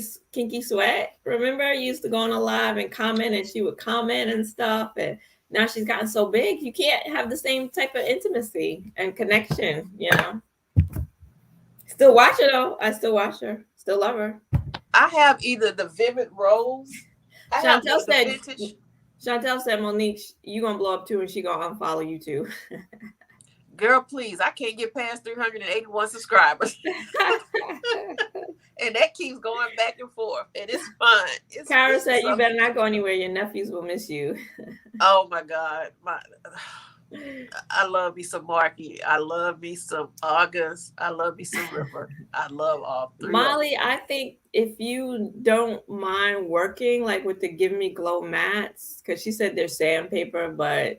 Sweat, remember, used to go on a live and comment, and she would comment and stuff. And now she's gotten so big, you can't have the same type of intimacy and connection, Still watch her though. I still watch her. Still love her. I have either the Vivid Rose. Chantel said, Monique, you gonna blow up too, and she gonna unfollow you too. Girl, please, I can't get past 381 subscribers. And that keeps going back and forth. And it's fun. Kara said, you better not go anywhere. Your nephews will miss you. Oh, my God. I love me some Marky. I love me some August. I love me some River. I love all three. Molly, I think if you don't mind working like with the Give Me Glow mattes, because she said they're sandpaper, but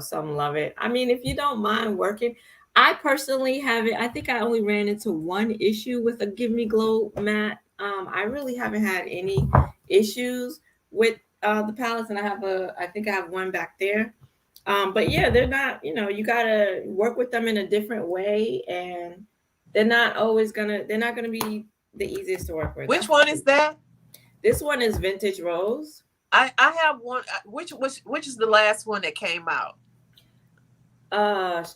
some love it. I mean, if you don't mind working, I personally haven't. I think I only ran into one issue with a Give Me Glow matte I really haven't had any issues with the palettes, and I think I have one back there. But yeah, they're not, you gotta work with them in a different way, and they're not gonna be the easiest to work with. Which one is that? This one is Vintage Rose. I have one. Which is the last one that came out?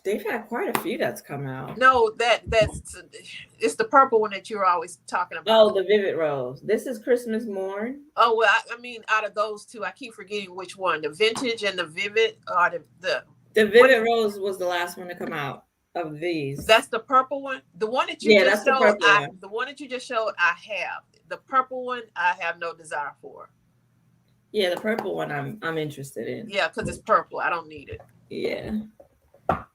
They've had quite a few that's come out. No, it's the purple one that you're always talking about. Oh, the Vivid Rose. This is Christmas Morn. Oh well, I mean, out of those two, I keep forgetting which one. The Vintage and the Vivid are the Vivid Rose was the last one to come out of these. That's the purple one. The one that you just showed, the one that you just showed, I have. The purple one, I have no desire for. Yeah, the purple one, I'm interested in. Yeah, because it's purple. I don't need it. Yeah,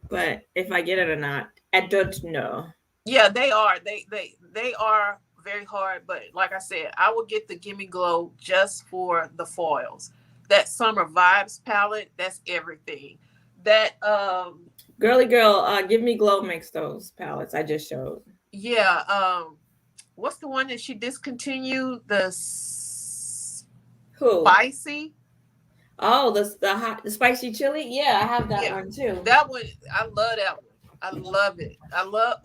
but if I get it or not, I don't know. Yeah, they are. They are very hard. But like I said, I will get the Gimme Glow just for the foils. That Summer Vibes palette, that's everything. That Girly Girl, Give Me Glow makes those palettes I just showed. Yeah. What's the one that she discontinued? The Who? Spicy. Oh, the spicy chili. Yeah, I have that one too. That one, I love that one. I love it.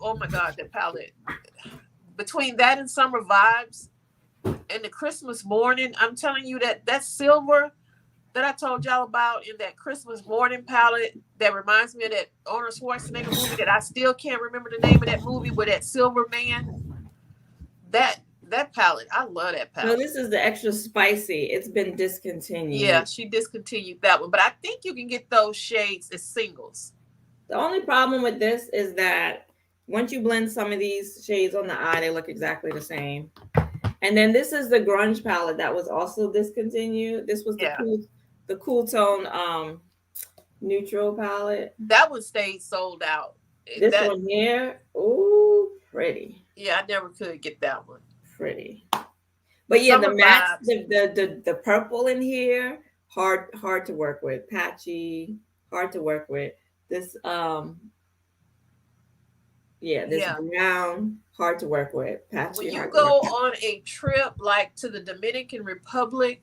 Oh my God, that palette. Between that and Summer Vibes and the Christmas Morning, I'm telling you that silver that I told y'all about in that Christmas Morning palette that reminds me of that Arnold Schwarzenegger movie that I still can't remember the name of that movie with that silver man. That palette, I love that palette. No, this is the extra spicy. It's been discontinued. Yeah, she discontinued that one, but I think you can get those shades as singles. The only problem with this is that once you blend some of these shades on the eye, they look exactly the same. And then this is the Grunge palette that was also discontinued. This was the cool tone neutral palette. That one stayed sold out. This one here, ooh, pretty. Yeah, I never could get that one. Pretty. But yeah, the matte, the purple in here, hard to work with. Patchy, hard to work with. This brown, hard to work with. Patchy. When you go on a trip like to the Dominican Republic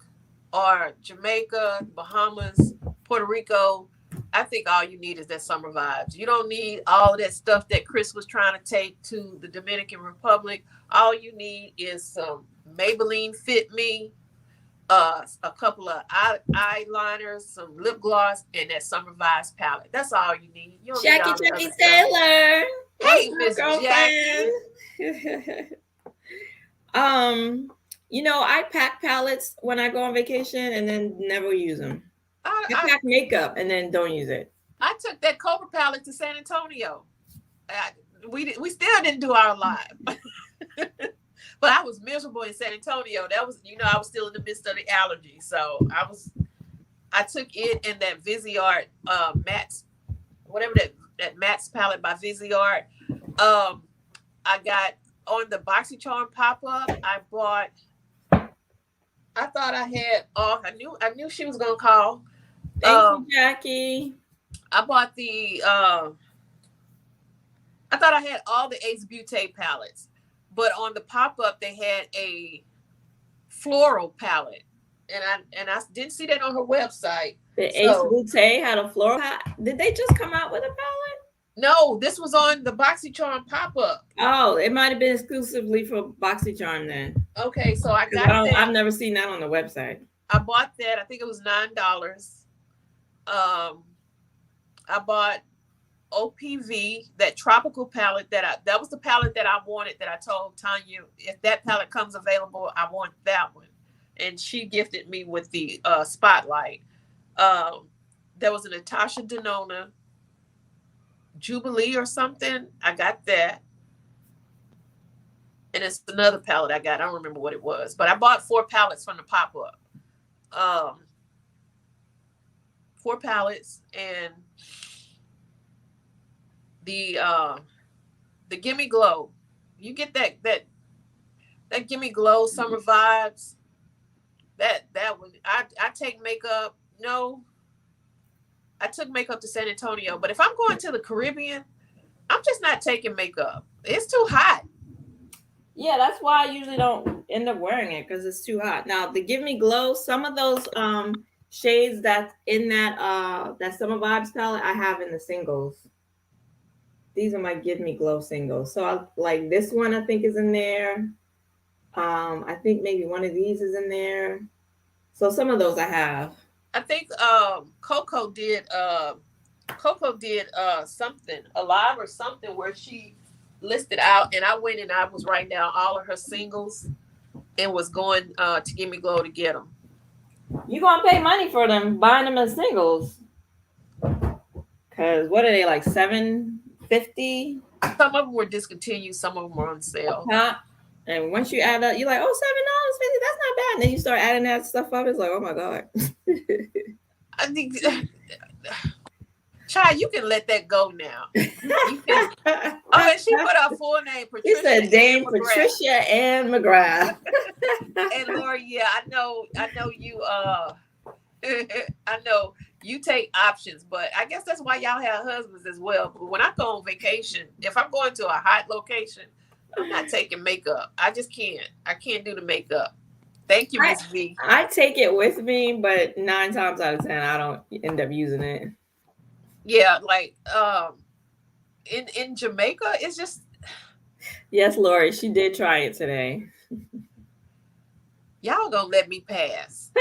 or Jamaica, Bahamas, Puerto Rico, I think all you need is that Summer Vibes. You don't need all of that stuff that Chris was trying to take to the Dominican Republic. All you need is some Maybelline Fit Me, a couple of eyeliners, some lip gloss, and that Summer Vibes palette. That's all you need. You don't Jackie Taylor. Hey, Miss Jackie. I pack palettes when I go on vacation and then never use them. I pack makeup and then don't use it. I took that Cobra palette to San Antonio. We still didn't do our live. But I was miserable in San Antonio. That was, I was still in the midst of the allergy. So I took it and that Viseart matte, whatever that matte palette by Viseart. I got on the BoxyCharm pop-up, I thought I had I knew she was gonna call. Thank you, Jackie. I bought I thought I had all the Ace Beauté palettes, but on the pop-up they had a floral palette, and I didn't see that on her website. The Ace Beauté had a floral palette. Did they just come out with a palette? No, this was on the BoxyCharm pop-up. Oh, it might have been exclusively for BoxyCharm then. Okay, so I got that. I've never seen that on the website. I bought that. I think it was $9. I bought OPV, that tropical palette that was the palette that I wanted, that I told Tanya, if that palette comes available, I want that one. And she gifted me with the Spotlight. There was a Natasha Denona Jubilee or something. I got that. And it's another palette I got. I don't remember what it was. But I bought 4 palettes from the pop-up. 4 palettes, and the Gimme Glow. You get that Gimme Glow Summer Vibes. That one. I take makeup. No. I took makeup to San Antonio, but if I'm going to the Caribbean, I'm just not taking makeup. It's too hot. Yeah, that's why I usually don't end up wearing it because it's too hot. Now the Give Me Glow, some of those shades that's in that Summer Vibes palette, I have in the singles. These are my Give Me Glow singles. So I like this one, I think is in there. I think maybe one of these is in there. So some of those I have. I think Coco did something, a live or something where she listed out, and I went and I was writing down all of her singles and was going to Give Me Glow to get them. You gonna pay money for them, buying them as singles? Cause what are they like, $7.50? Some of them were discontinued, some of them were on sale. And once you add up, you're like, oh, $7.50, that's not bad. And then you start adding that stuff up. It's like, oh my God. I think, child, you can let that go now. And she put her full name, Patricia. He said Dame Patricia Ann McGrath. And Lori, yeah, I know you. I know you take options, but I guess that's why y'all have husbands as well. But when I go on vacation, if I'm going to a hot location, I'm not taking makeup. I just can't. I can't do the makeup. Thank you, Miss V. I take it with me, but 9 times out of 10, I don't end up using it. Yeah, like in Jamaica, it's just. Yes, Lori, she did try it today. Y'all gonna let me pass.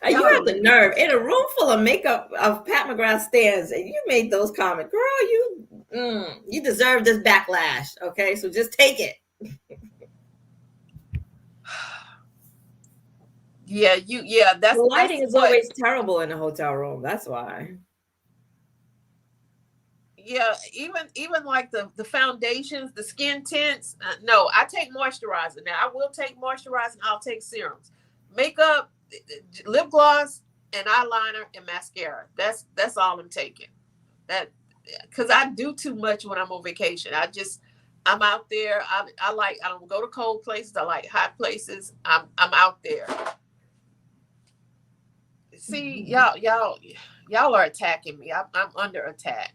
You have the nerve in a room full of makeup of Pat McGrath stands, and you made those comments, girl. You deserve this backlash. Okay, so just take it. That's the lighting is always terrible in a hotel room. That's why. Yeah, even like the foundations, the skin tints. No, I take moisturizer. Now I will take moisturizer and I'll take serums. Makeup, lip gloss, and eyeliner and mascara. That's all I'm taking. That because I do too much when I'm on vacation. I'm out there. I don't go to cold places. I like hot places. I'm out there. See, y'all are attacking me. I'm under attack.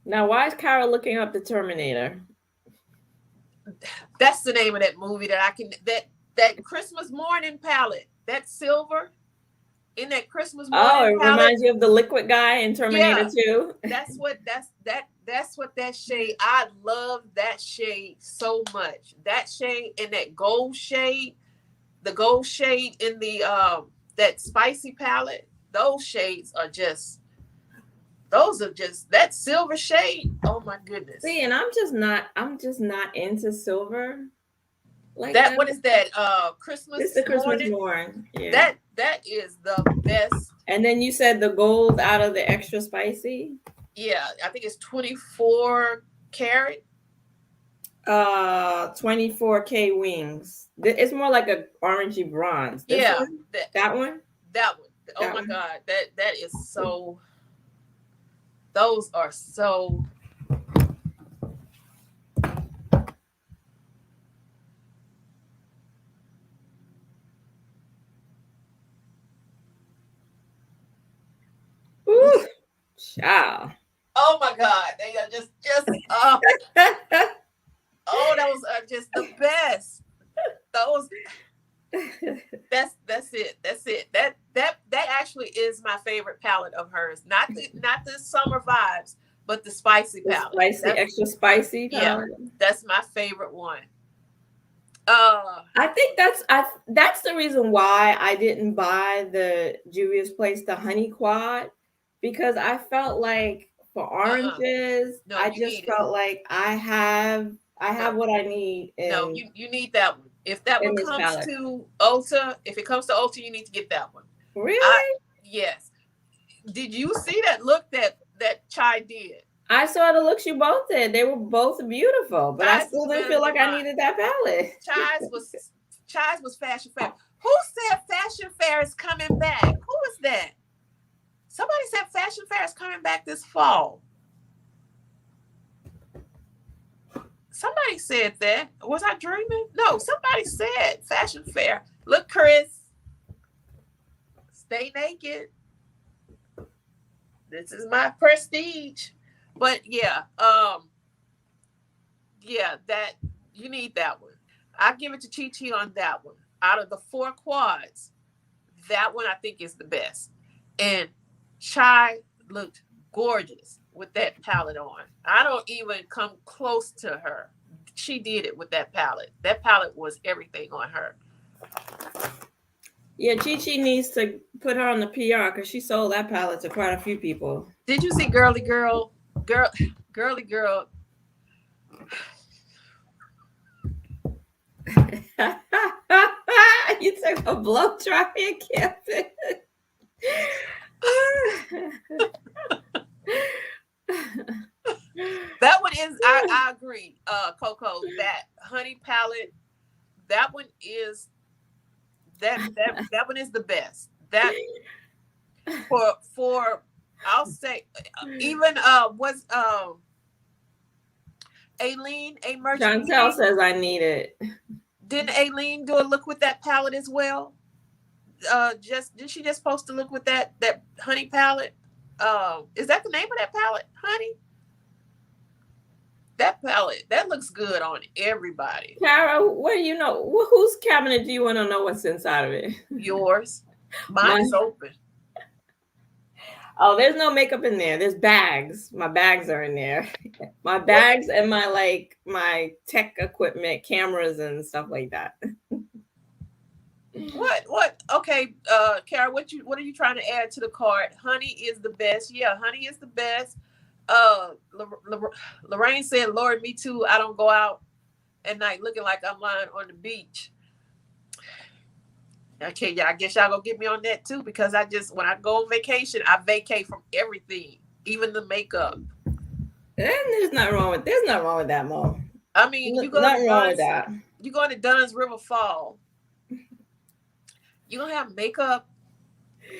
Now, why is Carol looking up the Terminator? That's the name of that movie that Christmas morning palette. That silver in that Christmas morning palette. Oh, it reminds you of the liquid guy in Terminator 2. That's what that shade. I love that shade so much. That shade and that gold shade, the gold shade in the that spicy palette. Those shades are just. Those are just that silver shade. Oh my goodness. See, and I'm just not into silver. Like that. What is that? Christmas. It's the Christmas morning. Yeah. That is the best. And then you said the gold out of the extra spicy. Yeah, I think it's 24 karat. 24K wings. It's more like a orangey bronze. That one. Oh my God, that is so. Those are so. Ooh, child. Oh my God, they are just. Oh, those are just the best. Those. That's it. That actually is my favorite palette of hers. Not the summer vibes, but the spicy palette. Extra spicy palette. Yeah, that's my favorite one. I think that's the reason why I didn't buy the Juvia's Place, the honey quad, because I felt like for oranges, I just felt like I have what I need. No, you need that one. If that one comes to Ulta, you need to get that one. Really? Yes. Did you see that look that Chai did? I saw the looks you both did. They were both beautiful, but I still didn't feel like I needed that palette. Chai's was fashion fair. Who said fashion fair is coming back? Who is that? Somebody said fashion fair is coming back this fall. Somebody said that. Was I dreaming? No, somebody said fashion fair. Look, Chris. Stay naked. This is my prestige. But yeah, Yeah, that you need that one. I give it to Chi Chi on that one. Out of the 4 quads, that one I think is the best. And Chai looked gorgeous with that palette on. I don't even come close to her. She did it with that palette. That palette was everything on her. Yeah, Chi Chi needs to put her on the PR because she sold that palette to quite a few people. Did you see Girly Girl? Girly Girl. You took a blow dry and kept it. That one is, I agree, Coco. That honey palette, that one is that one is the best. That for I'll say even was Aileen a merchant? Chantel says I need it. Didn't Aileen do a look with that palette as well? Did she just post a look with that honey palette? Is that the name of that palette? Honey? That palette, that looks good on everybody. Kara, what do you know? Whose cabinet do you want to know what's inside of it? Yours. Mine's open. Oh, there's no makeup in there. There's bags. My bags are in there. My bags and my tech equipment, cameras and stuff like that. What? Okay, Kara, what are you trying to add to the cart? Honey is the best. Yeah, honey is the best. Lorraine said, Lord, me too. I don't go out at night looking like I'm lying on the beach. Okay, yeah, I guess y'all gonna get me on that too, because when I go on vacation, I vacate from everything, even the makeup. And there's nothing wrong with that, Mo. I mean, you go to Dunn's River Fall. You're gonna have makeup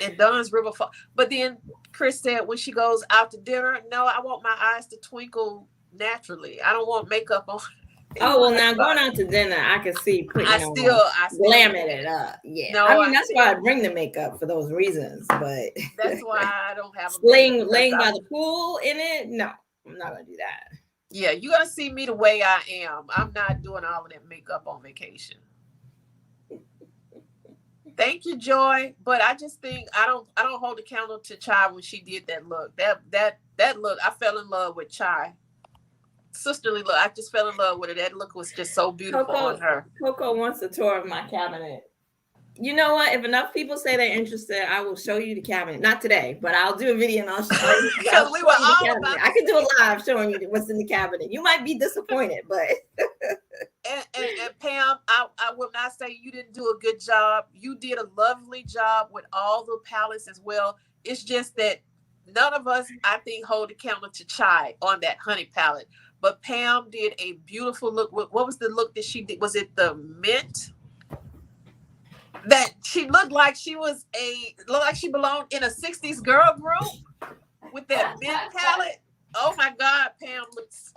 in Dunn's River Fall. But then Chris said when she goes out to dinner, no, I want my eyes to twinkle naturally. I don't want makeup on. Oh, well, now going out to dinner, I can see I still glamming it up. Yeah. No, I mean, that's why I bring the makeup for those reasons. But that's why I don't have laying by the pool in it. No, I'm not going to do that. Yeah, you're going to see me the way I am. I'm not doing all of that makeup on vacation. Thank you, Joy. But I just think I don't hold a candle to Chai when she did that look. That look, I fell in love with Chai. Sisterly look. I just fell in love with it. That look was just so beautiful on her. Coco wants a tour of my cabinet. You know what? If enough people say they're interested, I will show you the cabinet. Not today, but I'll do a video and I'll show you. Because we were all about I could do a live showing you what's in the cabinet. You might be disappointed, but and Pam, I will not say you didn't do a good job. You did a lovely job with all the palettes as well. It's just that none of us, I think, hold a candle to Chai on that honey palette. But Pam did a beautiful look. What was the look that she did? Was it the mint? That she looked like she belonged in a 60s girl group with that mint palette. Oh my God, Pam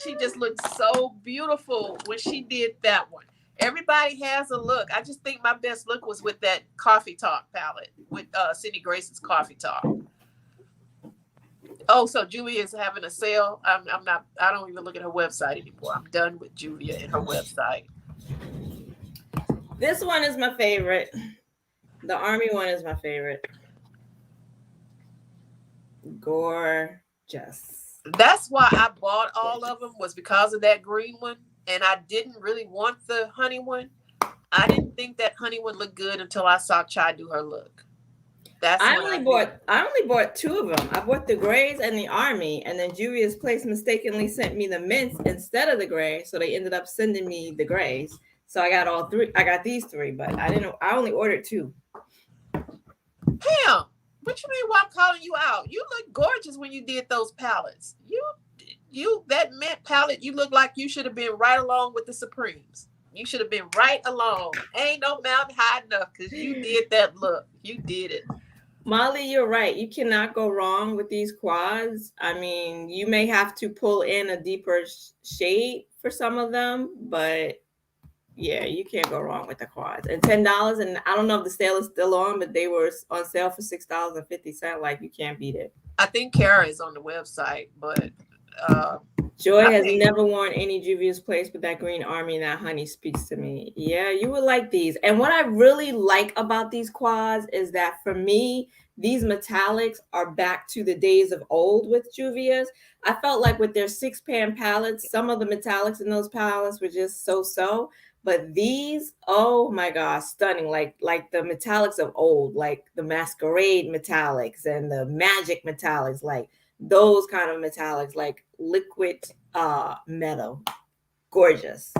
she just looked so beautiful when she did that one. Everybody has a look. I just think my best look was with that Coffee Talk palette with Cindy Grace's Coffee Talk. Oh, so Julia is having a sale. I don't even look at her website anymore. I'm done with Julia and her website. This one is my favorite. The Army one is my favorite. Gorgeous. That's why I bought all of them, was because of that green one. And I didn't really want the honey one. I didn't think that honey one looked good until I saw Chai do her look. I only bought 2 of them. I bought the grays and the Army, and then Julia's Place mistakenly sent me the mints instead of the gray, so they ended up sending me the grays. So I got all 3. I got these 3, but I only ordered 2. Pam, what you mean? Why I'm calling you out? You look gorgeous when you did those palettes. You that mint palette, you look like you should have been right along with the Supremes. You should have been right along. Ain't no mountain high enough because you did that look. You did it. Molly, you're right. You cannot go wrong with these quads. I mean, you may have to pull in a deeper shade for some of them, but yeah, you can't go wrong with the quads. And $10, and I don't know if the sale is still on, but they were on sale for $6.50. Like, you can't beat it. I think Kara is on the website, but Joy I has paid. never worn any Juvia's Place, but that green army and that honey speaks to me. Yeah, you would like these. And what I really like about these quads is that for me, these metallics are back to the days of old with Juvia's. I felt like with their 6-pan palettes, some of the metallics in those palettes were just so. But these, oh my gosh, stunning! Like the metallics of old, like the Masquerade metallics and the Magic metallics, like those kind of metallics, like liquid metal. Gorgeous.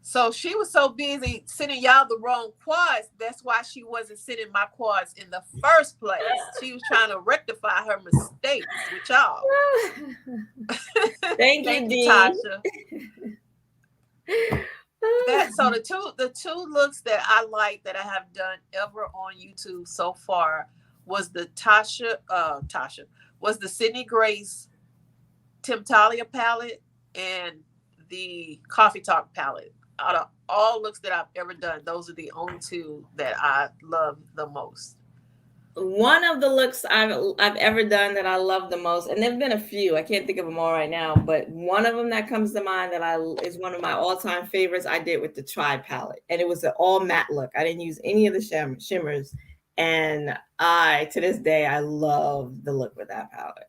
So she was so busy sending y'all the wrong quads. That's why she wasn't sending my quads in the first place. She was trying to rectify her mistakes with y'all. Thank Thank you, you, Dean. Tasha. So the two looks that I like that I have done ever on YouTube so far was the Tasha was the Sydney Grace Temptalia palette and the Coffee Talk palette. Out of all looks that I've ever done, those are the only two that I love the most. One of the looks I've ever done that I love the most, and there've been a few. I can't think of them all right now, but one of them that comes to mind that is one of my all-time favorites. I did with the Tribe palette, and it was an all matte look. I didn't use any of the shimmers, and to this day I love the look with that palette.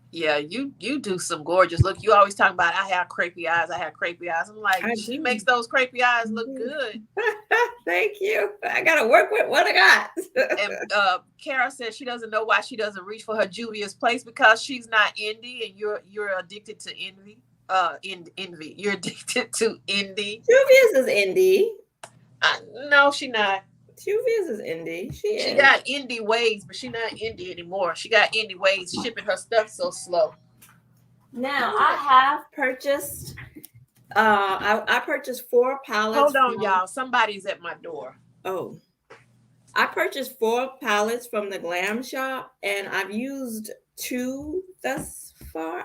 Yeah, you do some gorgeous look. You always talk about I have crepey eyes. I'm like, she makes those crepey eyes look good. Thank you. I gotta work with what I got. And Kara said she doesn't know why she doesn't reach for her Juvia's Place because she's not indie, and you're addicted to envy. Envy. You're addicted to indie. Juvia's is indie. No, she not. Juvia's is indie. She got indie ways, but she not indie anymore. She got indie ways, shipping her stuff so slow. Now I have purchased. I purchased 4 palettes. Hold on, y'all. Somebody's at my door. Oh, I purchased 4 palettes from the Glam Shop, and I've used 2 thus far.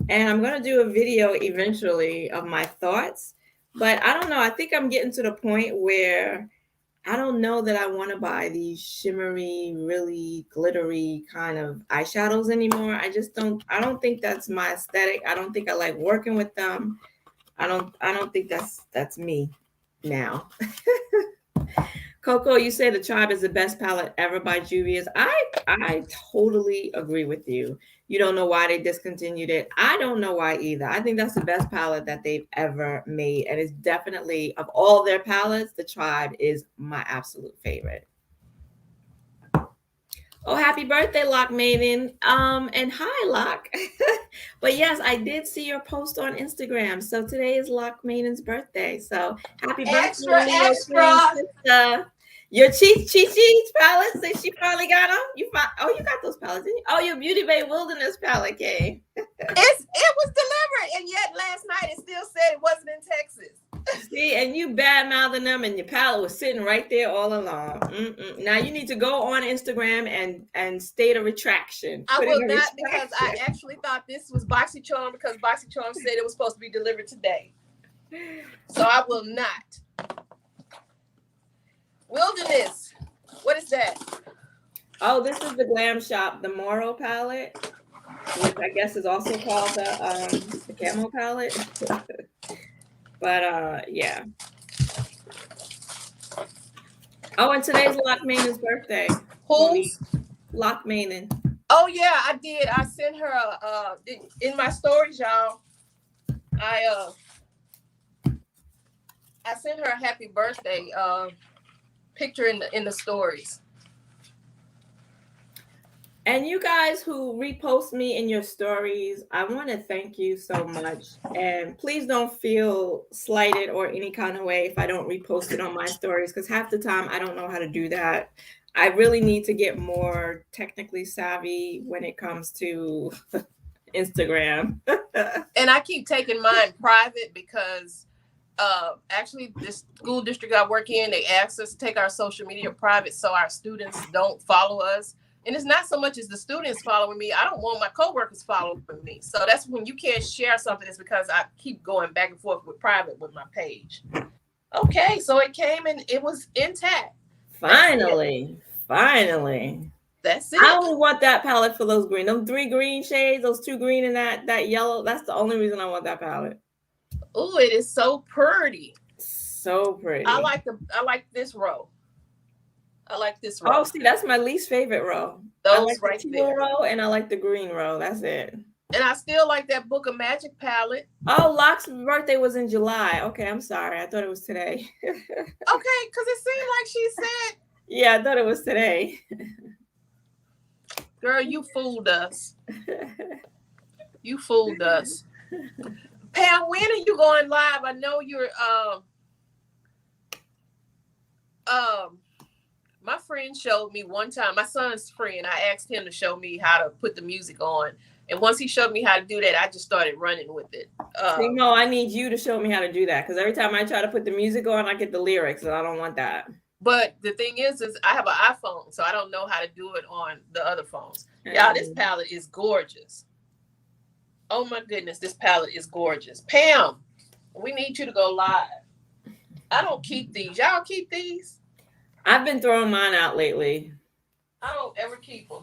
And I'm gonna do a video eventually of my thoughts. But I don't know. I think I'm getting to the point where I don't know that I want to buy these shimmery, really glittery kind of eyeshadows anymore. I don't think that's my aesthetic. I don't think I like working with them. I don't think that's me now. Coco, you say the Tribe is the best palette ever by Juvia's. I totally agree with you. You don't know why they discontinued it. I don't know why either. I think that's the best palette that they've ever made. And it's definitely, of all their palettes, the Tribe is my absolute favorite. Oh, happy birthday, Lock Maiden. And hi, Lock. But yes, I did see your post on Instagram. So today is Lock Maiden's birthday. So happy birthday, sister. Your cheats palettes that she finally got them. You got those palettes, didn't you? Oh, your Beauty Bay Wilderness palette came. It was delivered, and yet last night it still said it wasn't in Texas. See, and you bad mouthing them, and your palette was sitting right there all along. Now you need to go on Instagram and state a retraction. I will not, because I actually thought this was BoxyCharm because BoxyCharm said it was supposed to be delivered today. So I will not. Wilderness. What is that? Oh, this is the Glam Shop, the Moro palette, which I guess is also called the Camo palette. But yeah. Oh, and today's Lock Mainen's birthday. Who's? Lock Mainen. Oh yeah, I did. I sent her in my stories, y'all. I sent her a happy birthday picture in the stories. And you guys who repost me in your stories, I want to thank you so much. And please don't feel slighted or any kind of way if I don't repost it on my stories, because half the time I don't know how to do that. I really need to get more technically savvy when it comes to Instagram. And I keep taking mine private because actually this school district I work in, they asked us to take our social media private so our students don't follow us. And it's not so much as the students following me. I don't want my coworkers following me. So that's when you can't share something. It's because I keep going back and forth with private with my page. Okay, so it came and it was intact. Finally. That's That's I it. only want that palette for those green. Them 3 green shades, those 2 green and that yellow. That's the only reason I want that palette. Oh, it is so pretty. So pretty. I like this row. I like this Oh, row. see, that's my least favorite row. I Those like the right teal there. row and I like the green row. That's it. And I still like that Book of Magic palette. Oh, Locke's birthday was in July. Okay, I'm sorry. I thought it was today. Okay, because it seemed like she said, Yeah, I thought it was today. girl, you fooled us. You fooled us. Pam, when are you going live? I know you're my friend showed me one time, my son's friend, I asked him to show me how to put the music on. And once he showed me how to do that, I just started running with it. No, I need you to show me how to do that because every time I try to put the music on, I get the lyrics and I don't want that. But the thing is I have an iPhone, so I don't know how to do it on the other phones. Y'all, this palette is gorgeous. Oh my goodness, this palette is gorgeous. Pam, we need you to go live. I don't keep these. Y'all keep these? I've been throwing mine out lately. I don't ever keep them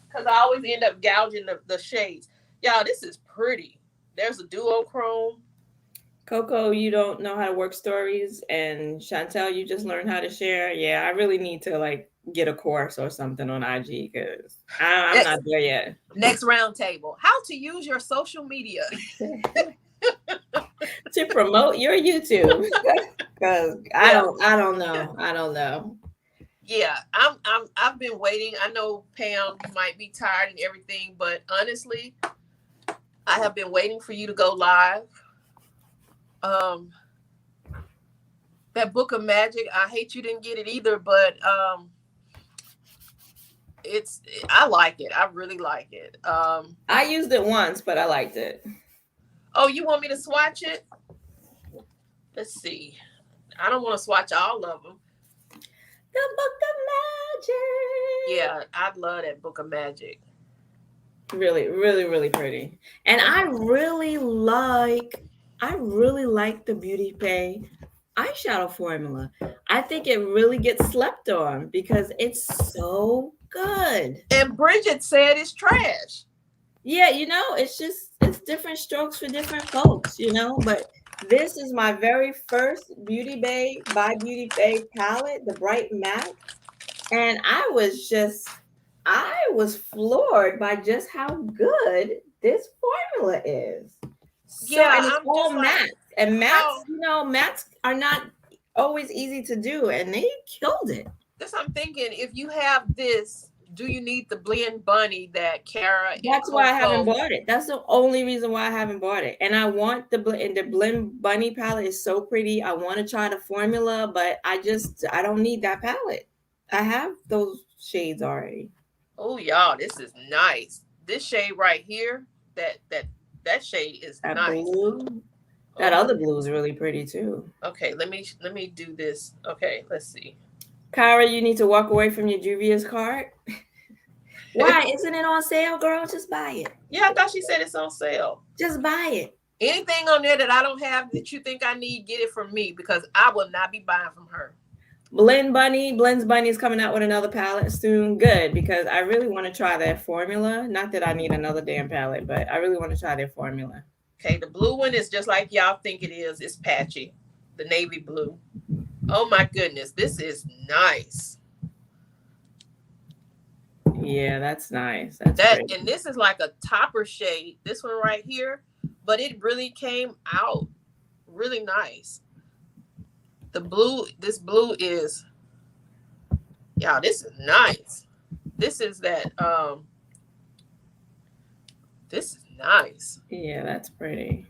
because I always end up gouging the shades. Y'all, this is pretty. There's a duochrome. Coco, you don't know how to work stories, and Chantel, you just learned how to share. Yeah, I really need to like get a course or something on IG because I'm not there yet. Next round table: how to use your social media to promote your YouTube. Because I don't know. Yeah, I've been waiting. I know Pam, you might be tired and everything, but honestly, I have been waiting for you to go live. That Book of Magic, I hate you didn't get it either, but I like it. I really like it. I used it once, but I liked it. Oh, you want me to swatch it? Let's see. I don't want to swatch all of them. The Book of Magic. Yeah, I love that Book of Magic. Really, really, really pretty. And I really like the Beauty Bay eyeshadow formula. I think it really gets slept on because it's so good. And Bridget said it's trash. Yeah, it's different strokes for different folks, but this is my very first Beauty Bay by Beauty Bay palette, the bright matte. And I was floored by just how good this formula is. Yeah, and it's all matte. And mattes are not always easy to do, and they killed it. That's what I'm thinking. If you have this, do you need the Blend Bunny that Kara? That's why I haven't bought it. That's the only reason why I haven't bought it. And I want the Blend Bunny palette is so pretty. I want to try the formula, but I don't need that palette. I have those shades already. Oh, y'all, this is nice. This shade right here, that shade is that nice. Blue. That other blue is really pretty too. Okay, let me do this. Okay, let's see. Kyra, you need to walk away from your Juvia's cart. Why? Isn't it on sale, girl? Just buy it. Yeah, I thought she said it's on sale. Just buy it. Anything on there that I don't have that you think I need, get it from me because I will not be buying from her. Blends Bunny is coming out with another palette soon. Good, because I really want to try their formula. Not that I need another damn palette, but I really want to try their formula. Okay, the blue one is just like y'all think it is. It's patchy. The navy blue. Oh my goodness, this is nice. Yeah, that's nice. And this is like a topper shade. This one right here, but it really came out really nice. This blue is, y'all, this is nice. This is that, this is nice. Yeah, that's pretty.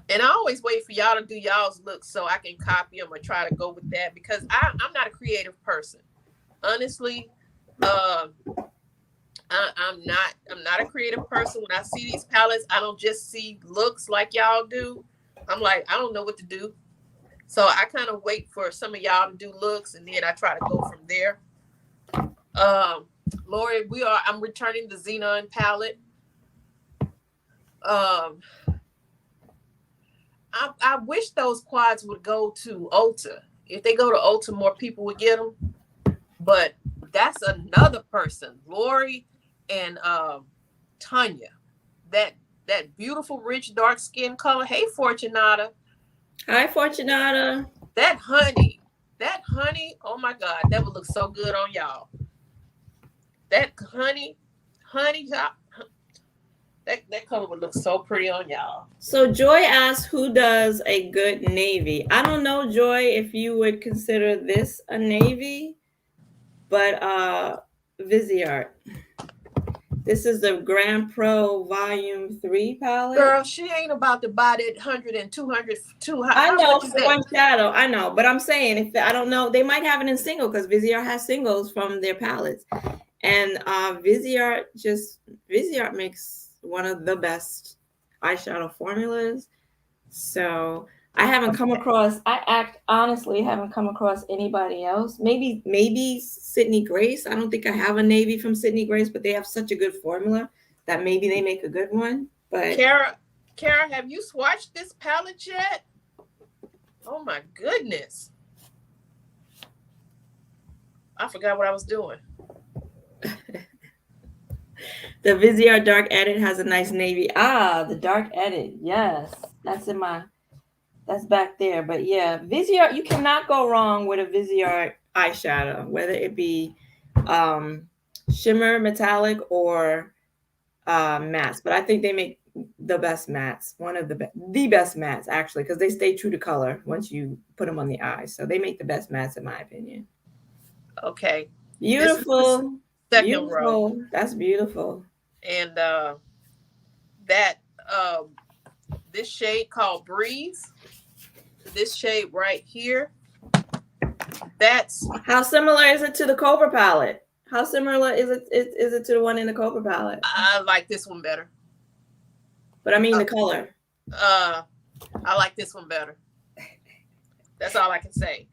And I always wait for y'all to do y'all's looks so I can copy them or try to go with that because I'm not a creative person. Honestly, I'm not a creative person. When I see these palettes, I don't just see looks like y'all do. I'm like, I don't know what to do. So I kind of wait for some of y'all to do looks and then I try to go from there. Lori, I'm returning the Xenon palette. I wish those quads would go to Ulta. If they go to Ulta, more people would get them. But that's another person, Lori and Tanya. That beautiful, rich, dark skin color. Hey, Fortunata. Hi, Fortunata. That honey. Oh my God, that would look so good on y'all. That honey, that color would look so pretty on y'all. So Joy asks, who does a good navy? I don't know, Joy, if you would consider this a navy, but Viseart. This is the Grand Pro Volume 3 palette. Girl, she ain't about to buy that 100 and 200 too high. I know, for one shadow. I know, but I'm saying, if I don't know, they might have it in single because Viseart has singles from their palettes. And Viseart makes one of the best eyeshadow formulas. So I haven't come across, honestly haven't come across anybody else. Maybe Sydney Grace. I don't think I have a navy from Sydney Grace, but they have such a good formula that maybe they make a good one. But Kara, have you swatched this palette yet? Oh my goodness. I forgot what I was doing. The Viseart Dark Edit has a nice navy. The Dark Edit. Yes. That's back there. But yeah, Viseart, you cannot go wrong with a Viseart eyeshadow, whether it be shimmer, metallic, or mattes. But I think they make the best mattes, one of the best mattes, actually, because they stay true to color once you put them on the eyes. So they make the best mattes, in my opinion. Okay. Beautiful. Second row. That's beautiful. And this shade called Breeze, this shade right here, that's... How similar is it to the Cobra palette? How similar is it to the one in the Cobra palette? I like this one better. But I mean the color. I like this one better. That's all I can say.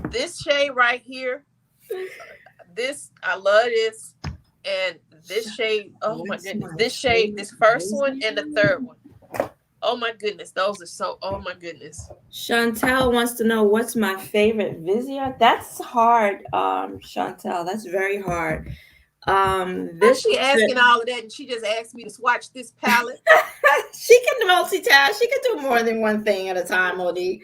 This shade right here, I love this. And this shade, oh my goodness, this shade, this first one and the third one. Oh my goodness, those are so, oh my goodness. Chantel wants to know what's my favorite Viseart. That's hard, Chantel. That's very hard. She asking all of that, and she just asked me to swatch this palette. She can multitask. She can do more than one thing at a time, Odie.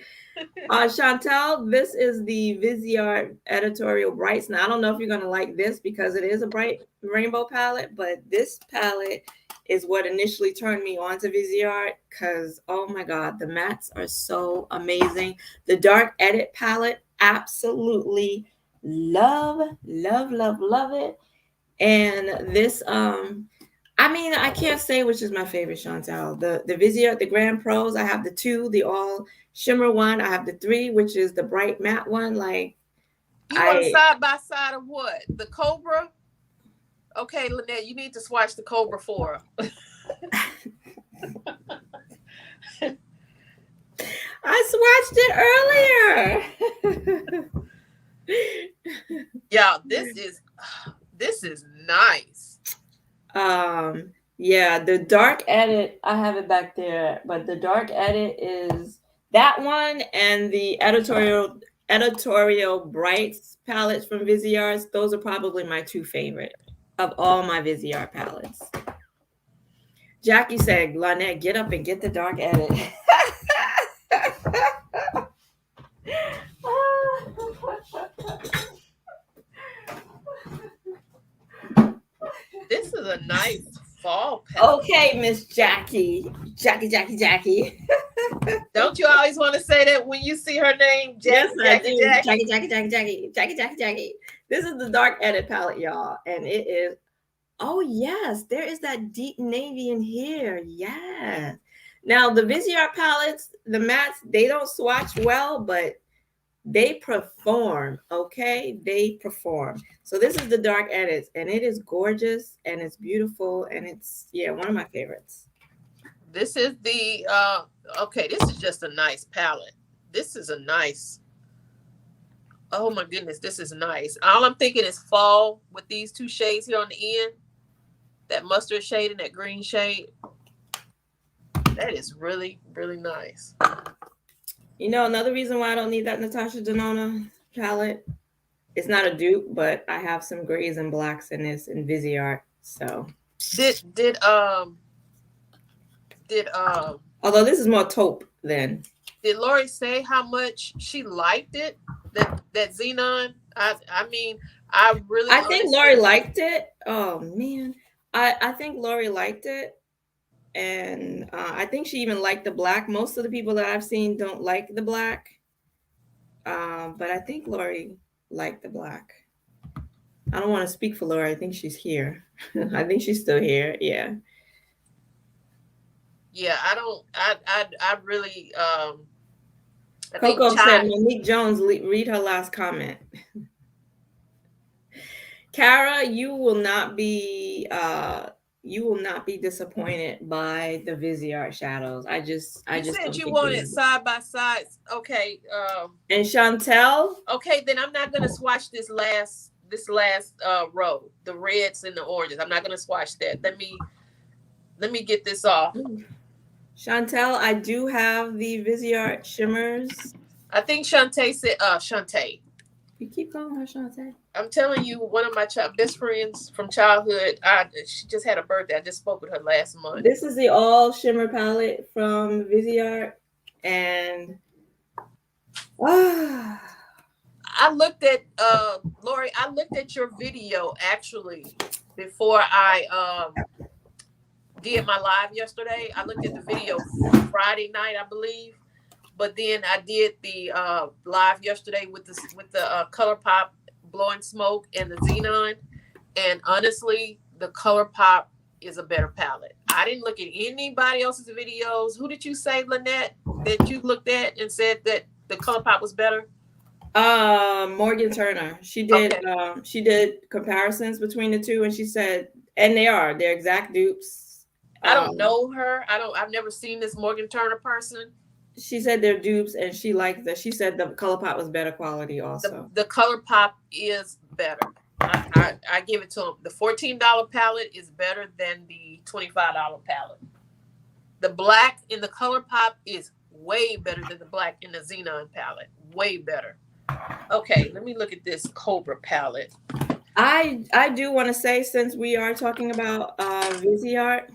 Chantel, this is the Viseart Editorial Brights. Now, I don't know if you're going to like this because it is a bright rainbow palette, but this palette is what initially turned me on to Viseart because, oh my God, the mattes are so amazing. The Dark Edit palette, absolutely love it. And this, I can't say which is my favorite, Chantel. The Viseart, the Grand Pros, I have the 2, the all shimmer one. I have the 3, which is the bright matte one. Like, you want a side by side of what? The Cobra? Okay, Lonette, you need to swatch the Cobra for her. I swatched it earlier. Yeah, this is nice. Yeah, the Dark Edit, I have it back there, but the Dark Edit is that one, and the editorial Brights palettes from Viseart. Those are probably my 2 favorite of all my Viseart palettes. Jackie said, Lonette, get up and get the Dark Edit. This is a nice fall palette. Okay, Miss Jackie. Jackie. Don't you always want to say that when you see her name? Yes, I do. Jackie. This is the Dark Edit palette, y'all. And it is, oh yes, there is that deep navy in here. Yes. Now, the Viseart palettes, the mattes, they don't swatch well, but they perform, okay? They perform. So this is the Dark Edits, and it is gorgeous, and it's beautiful, and it's, one of my favorites. This is the, okay, this is just a nice palette. This is a nice, oh my goodness, this is nice. All I'm thinking is fall with these 2 shades here on the end. That mustard shade and that green shade. That is really, really nice. You know, another reason why I don't need that Natasha Denona palette It's not a dupe, but I have some grays and blacks in this in Viseart. So Did although this is more taupe than. did Lori say how much she liked it? That Xenon? I mean, I really I think honestly, Lori liked it. Oh man, I think Lori liked it, and I think she even liked the black. Most of the people that I've seen don't like the black, but I think Lori liked the black. I don't want to speak for Lori. I think she's here. I think she's still here. Yeah. yeah, I don't. I really. I think Coco said Chai. Monique Jones. Read her last comment. Kara, you will not be disappointed by the Viseart shadows. I just said don't you think wanted side by sides. Okay. And Chantel, Okay, then I'm not gonna swatch this last row, the reds and the oranges. I'm not gonna swatch that. Let me get this off. Chantel, I do have the Viseart shimmers. I think Shantae said Shantae. You keep calling her Chantel. I'm telling you, one of my best friends from childhood. She just had a birthday. I just spoke with her last month. This is the all shimmer palette from Viseart, and I looked at Lori. I looked at your video actually before I did my live yesterday. I looked at the video Friday night, I believe, but then I did the live yesterday with the ColourPop blowing smoke and the Xenon. And honestly, the ColourPop is a better palette. I didn't look at anybody else's videos. Who did you say, Lonette, that you looked at and said that the ColourPop was better? Morgan Turner. She did she did comparisons between the two, and she said, and they're exact dupes. I don't know her. I've never seen this Morgan Turner person. She said they're dupes, and she liked that. She said the ColourPop was better quality also. The ColourPop is better. I give it to them. The $14 palette is better than the $25 palette. The black in the ColourPop is way better than the black in the Xenon palette. Way better. Okay, let me look at this Cobra palette. I do want to say, since we are talking about Viseart,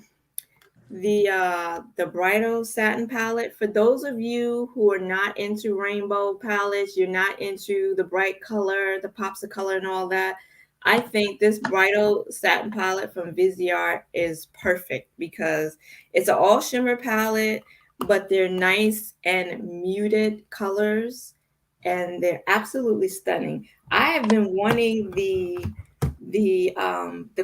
the Bridal Satin palette, for those of you who are not into rainbow palettes, you're not into the bright color, the pops of color and all that, I think this Bridal Satin palette from Viseart is perfect because it's an all shimmer palette, but they're nice and muted colors, and they're absolutely stunning. I have been wanting the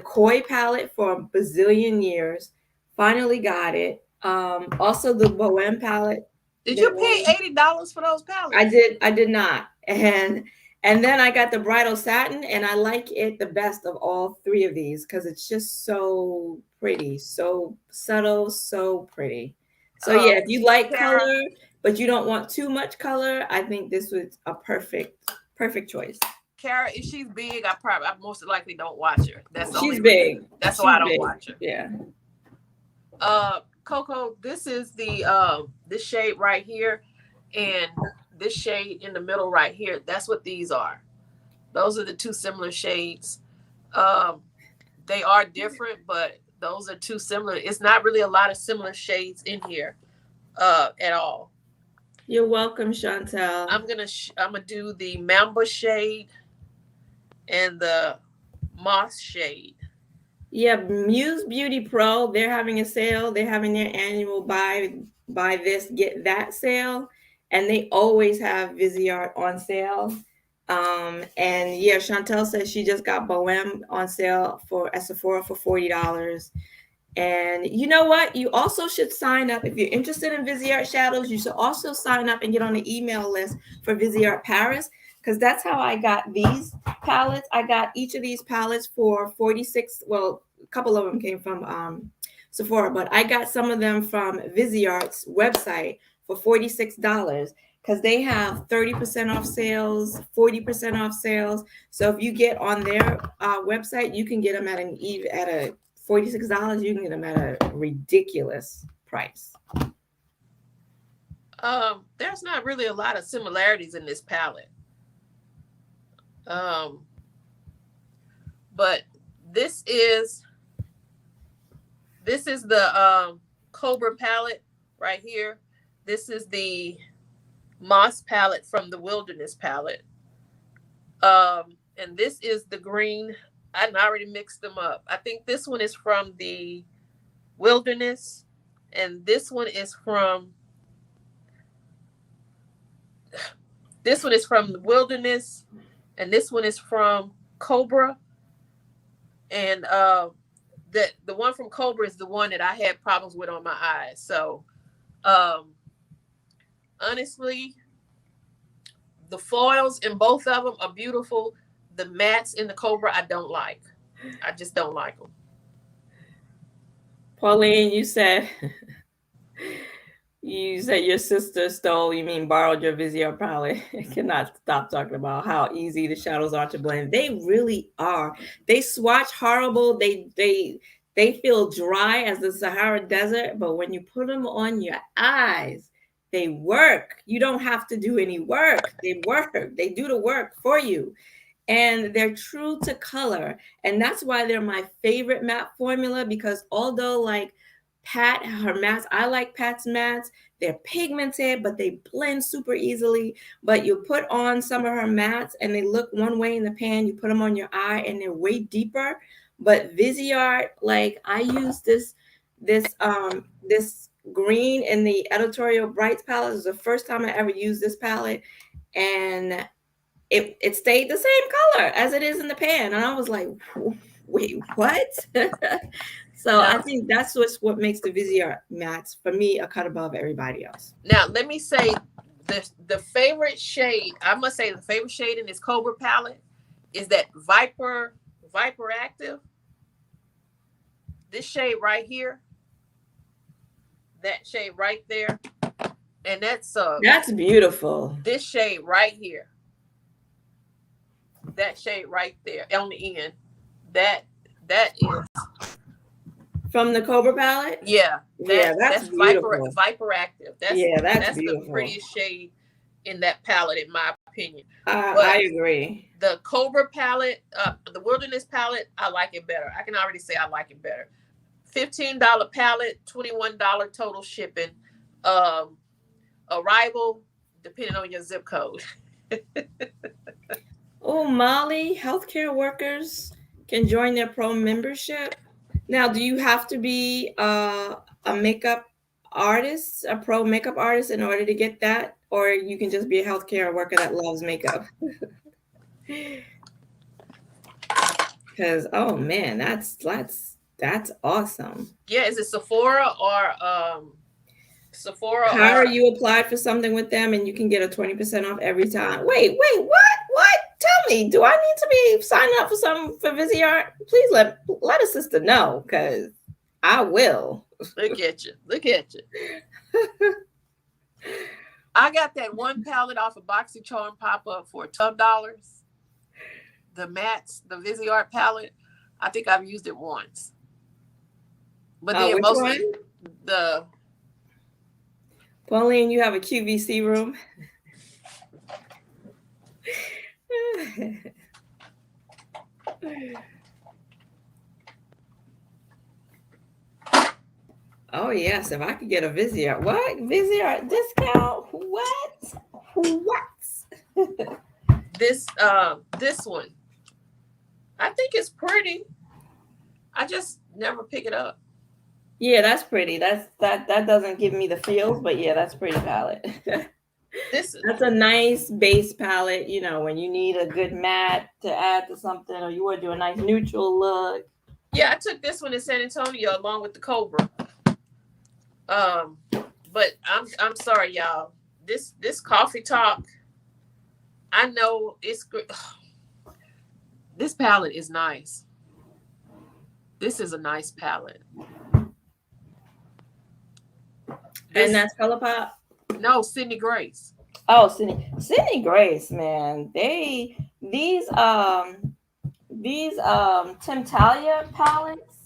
Koi palette for a bazillion years. Finally got it. Also the Bohème palette. Did you pay $80 for those palettes? I did not. And then I got the Bridal Satin, and I like it the best of all three of these because it's just so pretty, so subtle, so pretty. So yeah, if you like color, but you don't want too much color, I think this was a perfect choice. Kara, if she's big, I most likely don't watch her. She's big. That's why I don't watch her. Yeah. Coco, this is the this shade right here, and this shade in the middle right here. That's what these are. Those are the two similar shades. They are different, but those are two similar. It's not really a lot of similar shades in here at all. You're welcome, Chantel. I'm gonna do the Mamba shade and the Moss shade. Yeah, Muse Beauty Pro, they're having a sale. They're having their annual buy this, get that sale. And they always have Viseart on sale. And yeah, Chantel says she just got Bohème on sale at Sephora for $40. And you know what? You also should sign up. If you're interested in Viseart shadows, you should also sign up and get on the email list for Viseart Paris, because that's how I got these palettes. I got each of these palettes for $46. Well, a couple of them came from Sephora, but I got some of them from Viseart's website for $46 because they have 30% off sales, 40% off sales. So if you get on their website, you can get them at a $46. You can get them at a ridiculous price. There's not really a lot of similarities in this palette. Um, but this is the Cobra palette right here. This is the Moss palette from the Wilderness palette. And this is the green. I already mixed them up. I think this one is from the Wilderness, and this one is from the Wilderness, and this one is from Cobra. And the one from Cobra is the one that I had problems with on my eyes. So honestly, the foils in both of them are beautiful. The mattes in the Cobra I don't like. I just don't like them. Pauline, you said your sister borrowed your Vizier palette. I cannot stop talking about how easy the shadows are to blend. They really are. They swatch horrible. They feel dry as the Sahara Desert, but when you put them on your eyes, they work. You don't have to do any work. They work. They do the work for you. And they're true to color. And that's why they're my favorite matte formula, because although like Pat, her mattes, I like Pat's mattes. They're pigmented, but they blend super easily. But you put on some of her mattes and they look one way in the pan. You put them on your eye and they're way deeper. But Viziart, like I use this green in the Editorial Brights palette. It was the first time I ever used this palette. And it stayed the same color as it is in the pan. And I was like, wait, what? So now, I think that's what makes the Vizier mattes, for me, a cut above everybody else. Now, let me say the favorite shade, I must say the favorite shade in this Cobra palette is that Viper Active. This shade right here. That shade right there. And that's beautiful. This shade right here. That shade right there on the end. That is from the Cobra palette? Yeah. That's beautiful. Viper Active. That's beautiful. The prettiest shade in that palette, in my opinion. I agree. The Cobra palette, the Wilderness palette, I like it better. I can already say I like it better. $15 palette, $21 total shipping. Arrival, depending on your zip code. Oh, Molly, healthcare workers can join their pro membership. Now, do you have to be a makeup artist, a pro makeup artist, in order to get that? Or you can just be a healthcare worker that loves makeup? Because, oh man, that's awesome. Yeah, is it Sephora or Sephora? How you applied for something with them and you can get a 20% off every time. Wait, what? Tell me, do I need to be signing up for something for Viziart? Please let a sister know, because I will. Look at you. I got that one palette off of BoxyCharm pop-up for $12. The mattes, the Viziart palette. I think I've used it once. But then mostly the Pauline, you have a QVC room. Oh yes, if I could get a Viziart. What? Viziart discount? What? This one. I think it's pretty. I just never pick it up. Yeah, that's pretty. That doesn't give me the feels, but yeah, that's pretty palette. That's a nice base palette, when you need a good matte to add to something, or you want to do a nice neutral look. Yeah, I took this one in San Antonio along with the Cobra. But I'm sorry, y'all. This coffee talk, I know it's good. This palette is nice. This is a nice palette. And that's ColourPop? No, Sydney Grace. Oh, Sydney Grace, man. These Tim Talia palettes.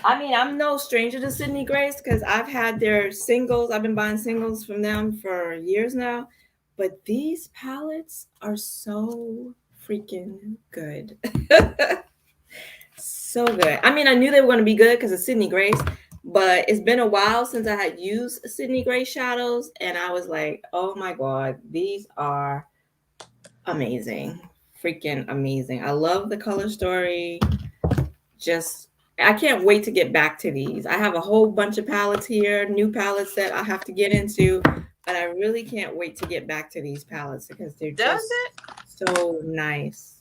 I mean, I'm no stranger to Sydney Grace because I've had their singles. I've been buying singles from them for years now. But these palettes are so freaking good. So good. I mean, I knew they were going to be good because of Sydney Grace, but it's been a while since I had used Sydney Grace shadows, and I was like, oh my God, these are amazing. Freaking amazing. I love the color story. Just, I can't wait to get back to these. I have a whole bunch of palettes here, new palettes that I have to get into, but I really can't wait to get back to these palettes because they're Does just it? so nice.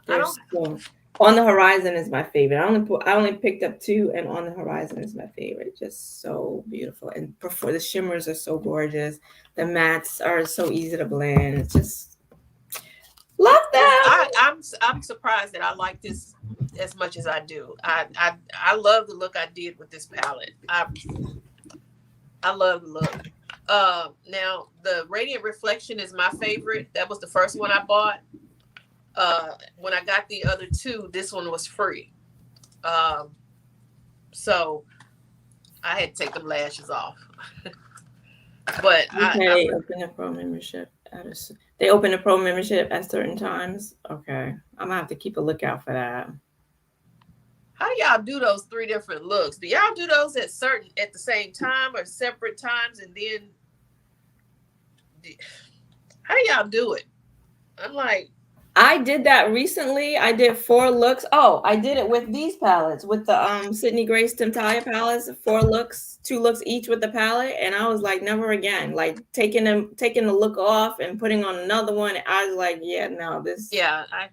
I They're don't. so. On the Horizon is my favorite. I only picked up 2, and On the Horizon is my favorite. Just so beautiful, and before the shimmers are so gorgeous. The mattes are so easy to blend. It's just love them. I'm surprised that I like this as much as I do. I love the look I did with this palette. I love the look. Now the Radiant Reflection is my favorite. That was the first one I bought. When I got the other 2, this one was free. So I had to take them lashes off. But Okay, open a pro membership. They open a pro membership at certain times. Okay, I'm gonna have to keep a lookout for that. How do y'all do those 3 different looks? Do y'all do those at the same time or separate times? And then how do y'all do it? I'm like, I did that recently. I did 4 looks. Oh, I did it with these palettes, with the Sydney Grace Temptalia palettes, 4 looks, 2 looks each with the palette, and I was like, never again. Like taking the look off and putting on another one. I was like, yeah, no, this. yeah, I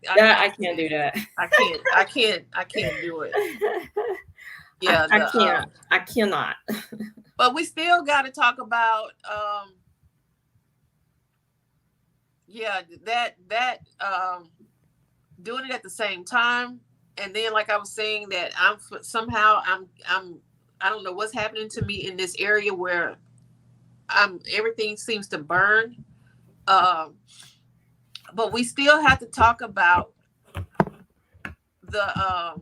can't do that. I can't do it. Yeah, I can't. I cannot. But we still got to talk about that doing it at the same time, and then like I was saying that I'm I don't know what's happening to me in this area where everything seems to burn. But we still have to talk about the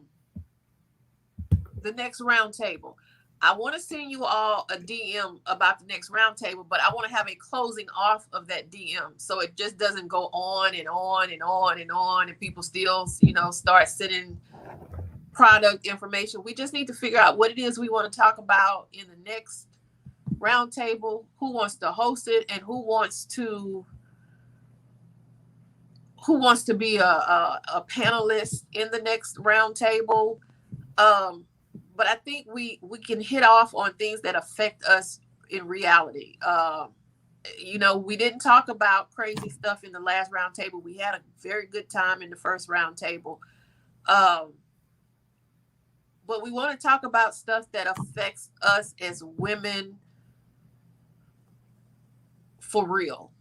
next round table. I want to send you all a DM about the next round table, but I want to have a closing off of that DM so it just doesn't go on and on and on and on, and people still, start sending product information. We just need to figure out what it is we want to talk about in the next round table, who wants to host it, and who wants to be a panelist in the next round table. But I think we can hit off on things that affect us in reality. We didn't talk about crazy stuff in the last round table. We had a very good time in the first round table. But we want to talk about stuff that affects us as women for real.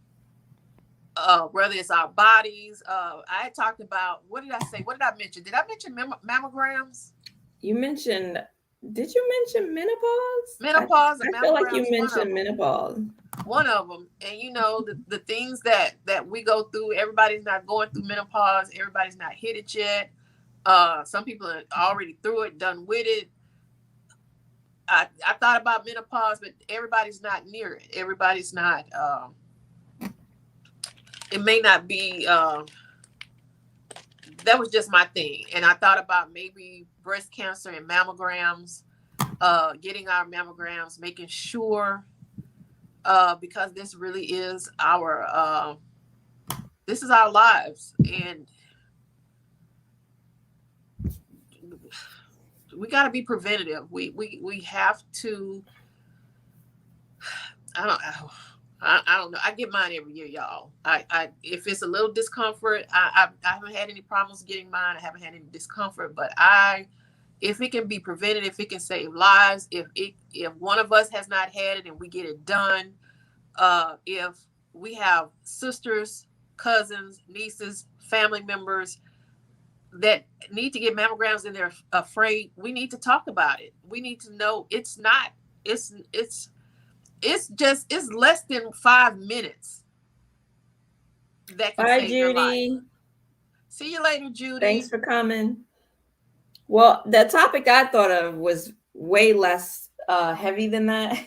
Whether it's our bodies. I had talked about, what did I say? What did I mention? Did I mention mammograms? You mentioned, did you mention menopause? Menopause. I feel like you mentioned menopause. One of them. And the things that we go through, everybody's not going through menopause. Everybody's not hit it yet. Some people are already through it, done with it. I thought about menopause, but everybody's not near it. Everybody's not, it may not be, that was just my thing. And I thought about maybe breast cancer and mammograms, getting our mammograms, making sure, because this really is our lives. And we got to be preventative. We have to, I don't know. I get mine every year, y'all. If it's a little discomfort, I haven't had any problems getting mine. I haven't had any discomfort, but if it can be prevented, if it can save lives, if one of us has not had it and we get it done, if we have sisters, cousins, nieces, family members that need to get mammograms and they're afraid, we need to talk about it. We need to know it's less than 5 minutes. That can save your life. See you later, Judy. Thanks for coming. Well, the topic I thought of was way less heavy than that.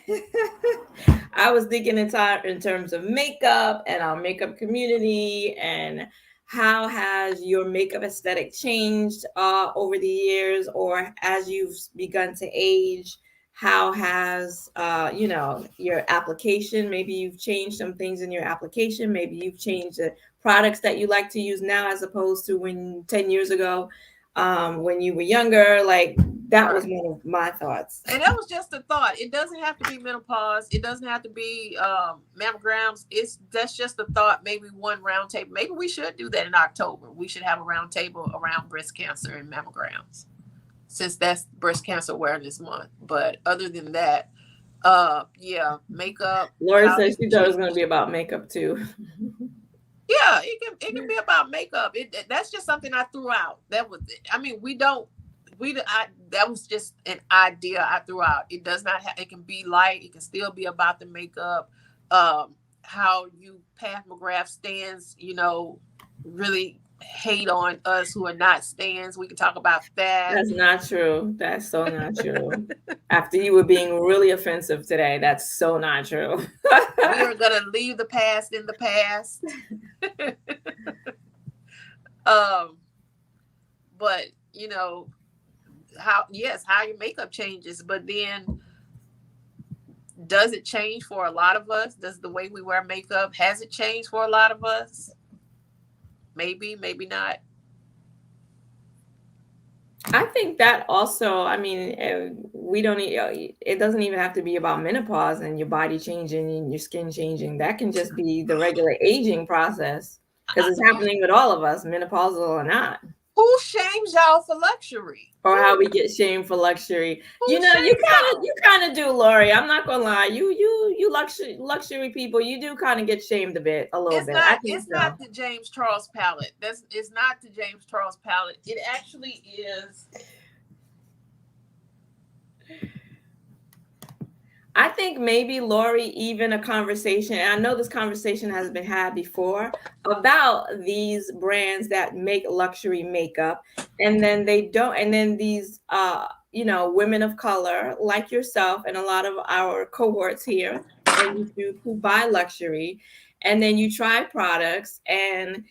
I was thinking in terms of makeup and our makeup community, and how has your makeup aesthetic changed over the years, or as you've begun to age? How has your application? Maybe you've changed some things in your application. Maybe you've changed the products that you like to use now as opposed to when 10 years ago, when you were younger. Like that was one of my thoughts. And that was just a thought. It doesn't have to be menopause. It doesn't have to be mammograms. That's just a thought. Maybe one round table. Maybe we should do that in October. We should have a round table around breast cancer and mammograms, since that's Breast Cancer Awareness Month. But other than that, yeah, makeup. Lori said she thought it was going to be about makeup too. Yeah, it can be about makeup. That's just something I threw out. That was it. I mean, that was just an idea I threw out. It does not have. It can be light. It can still be about the makeup. How you Pat McGrath stands, really hate on us who are not stands. We can talk about that. That's not true. That's so not true. After you were being really offensive today, that's so not true. We are gonna leave the past in the past. But how your makeup changes, but then does it change for a lot of us? Does the way we wear makeup, has it changed for a lot of us? Maybe not. I think that also, I mean, it doesn't even have to be about menopause and your body changing and your skin changing. That can just be the regular aging process, because it's happening with all of us, menopausal or not. Who shames y'all for luxury? Or how we get shamed for luxury? You kind of do, Lori. I'm not gonna lie. You luxury people. You do kind of get shamed a little bit. It's not the James Charles palette. It's not the James Charles palette. It actually is. I think maybe, Lori, even a conversation, and I know this conversation has been had before, about these brands that make luxury makeup, and then they don't, and then these women of color like yourself and a lot of our cohorts here on YouTube who buy luxury, and then you try products and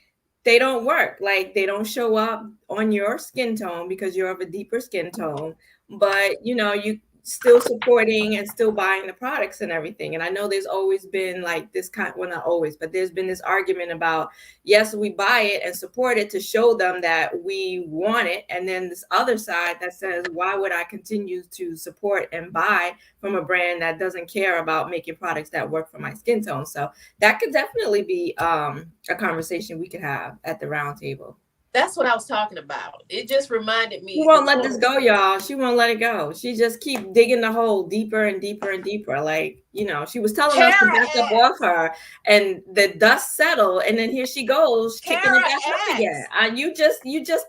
they don't work. Like they don't show up on your skin tone because you're of a deeper skin tone, but you still supporting and still buying the products and everything. And I know there's always been like this not always, but there's been this argument about, yes, we buy it and support it to show them that we want it. And then this other side that says, why would I continue to support and buy from a brand that doesn't care about making products that work for my skin tone? So that could definitely be a conversation we could have at the round table. That's what I was talking about. It just reminded me. She won't let this go, y'all. She won't let it go. She just keep digging the hole deeper and deeper and deeper. Like, she was telling us to back up off her, and the dust settled, and then here she goes, kicking it back up again. You just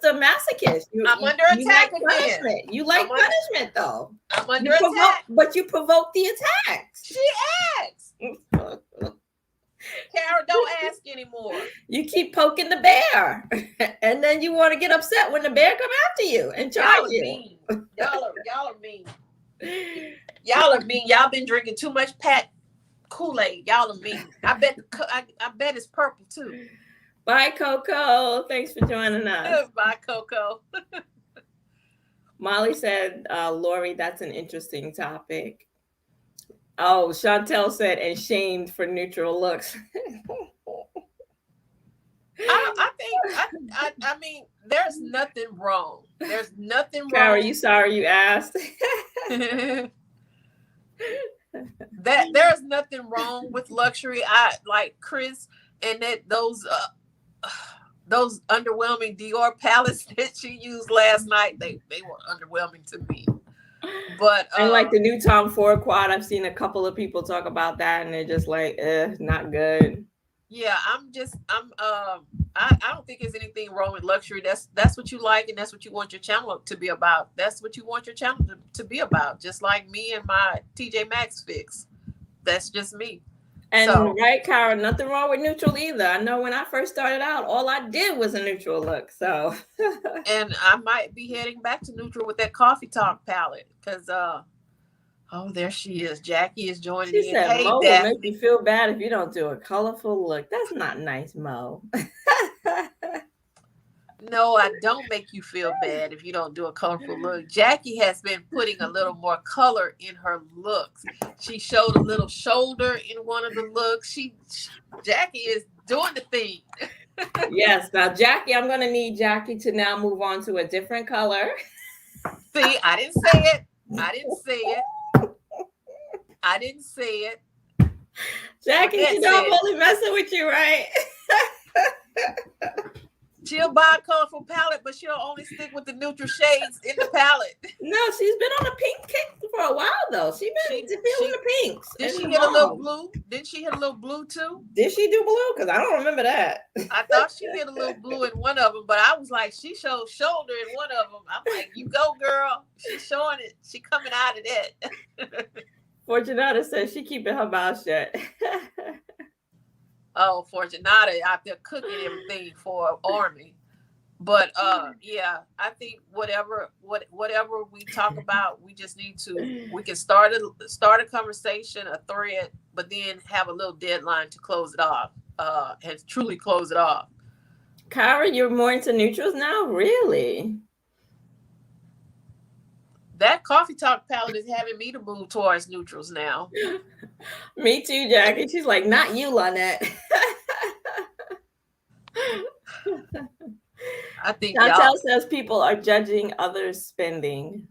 a masochist. I'm under attack again. You like punishment, though. I'm under attack. But you provoke the attacks. She asks. Kara, don't ask anymore. You keep poking the bear, and then you want to get upset when the bear come after you and charge you. Mean. Y'all are mean. Y'all are mean. Y'all been drinking too much Pat Kool-Aid. Y'all are mean. I bet it's purple too. Bye, Coco. Thanks for joining us. Bye, Coco. Molly said, Lori, that's an interesting topic. Oh, Chantel said, and shamed for neutral looks. I mean, there's nothing wrong. There's nothing wrong. Kara, you sorry you asked? That there's nothing wrong with luxury. I like Chris and those underwhelming Dior palettes that she used last night. They were underwhelming to me. But and like the new Tom Ford quad, I've seen a couple of people talk about that, and they're just like, not good. Yeah, I don't think there's anything wrong with luxury. That's what you like, and that's what you want your channel to be about. That's what you want your channel to be about. Just like me and my TJ Maxx fix. That's just me. And right, Kara, nothing wrong with neutral either. I know when I first started out, all I did was a neutral look. So, and I might be heading back to neutral with that Coffee Talk palette because Oh, there she is. Jackie is joining She in. said Hey, Mo will make Daphne. you feel bad if you don't do a colorful look. That's not nice, Mo. No, I don't make you feel bad if you don't do a colorful look. Jackie has been putting a little more color in her looks. She showed a little shoulder in one of the looks. Jackie is doing the thing. Yes. Now, Jackie, I'm going to need Jackie to now move on to a different color. See, I didn't say it. I didn't say it. I didn't say it. Jackie, Lonette you know I'm said only messing with you, right? she'll buy a colorful palette, but she'll only stick with the neutral shades in the palette. No, she's been on a pink kick for a while, though. She's been feeling the pinks. Did and she the hit a little mauve. blue? Did she hit a little blue too? Did she do blue? Because I don't remember that. I thought she hit a little blue in one of them, but I was like, she showed shoulder in one of them. I'm like, you go, girl. She's showing it. She coming out of that. Fortunata says she keeping her mouth shut. Oh, Fortunata out there cooking everything for Army. But yeah, I think whatever we talk about, we just need to. We can start a conversation, a thread, but then have a little deadline to close it off. And truly close it off. Kyra, you're more into neutrals now, really? That Coffee Talk palette is having me to move towards neutrals now. Me too, Jackie. She's like, not you, Lonette. I think Chantel says people are judging others' spending.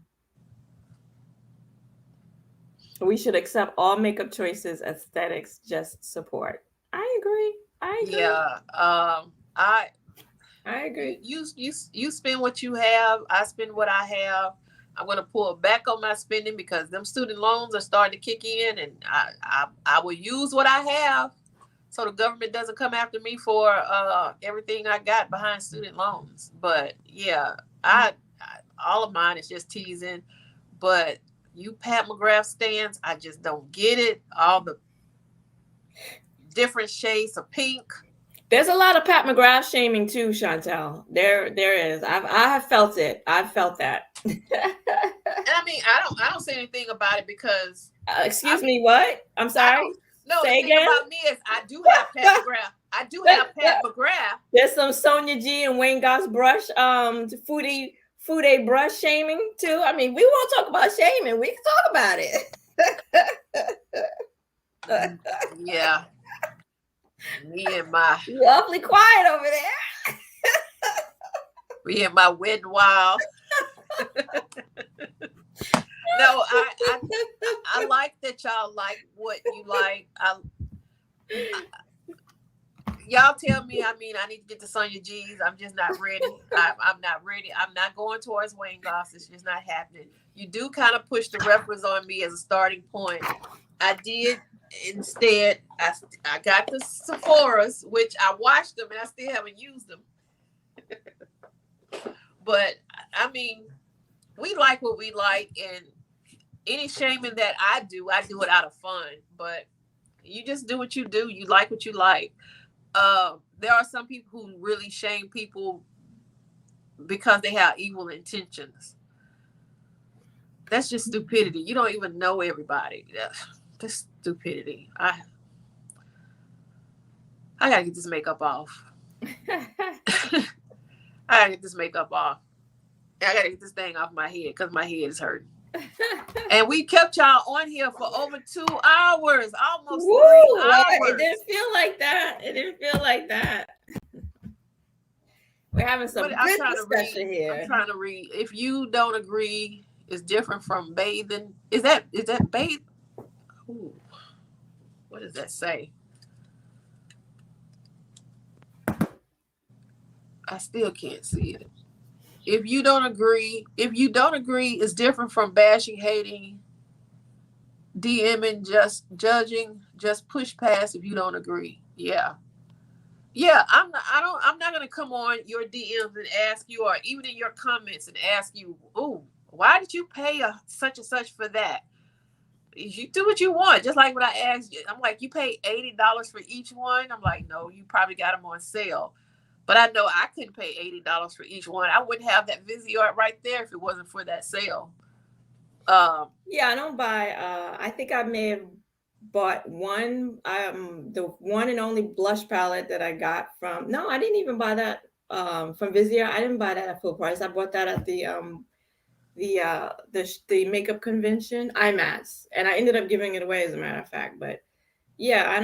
We should accept all makeup choices, aesthetics, just support. I agree. Yeah. I agree. You spend what you have. I spend what I have. I'm going to pull back on my spending because them student loans are starting to kick in, and I will use what I have so the government doesn't come after me for everything I got behind student loans. But yeah, all of mine is just teasing. But you Pat McGrath stands, I just don't get it. All the different shades of pink. There's a lot of Pat McGrath shaming too, Chantel. There is. I have felt it. I've felt that. And I mean, I don't say anything about it because. Excuse me, what? I'm sorry. No, say the thing again? about me is I do have Pat McGrath. I do have Pat McGrath. There's some Sonia G and Wayne Goss brush, Fude brush shaming too. I mean, we won't talk about shaming. We can talk about it. Yeah. Me and my. You're awfully quiet over there. Me and my wedding wild. No, I like that y'all like what you like. Y'all tell me. I mean, I need to get to Sonia G's. I'm just not ready. I'm not ready. I'm not going towards Wayne Goss. It's just not happening. You do kind of push the reference on me as a starting point. I did. Instead, I got the Sephora's, which I watched them and I still haven't used them. But I mean, we like what we like, and any shaming that I do it out of fun. But you just do what you do. You like what you like. There are some people who really shame people because they have evil intentions. That's just stupidity. You don't even know everybody. That's stupidity. I gotta get this makeup off. I gotta get this makeup off. I gotta get this thing off my head because my head is hurting. And we kept y'all on here for over 2 hours, almost 3 hours. It didn't feel like that. It didn't feel like that. We're having some good discussion here. I'm trying to read. If you don't agree, it's different from bathing. Is that bath? Ooh. What does that say? I still can't see it. If you don't agree, it's different from bashing, hating, DMing, just judging, just push past if you don't agree. Yeah. I'm not gonna come on your DMs and ask you, or even in your comments and ask you, oh, why did you pay such and such for that? You do what you want. Just like when I asked you, I'm like, you pay $80 for each one. I'm like, no, you probably got them on sale. But I know I couldn't pay $80 for each one. I wouldn't have that Vizio right there if it wasn't for that sale. Yeah, I don't buy. I think I may have bought one. The one and only blush palette that I got from. No, I didn't even buy that from Vizia. I didn't buy that at full price. I bought that at the makeup convention, IMATS, and I ended up giving it away as a matter of fact. But yeah, I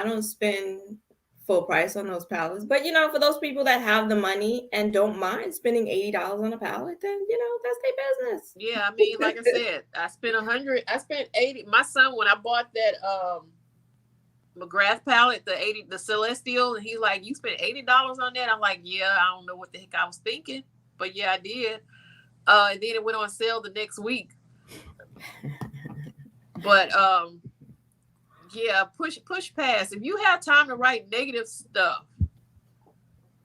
don't spend full price on those palettes. But for those people that have the money and don't mind spending $80 on a palette, then that's their business. Yeah, I mean, like I said, I spent 100. I spent 80. My son, when I bought that McGrath palette, the Celestial, and he's like, "You spent $80 on that?" I'm like, "Yeah, I don't know what the heck I was thinking, but yeah, I did." And then it went on sale the next week. But yeah, push past. If you have time to write negative stuff,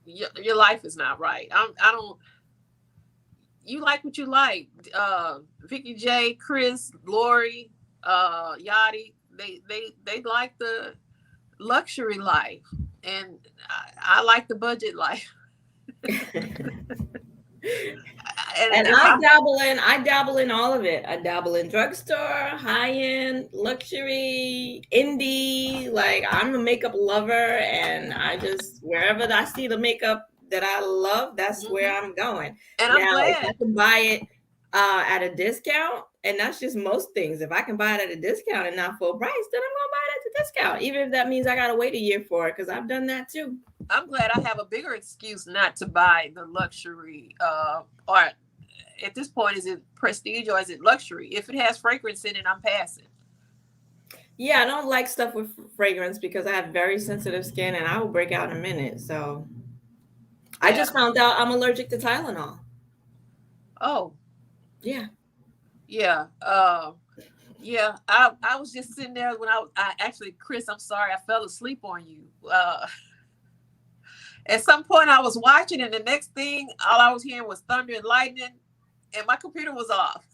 your life is not right. I don't. You like what you like. Vicky J, Chris, Lori, Yachty, they like the luxury life, and I like the budget life. And I dabble in all of it. I dabble in drugstore, high end, luxury, indie. Like, I'm a makeup lover, and I just, wherever I see the makeup that I love, that's where I'm going. And now, I'm glad. if I can buy it at a discount, and that's just most things. If I can buy it at a discount and not full price, then I'm gonna buy it at the discount, even if that means I gotta wait a year for it, because I've done that too. I'm glad I have a bigger excuse not to buy the luxury. Or at this point, is it prestige or is it luxury? If it has fragrance in it, I'm passing. Yeah, I don't like stuff with fragrance because I have very sensitive skin and I will break out in a minute. So I just found out I'm allergic to Tylenol. Oh. Yeah. Yeah. Yeah. I was just sitting there when I actually, Chris, I'm sorry, I fell asleep on you. At some point I was watching, and the next thing, all I was hearing was thunder and lightning, and my computer was off.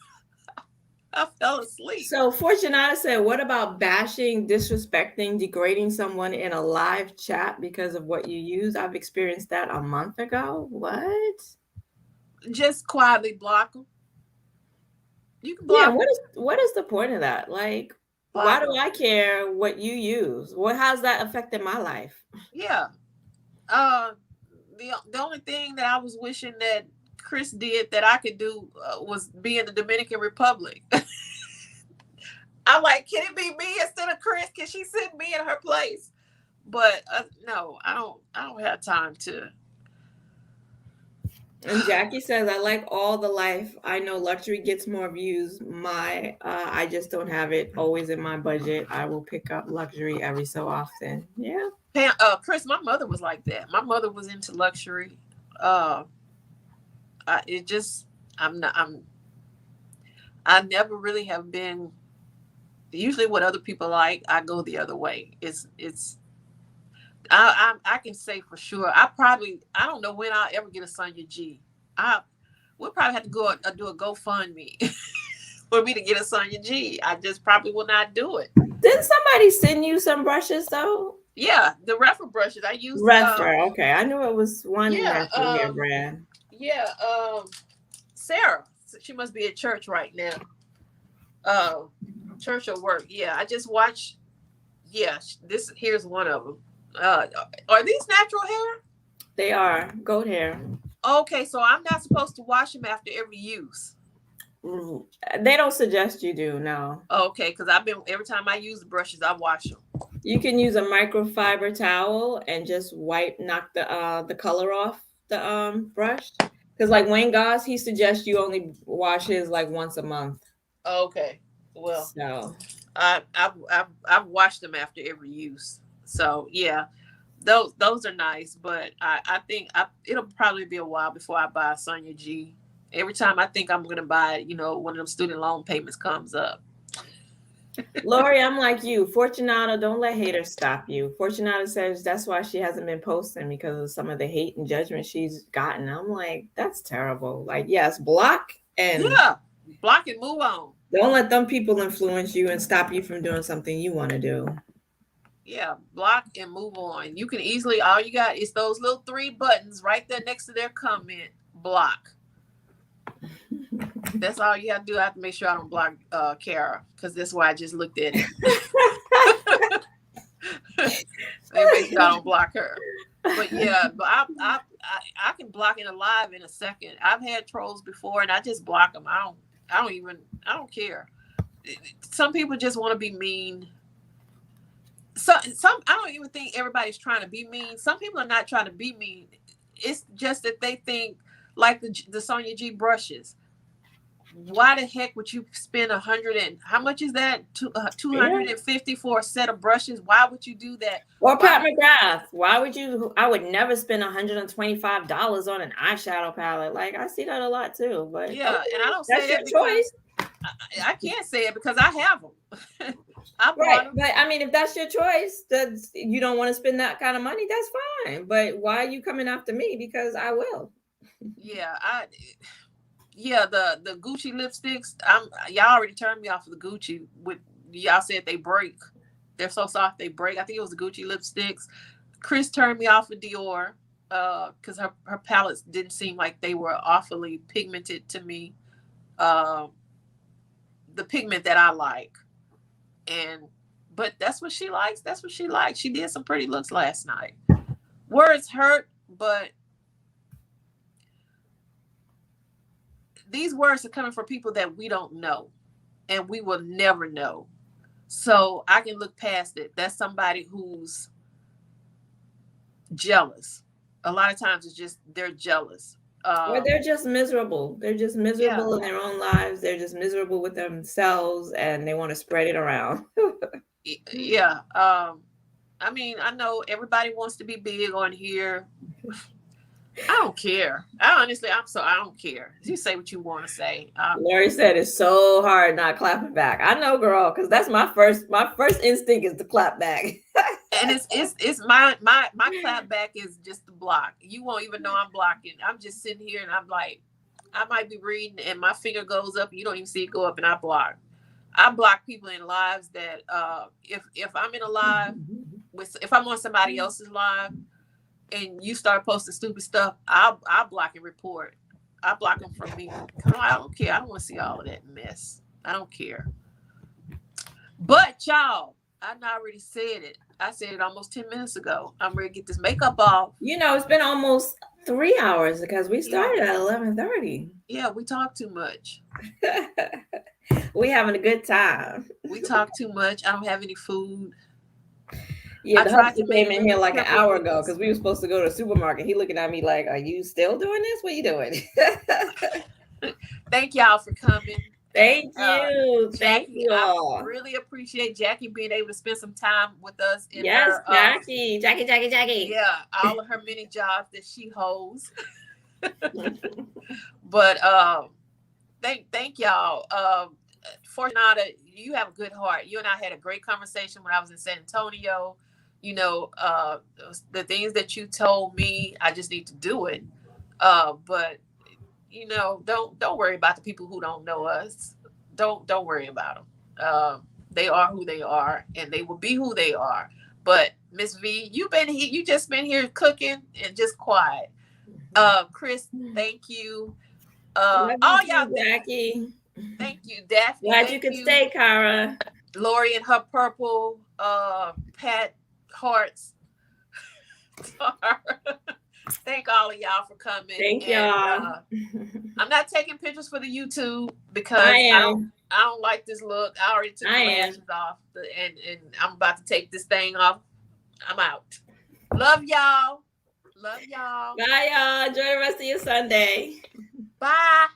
I fell asleep. So Fortunata said, what about bashing, disrespecting, degrading someone in a live chat because of what you use? I've experienced that a month ago. What? Just quietly block them. You can block. Yeah, what is the point of that? Like, why do I care what you use? How's that affected my life? Yeah. The only thing that I was wishing that Chris did that I could do was be in the Dominican Republic. I'm like, can it be me instead of Chris? Can she send me in her place? But no, I don't have time to. And Jackie says, I like all the life. I know luxury gets more views. I just don't have it always in my budget. I will pick up luxury every so often. Yeah. Chris, my mother was like that. My mother was into luxury. I never really have been. Usually what other people like, I go the other way. I can say for sure. I don't know when I'll ever get a Sonia G. We'll probably have to go do a GoFundMe for me to get a Sonia G. I just probably will not do it. Didn't somebody send you some brushes though? Yeah, the Refer brushes I use. Refer, okay. I knew it was one natural hair brand. Yeah, Sarah. She must be at church right now. Church or work. Yeah, I just watched. Yeah, here's one of them. Are these natural hair? They are goat hair. Okay, so I'm not supposed to wash them after every use. They don't suggest you do, no. Okay, because every time I use the brushes, I wash them. You can use a microfiber towel and just knock the color off the brush. Because like Wayne Goss, he suggests you only wash his like once a month. Okay, well, so I've washed them after every use. So yeah, those are nice, but I think it'll probably be a while before I buy a Sonia G. Every time I think I'm gonna buy, one of them student loan payments comes up. Lori, I'm like you. Fortunata, don't let haters stop you. Fortunata says that's why she hasn't been posting, because of some of the hate and judgment she's gotten. I'm like, that's terrible. Like, yes, block and move on. Don't let them people influence you and stop you from doing something you want to do. Yeah, block and move on. You can easily, all you got is those little 3 buttons right there next to their comment. Block. That's all you have to do. I have to make sure I don't block Kara, because that's why I just looked at it. Make sure I don't block her. But yeah, but I can block it alive in a second. I've had trolls before, and I just block them. I don't care. Some people just want to be mean. Some I don't even think everybody's trying to be mean. Some people are not trying to be mean. It's just that they think, like the Sonia G brushes. Why the heck would you spend how much is that? 250 for a set of brushes? Why would you do that? Or Pat McGrath. Why would you? I would never spend $125 on an eyeshadow palette. Like, I see that a lot too. But yeah, okay, and I don't say that's your choice. I can't say it because I have them. Right, but I mean, if that's your choice, that you don't want to spend that kind of money, that's fine. But why are you coming after me? Because I will. Yeah, the Gucci lipsticks. Y'all already turned me off of the Gucci. Y'all said they break. They're so soft they break. I think it was the Gucci lipsticks. Chris turned me off of Dior because her palettes didn't seem like they were awfully pigmented to me. The pigment that I like. But that's what she likes. That's what she likes. She did some pretty looks last night. Words hurt, but these words are coming from people that we don't know, and we will never know. So I can look past it. That's somebody who's jealous. A lot of times it's just they're jealous. Or they're just miserable. They're just miserable in their own lives. They're just miserable with themselves, and they want to spread it around. Yeah. I mean, I know everybody wants to be big on here. I don't care. I don't care. You say what you want to say. Lori said it's so hard not clapping back. I know, girl, because that's my first instinct is to clap back. And it's my clap back is just the block. You won't even know I'm blocking. I'm just sitting here and I'm like, I might be reading and my finger goes up. You don't even see it go up, and I block. I block people in lives that if I'm in a live if I'm on somebody else's live and you start posting stupid stuff, I'll block and report. I block them from me. I don't care. I don't want to see all of that mess. I don't care. But y'all, I already said it. I said it almost 10 minutes ago. I'm ready to get this makeup off. You know, it's been almost 3 hours because we started at 11:30. Yeah, we talk too much. We having a good time. We talk too much. I don't have any food. Yeah, the husband came in here like an hour ago because we were supposed to go to the supermarket. He looking at me like, "Are you still doing this? What are you doing?" Thank y'all for coming. Thank you. Thank you all. I really appreciate Jackie being able to spend some time with us. Yes, Jackie. Yeah, all of her many jobs that she holds. But thank y'all. Fortunata, you have a good heart. You and I had a great conversation when I was in San Antonio. You know, the things that you told me, I just need to do it. But you know, don't worry about the people who don't know us. Don't worry about them. They are who they are, and they will be who they are. But Miss V, you just been here cooking and just quiet. Chris, thank you. All y'all, Jackie. Thank you, Daphne. Glad you could stay, Cara. Lori and her purple, Pat hearts. Thank all of y'all for coming. Thank y'all. I'm not taking pictures for the YouTube because I don't like this look. I already took my lashes off, and I'm about to take this thing off. I'm out. Love y'all. Bye, y'all. Enjoy the rest of your Sunday. Bye.